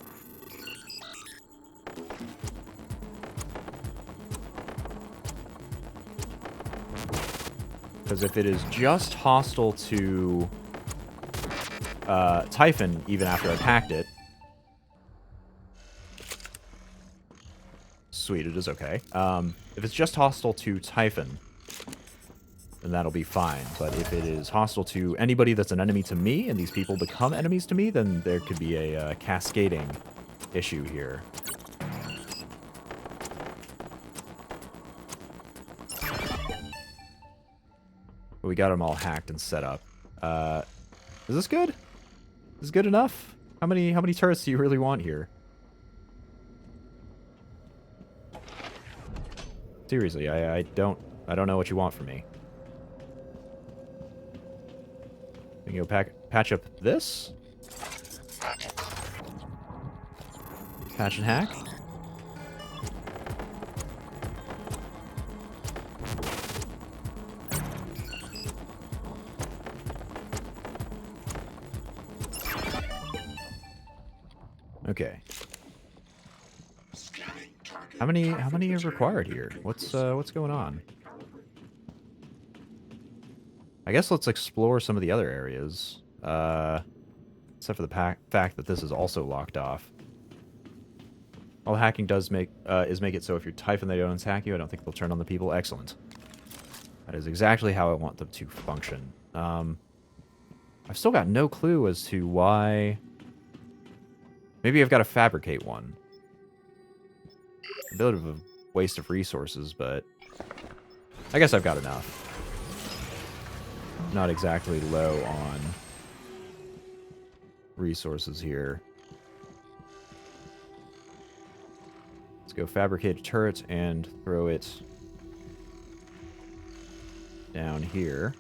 S1: Because if it is just hostile to Typhon, even after I've hacked it, sweet, it is okay. If it's just hostile to Typhon, then that'll be fine. But if it is hostile to anybody that's an enemy to me, and these people become enemies to me, then there could be a cascading issue here. We got them all hacked and set up. Is this good? Is this good enough? How many turrets do you really want here? Seriously, I don't know what you want from me. We can go patch up this. Patch and hack. Okay. How many are required here? What's going on? I guess let's explore some of the other areas. Except for the fact that this is also locked off. All hacking does make it so if you're Typhon they don't hack you, I don't think they'll turn on the people. Excellent. That is exactly how I want them to function. I've still got no clue as to why... Maybe I've got to fabricate one. A bit of a waste of resources, but... I guess I've got enough. Not exactly low on resources here. Let's go fabricate a turret and throw it down here.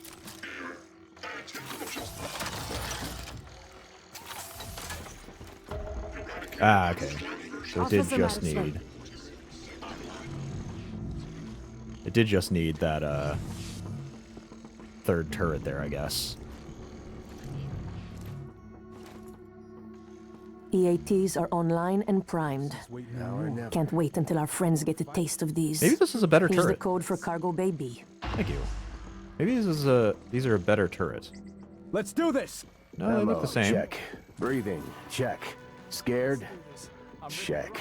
S1: Ah, okay. So it did just need... It did just need that, third turret there, I guess.
S21: EATs are online and primed. Can't wait until our friends get a taste of these.
S1: Maybe this is a better
S21: Here's
S1: turret.
S21: the code for Cargo Bay B.
S1: Thank you. Maybe these are a better turret.
S14: Let's do this.
S1: No, they look the same.
S18: Check. Breathing. Check. Scared? Check.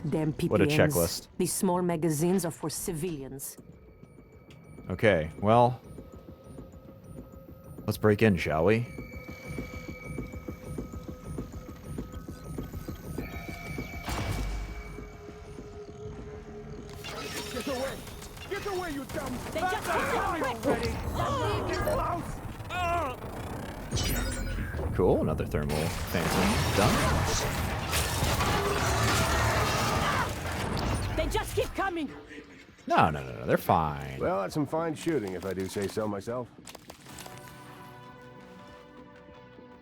S21: Damn PPNs.
S1: What a checklist.
S21: These small magazines are for civilians.
S1: Okay, well, let's break in, shall we?
S14: Get away! Get away, you dumb!
S21: They just ready!
S1: Cool, another thermal phantom done.
S21: They just keep coming!
S1: No, they're fine.
S18: Well, that's some fine shooting, if I do say so myself.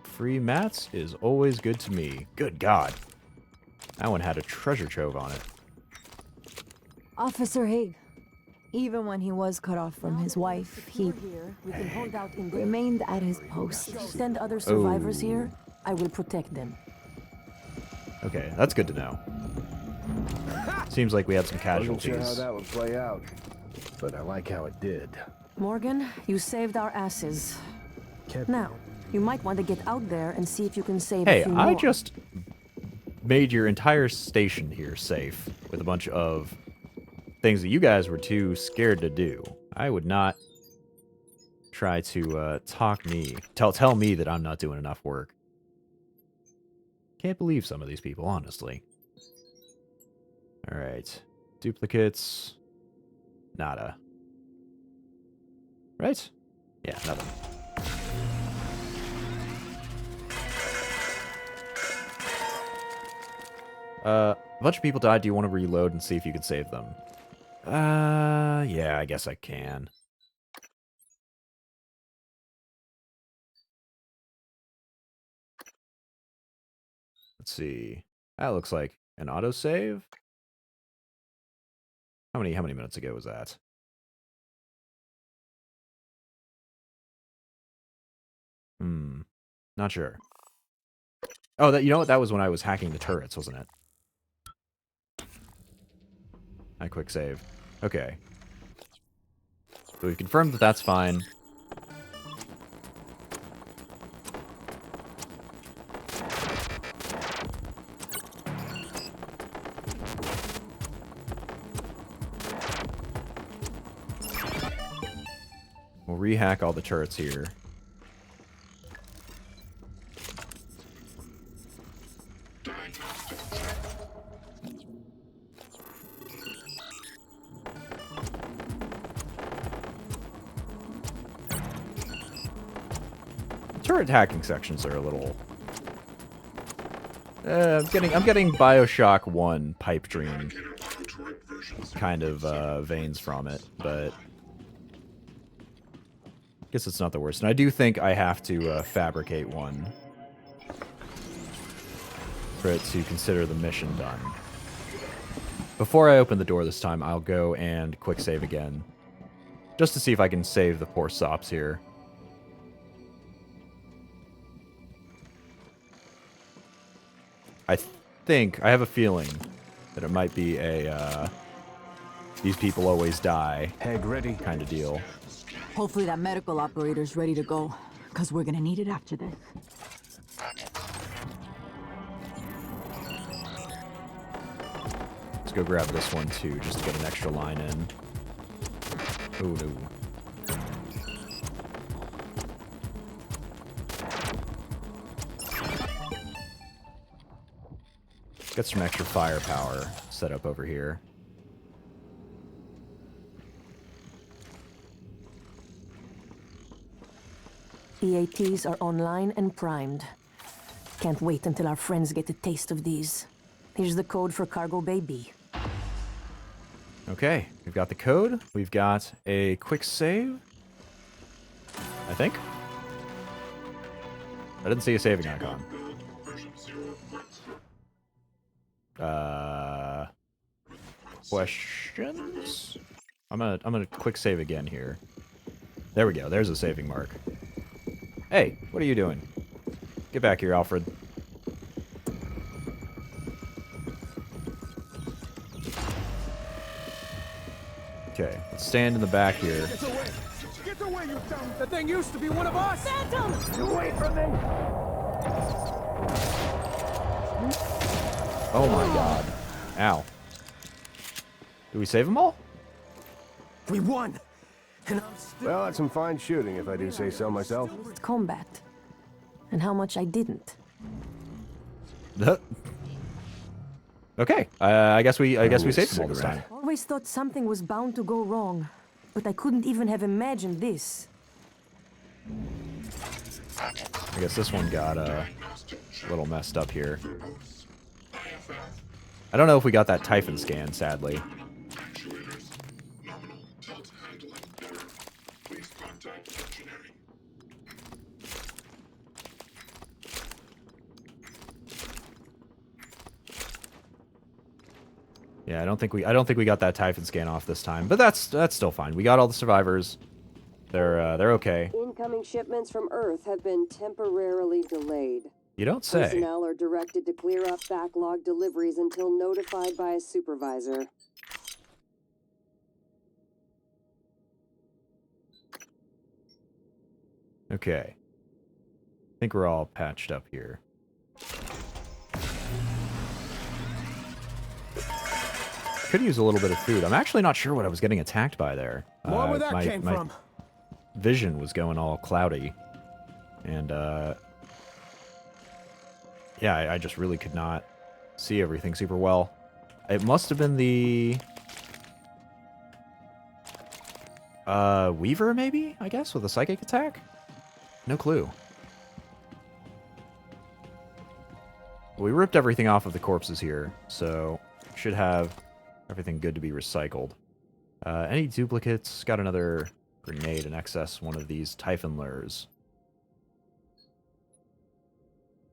S1: Free mats is always good to me. Good God. That one had a treasure trove on it.
S15: Officer Haig. Even when he was cut off from his wife, he remained at his post.
S21: Send other survivors here. I will protect them.
S1: Okay, that's good to know. Seems like we had some casualties.
S18: Wasn't sure how that would play out, but I like how it did.
S21: Morgan, you saved our asses. Now, you might want to get out there and see if you can save a
S1: Hey,
S21: few
S1: I
S21: more.
S1: just made your entire station here safe with a bunch of things that you guys were too scared to do. I would not try to tell me that I'm not doing enough work. Can't believe some of these people, honestly. All right, duplicates, nada. Right? Yeah, nothing. A bunch of people died. Do you want to reload and see if you can save them? Yeah, I guess I can. Let's see. That looks like an autosave. How many minutes ago was that? Not sure. Oh, you know what? That was when I was hacking the turrets, wasn't it? I quick save. Okay. So we've confirmed that that's fine. We'll rehack all the turrets here. Turret hacking sections are a little... I'm getting BioShock 1 pipe dream kind of veins from it, but I guess it's not the worst. And I do think I have to fabricate one for it to consider the mission done. Before I open the door this time, I'll go and quick save again, just to see if I can save the poor sops here. I have a feeling that it might be a, these people always die kind of deal.
S15: Hopefully that medical operator's ready to go, because we're gonna need it after this.
S1: Let's go grab this one too, just to get an extra line in. Oh no. Get some extra firepower set up over here.
S21: EATs are online and primed. Can't wait until our friends get a taste of these. Here's the code for Cargo Bay B.
S1: Okay, we've got the code. We've got a quick save. I think. I didn't see a saving icon. Questions? I'm gonna quick save again here. There we go. There's a saving mark. Hey, what are you doing? Get back here, Alfred. Okay, let's stand in the back here.
S14: Get away! Get away, you dumb! The thing used to be one of us!
S21: Phantom!
S14: Get away from me!
S1: Oh my god. Ow. Did we save them all?
S14: We won! And I'm still...
S18: Well, that's some fine shooting, if I do say so myself.
S21: Combat. And how much I didn't.
S1: Okay, I guess we saved them all this time.
S21: Always thought something was bound to go wrong, but I couldn't even have imagined this.
S1: I guess this one got a little messed up here. I don't know if we got that Typhon scan, sadly. Yeah, I don't think we got that Typhon scan off this time, but that's still fine. We got all the survivors. They're okay.
S7: Incoming shipments from Earth have been temporarily delayed.
S1: You don't say.
S7: Personnel are directed to clear up backlog deliveries until notified by a supervisor.
S1: Okay. I think we're all patched up here. could use a little bit of food. I'm actually not sure what I was getting attacked by there.
S14: More where that came
S1: my
S14: from.
S1: vision was going all cloudy. And, yeah, I just really could not see everything super well. It must have been the... Weaver, maybe? I guess, with a psychic attack? No clue. We ripped everything off of the corpses here, so should have everything good to be recycled. Any duplicates? Got another grenade in excess, one of these Typhon lures.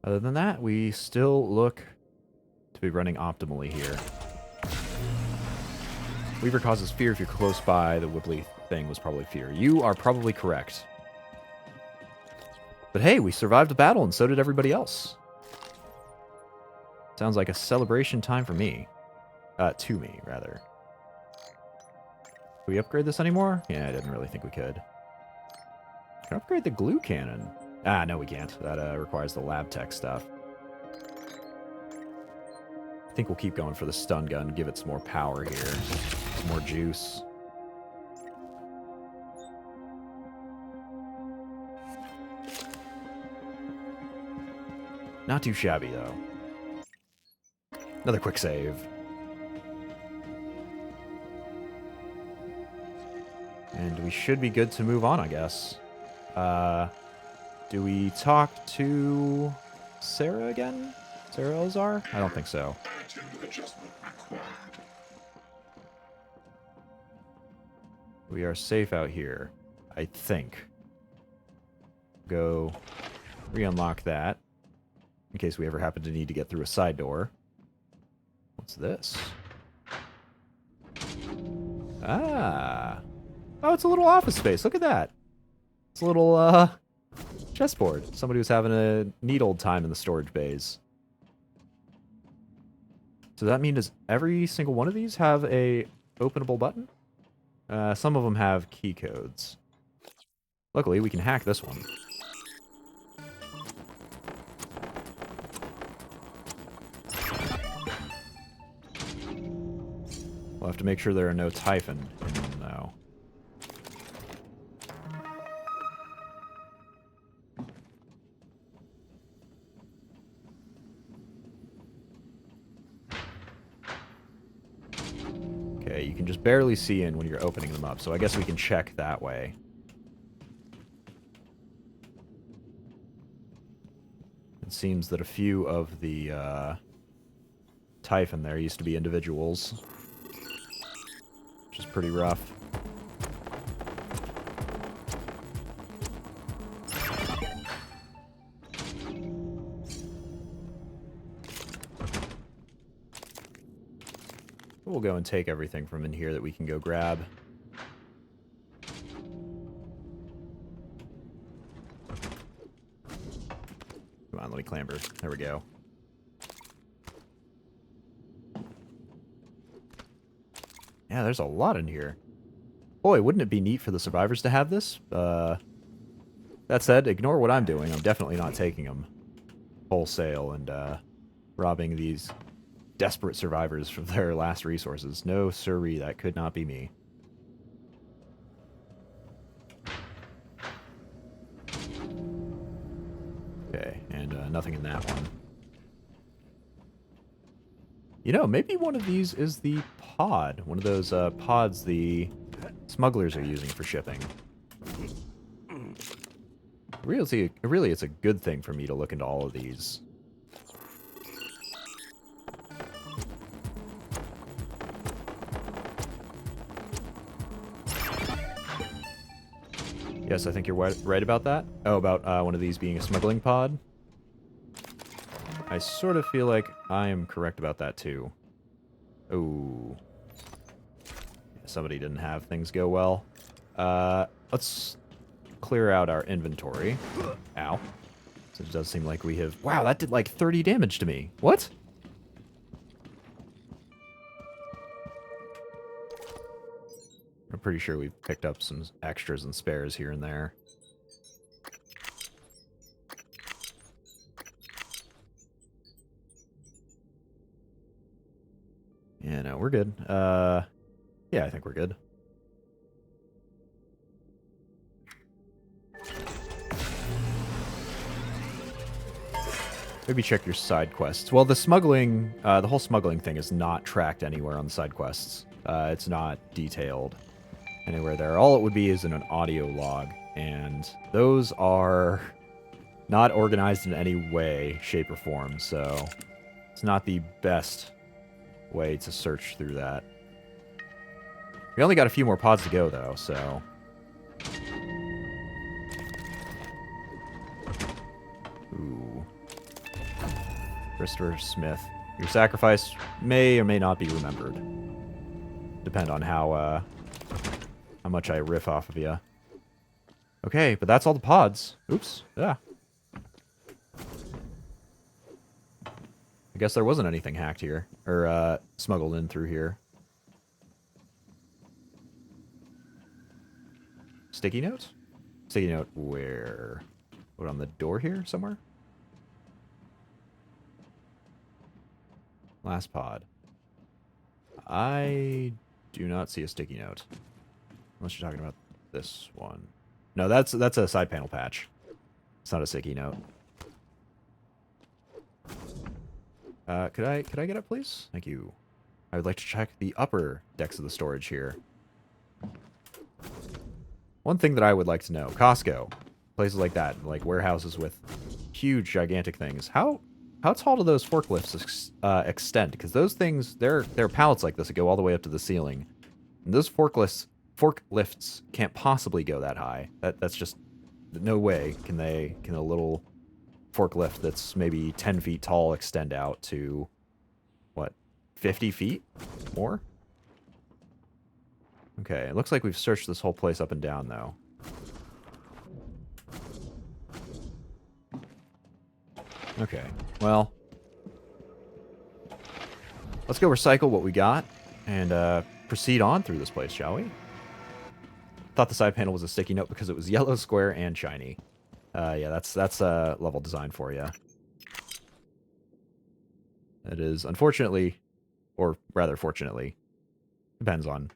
S1: Other than that, we still look to be running optimally here. Weaver causes fear if you're close by. The Wibbly thing was probably fear. You are probably correct. But hey, we survived a battle and so did everybody else. Sounds like a celebration time for me. To me, rather. Can we upgrade this anymore? Yeah, I didn't really think we could. Can I upgrade the glue cannon? Ah, no we can't. That requires the lab tech stuff. I think we'll keep going for the stun gun, give it some more power here. Some more juice. Not too shabby, though. Another quick save. And we should be good to move on, I guess. Do we talk to Sarah again? Sarah Elzar? I don't think so. We are safe out here, I think. Go re-unlock that, in case we ever happen to need to get through a side door. What's this? Ah. Oh, it's a little office space. Look at that. It's a little, chessboard. Somebody was having a neat old time in the storage bays. So that mean does every single one of these have a openable button? Some of them have key codes. Luckily, we can hack this one. We'll have to make sure there are no Typhon in them, though. Okay, you can just barely see in when you're opening them up, so I guess we can check that way. It seems that a few of the Typhon there used to be individuals, which is pretty rough. We'll go and take everything from in here that we can go grab. Come on, let me clamber. There we go. Yeah, there's a lot in here. Boy, wouldn't it be neat for the survivors to have this? That said, ignore what I'm doing. I'm definitely not taking them wholesale and robbing these desperate survivors from their last resources. No siree, that could not be me. Okay, and nothing in that one. You know, maybe one of these is the pod. One of those pods the smugglers are using for shipping. Really, it's a good thing for me to look into all of these. Yes, I think you're right about that. Oh, about one of these being a smuggling pod? I sort of feel like I am correct about that, too. Oh. Somebody didn't have things go well. Let's clear out our inventory. Ow. So it does seem like we have... Wow, that did like 30 damage to me. What? I'm pretty sure we've picked up some extras and spares here and there. Yeah, no, we're good. Yeah, I think we're good. Maybe check your side quests. Well, the smuggling, the whole smuggling thing is not tracked anywhere on the side quests. It's not detailed anywhere there. All it would be is in an audio log, and those are not organized in any way, shape, or form, so it's not the best way to search through that. We only got a few more pods to go, though, so... Ooh. Christopher Smith. Your sacrifice may or may not be remembered. Depend on how much I riff off of you. Okay, but that's all the pods. Oops. Yeah. I guess there wasn't anything hacked here. Or, smuggled in through here. Sticky note? Sticky note where? What, on the door here somewhere? Last pod. I do not see a sticky note. Unless you're talking about this one. No, that's a side panel patch. It's not a sticky note. Could I get up, please? Thank you. I would like to check the upper decks of the storage here. One thing that I would like to know, Costco, places like that, like warehouses with huge, gigantic things. How tall do those forklifts extend? Because those things, they're pallets like this that go all the way up to the ceiling. And those forklifts can't possibly go that high. That's just no way can a little forklift that's maybe 10 feet tall extend out to what, 50 feet more? Okay, it looks like we've searched this whole place up and down though. Okay, well, let's go recycle what we got and proceed on through this place, shall we? Thought the side panel was a sticky note because it was yellow, square, and shiny. Yeah, that's level design for you. It is, unfortunately, or rather fortunately, depends on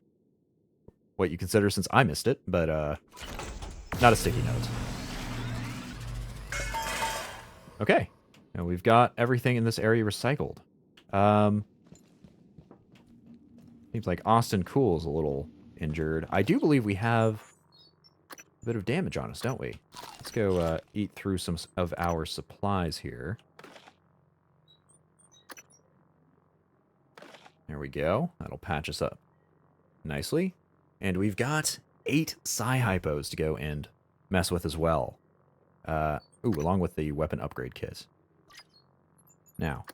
S1: what you consider since I missed it, but not a sticky note. Okay, and we've got everything in this area recycled. Seems like Austin Cool is a little injured. I do believe we have a bit of damage on us, don't we? Let's go eat through some of our supplies here. There we go. That'll patch us up nicely. And we've got 8 Psi-Hypos to go and mess with as well. Ooh, along with the weapon upgrade kit. Now.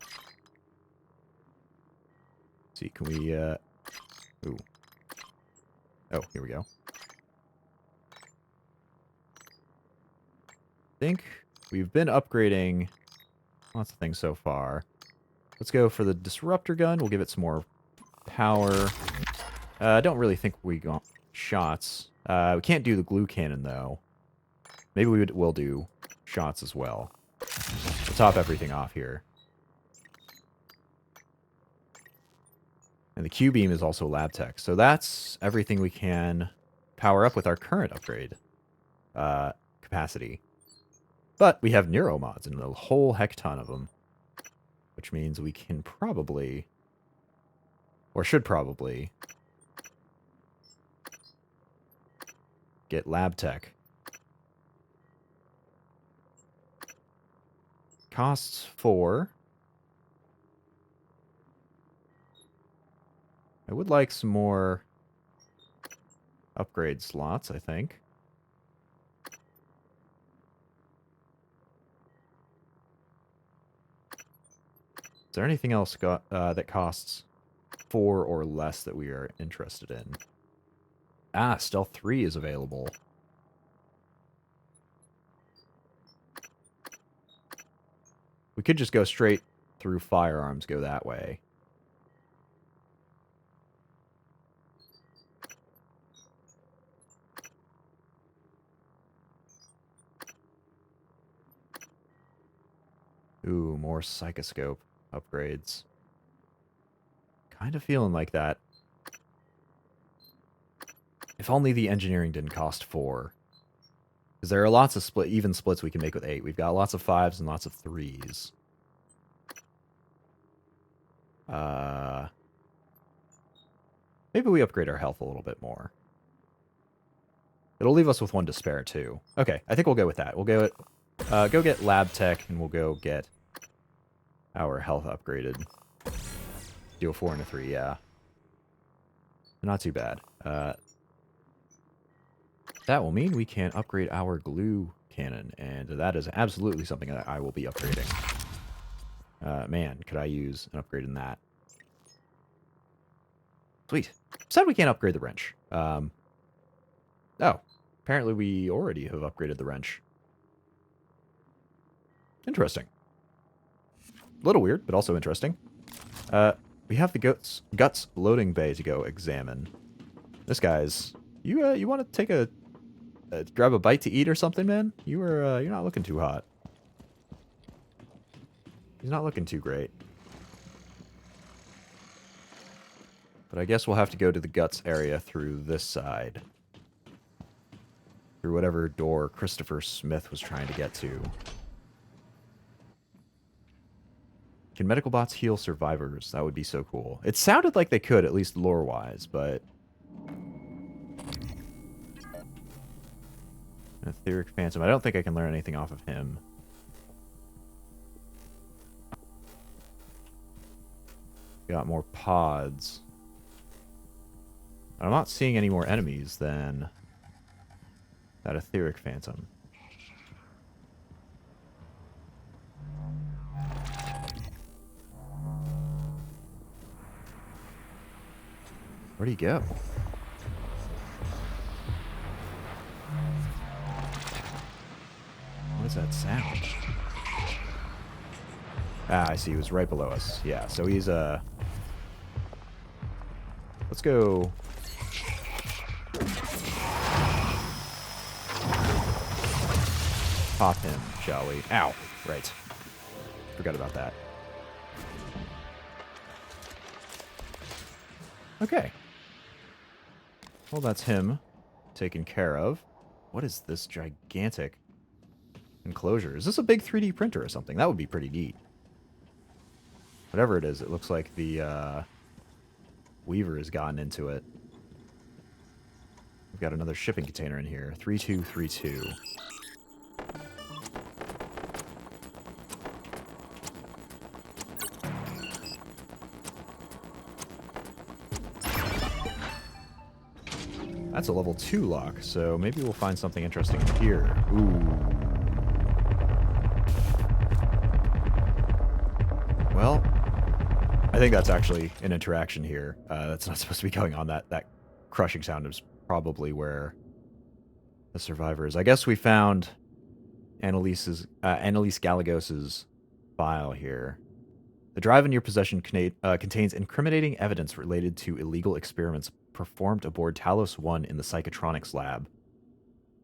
S1: Let's see, can we, ooh. Oh, here we go. I think we've been upgrading lots of things so far. Let's go for the disruptor gun. We'll give it some more power. I don't really think we got shots. We can't do the glue cannon, though. Maybe we'll do shots as well. We'll top everything off here. And the Q-beam is also lab tech. So that's everything we can power up with our current upgrade capacity. But we have neuromods and a whole heck ton of them. Which means we can probably, or should probably, get lab tech. Costs 4. I would like some more upgrade slots, I think. Is there anything else that costs 4 or less that we are interested in? Ah, Stealth 3 is available. We could just go straight through firearms, go that way. Ooh, more psychoscope upgrades. Kind of feeling like that. If only the engineering didn't cost 4. Because there are lots of even splits we can make with 8. We've got lots of 5s and lots of 3s. Maybe we upgrade our health a little bit more. It'll leave us with 1 to spare, too. Okay, I think we'll go with that. We'll go get lab tech, and we'll go get our health upgraded. Do a 4 and a 3, yeah. Not too bad. That will mean we can upgrade our glue cannon, and that is absolutely something that I will be upgrading. Man, could I use an upgrade in that? Sweet. Said we can't upgrade the wrench. Oh, apparently we already have upgraded the wrench. Interesting. A little weird, but also interesting. We have the guts loading bay to go examine. This guy's... You want to take grab a bite to eat or something, man? You're not looking too hot. He's not looking too great. But I guess we'll have to go to the guts area through this side. Through whatever door Christopher Smith was trying to get to. Can medical bots heal survivors? That would be so cool. It sounded like they could, at least lore-wise, but... Etheric Phantom. I don't think I can learn anything off of him. Got more pods. I'm not seeing any more enemies than that Etheric Phantom. Where'd he go? What is that sound? Ah, I see. He was right below us. Yeah, so he's, let's go... Pop him, shall we? Ow! Right. Forgot about that. Okay. Well, that's him taken care of. What is this gigantic enclosure? Is this a big 3D printer or something? That would be pretty neat. Whatever it is, it looks like the Weaver has gotten into it. We've got another shipping container in here. 3232. That's a level 2 lock, so maybe we'll find something interesting here. Ooh. Well, I think that's actually an interaction here. That's not supposed to be going on. That crushing sound is probably where the survivor is. I guess we found Annalise Gallegos' file here. The drive in your possession contains incriminating evidence related to illegal experiments performed aboard Talos I in the psychotronics lab.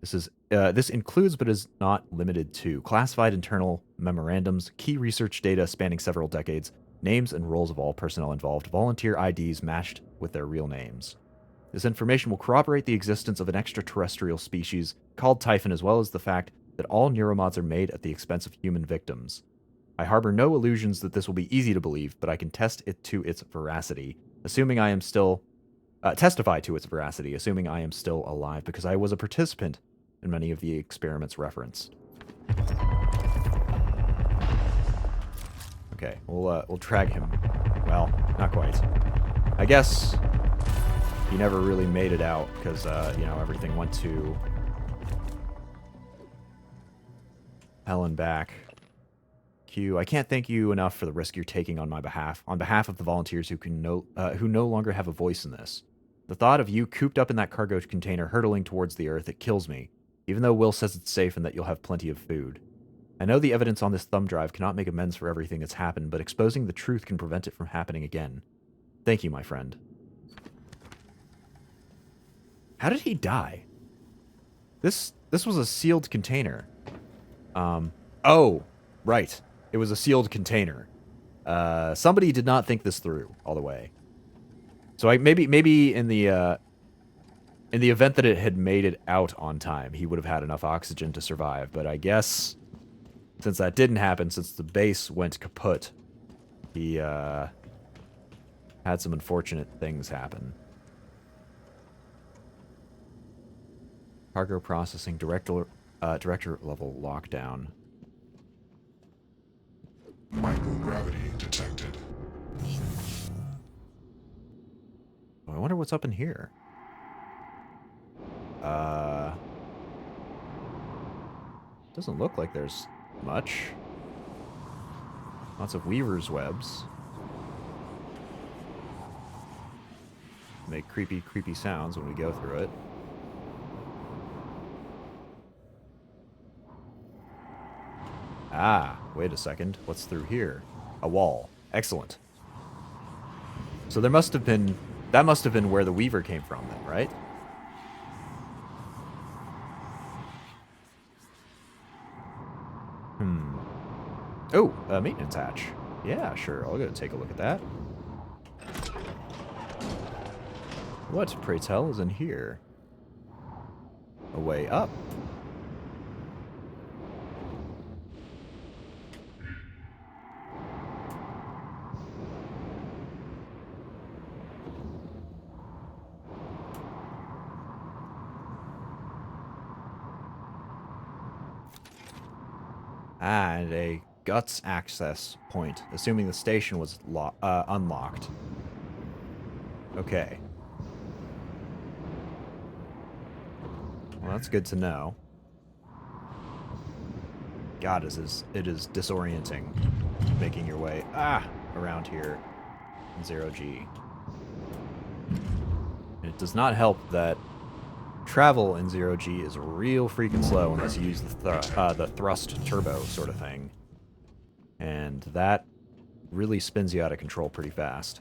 S1: This includes, but is not limited to, classified internal memorandums, key research data spanning several decades, names and roles of all personnel involved, volunteer IDs matched with their real names. This information will corroborate the existence of an extraterrestrial species called Typhon, as well as the fact that all neuromods are made at the expense of human victims. I harbor no illusions that this will be easy to believe, but I can test it to its veracity, assuming I am still... testify to its veracity, assuming I am still alive, because I was a participant in many of the experiments referenced. Okay, we'll drag him. Well, not quite. I guess he never really made it out, because, you know, everything went to hell and back. Q, I can't thank you enough for the risk you're taking on my behalf, on behalf of the volunteers who no longer have a voice in this. The thought of you cooped up in that cargo container hurtling towards the Earth, it kills me, even though Will says it's safe and that you'll have plenty of food. I know the evidence on this thumb drive cannot make amends for everything that's happened, but exposing the truth can prevent it from happening again. Thank you, my friend. How did he die? This was a sealed container. Oh, right. It was a sealed container. Somebody did not think this through all the way. So maybe in the event that it had made it out on time, he would have had enough oxygen to survive. But I guess since that didn't happen, since the base went kaput, he had some unfortunate things happen. Cargo processing director level lockdown.
S5: Microgravity detected.
S1: I wonder what's up in here. Doesn't look like there's much. Lots of weaver's webs. Make creepy, creepy sounds when we go through it. Ah, wait a second. What's through here? A wall. Excellent. So there must have been... That must have been where the weaver came from then, right? Oh, a maintenance hatch. Yeah, sure. I'll go take a look at that. What, pray tell, is in here? A way up. Ah, and a guts access point, assuming the station was unlocked. Okay. Well, that's good to know. God, it is disorienting making your way around here in 0G. And it does not help that travel in 0G is real freaking slow unless you use the thrust turbo sort of thing. And that really spins you out of control pretty fast.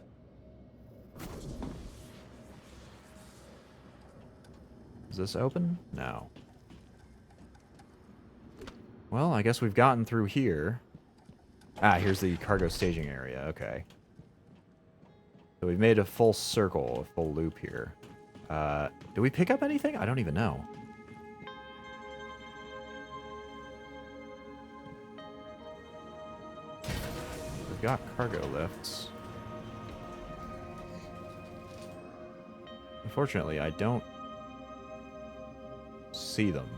S1: Is this open? No. Well, I guess we've gotten through here. Ah, here's the cargo staging area. Okay. So we've made a full circle, a full loop here. Did we pick up anything? I don't even know. We've got cargo lifts. Unfortunately, I don't see them.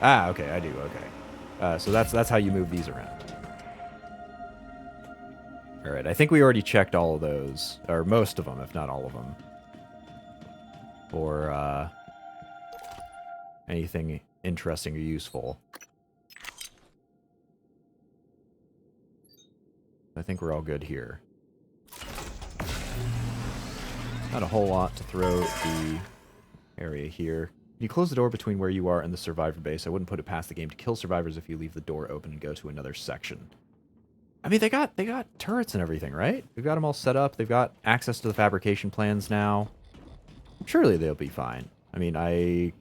S1: Ah, okay, I do, okay. So that's how you move these around. Alright, I think we already checked all of those, or most of them, if not all of them. For, anything interesting or useful. I think we're all good here. Not a whole lot to throw the area here. You close the door between where you are and the survivor base. I wouldn't put it past the game to kill survivors if you leave the door open and go to another section. I mean, they got turrets and everything, right? They've got them all set up. They've got access to the fabrication plans now. Surely they'll be fine. I mean,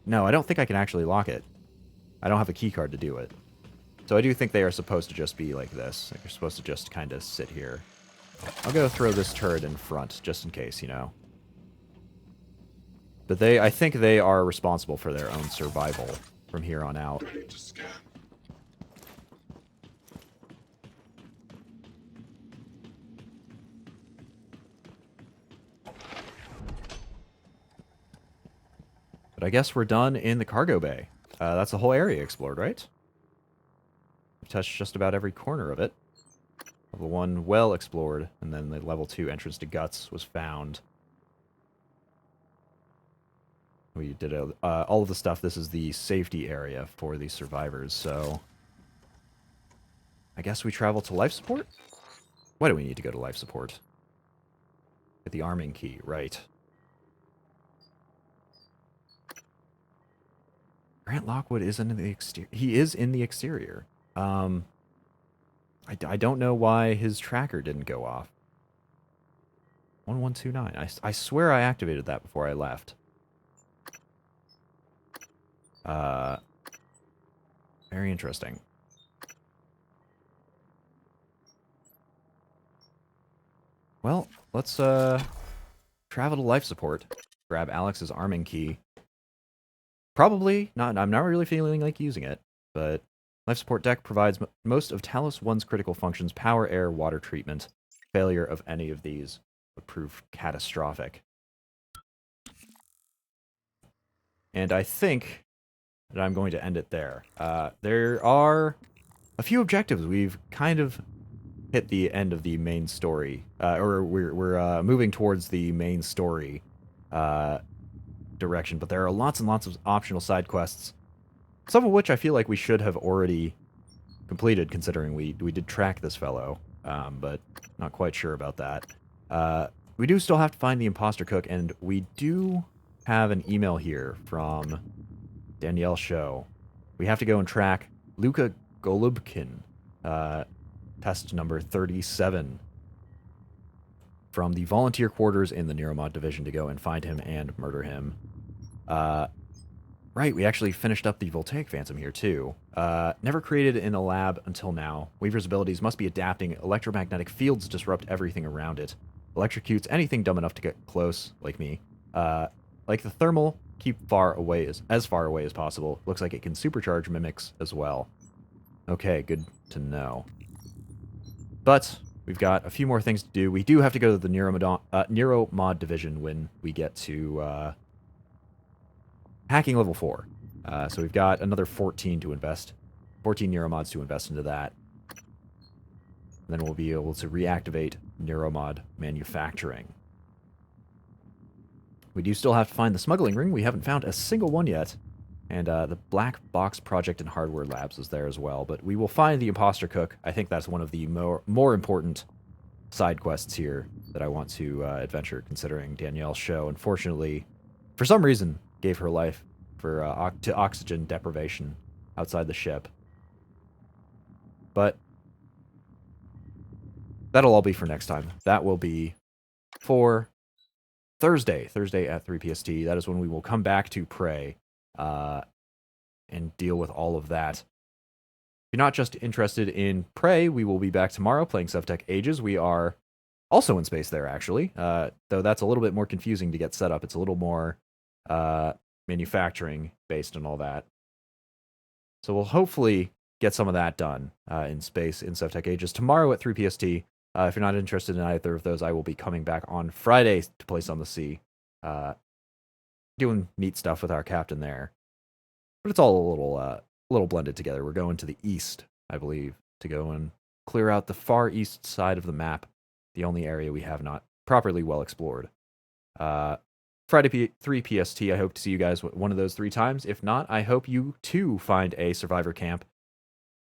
S1: no, I don't think I can actually lock it. I don't have a key card to do it. So I do think they are supposed to just be like this. Like, you're supposed to just kind of sit here. I'll go throw this turret in front, just in case, you know. But I think they are responsible for their own survival from here on out. But I guess we're done in the cargo bay. That's the whole area explored, right? We've touched just about every corner of it. Level 1 well explored, and then the level 2 entrance to Guts was found. We did all of the stuff. This is the safety area for the survivors, so I guess we travel to life support? Why do we need to go to life support? Get the arming key, right. Grant Lockwood is in the exterior. He is in the exterior. I don't know why his tracker didn't go off. 1129. I swear I activated that before I left. Very interesting. Well, let's travel to life support. Grab Alex's arming key. Probably not. I'm not really feeling like using it, but life support deck provides most of Talos I's critical functions: power, air, water treatment. Failure of any of these would prove catastrophic. And I think that I'm going to end it there. There are a few objectives. We've kind of hit the end of the main story, or we're moving towards the main story direction. But there are lots and lots of optional side quests, some of which I feel like we should have already completed, considering we did track this fellow, but not quite sure about that. We do still have to find the imposter cook, and we do have an email here from Danielle Show. We have to go and track Luka Golubkin, test number 37, from the volunteer quarters in the Neuromod division to go and find him and murder him. Right, we actually finished up the Voltaic Phantom here, too. Never created in a lab until now. Weaver's abilities must be adapting. Electromagnetic fields disrupt everything around it. Electrocutes anything dumb enough to get close, like me. Like the thermal, keep far away as far away as possible. Looks like it can supercharge mimics as well. Okay, good to know. But we've got a few more things to do. We do have to go to the Neuromod division when we get to hacking level 4. So we've got another 14 to invest. 14 Neuromods to invest into that. And then we'll be able to reactivate Neuromod manufacturing. We do still have to find the smuggling ring. We haven't found a single one yet. And the Black Box Project and Hardware Labs is there as well. But we will find the imposter cook. I think that's one of the more important side quests here that I want to adventure, considering Danielle's show, unfortunately, for some reason, gave her life to oxygen deprivation outside the ship. But that'll all be for next time. That will be for Thursday at 3 PST. That is when we will come back to Prey and deal with all of that. If you're not just interested in Prey, we will be back tomorrow playing Sevtech Ages. We are also in space there, actually, though that's a little bit more confusing to get set up. It's a little more manufacturing based and all that. So we'll hopefully get some of that done in space in Sevtech Ages tomorrow at 3 PST. If you're not interested in either of those, I will be coming back on Friday to Place on the Sea, doing neat stuff with our captain there. But it's all a little blended together. We're going to the east, I believe, to go and clear out the far east side of the map, the only area we have not properly well explored. Friday 3 PST, I hope to see you guys one of those 3 times. If not, I hope you too find a survivor camp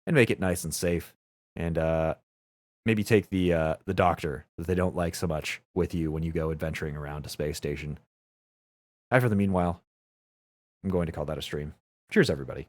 S1: and make it nice and safe. And maybe take the doctor that they don't like so much with you when you go adventuring around a space station. For the meanwhile, I'm going to call that a stream. Cheers, everybody.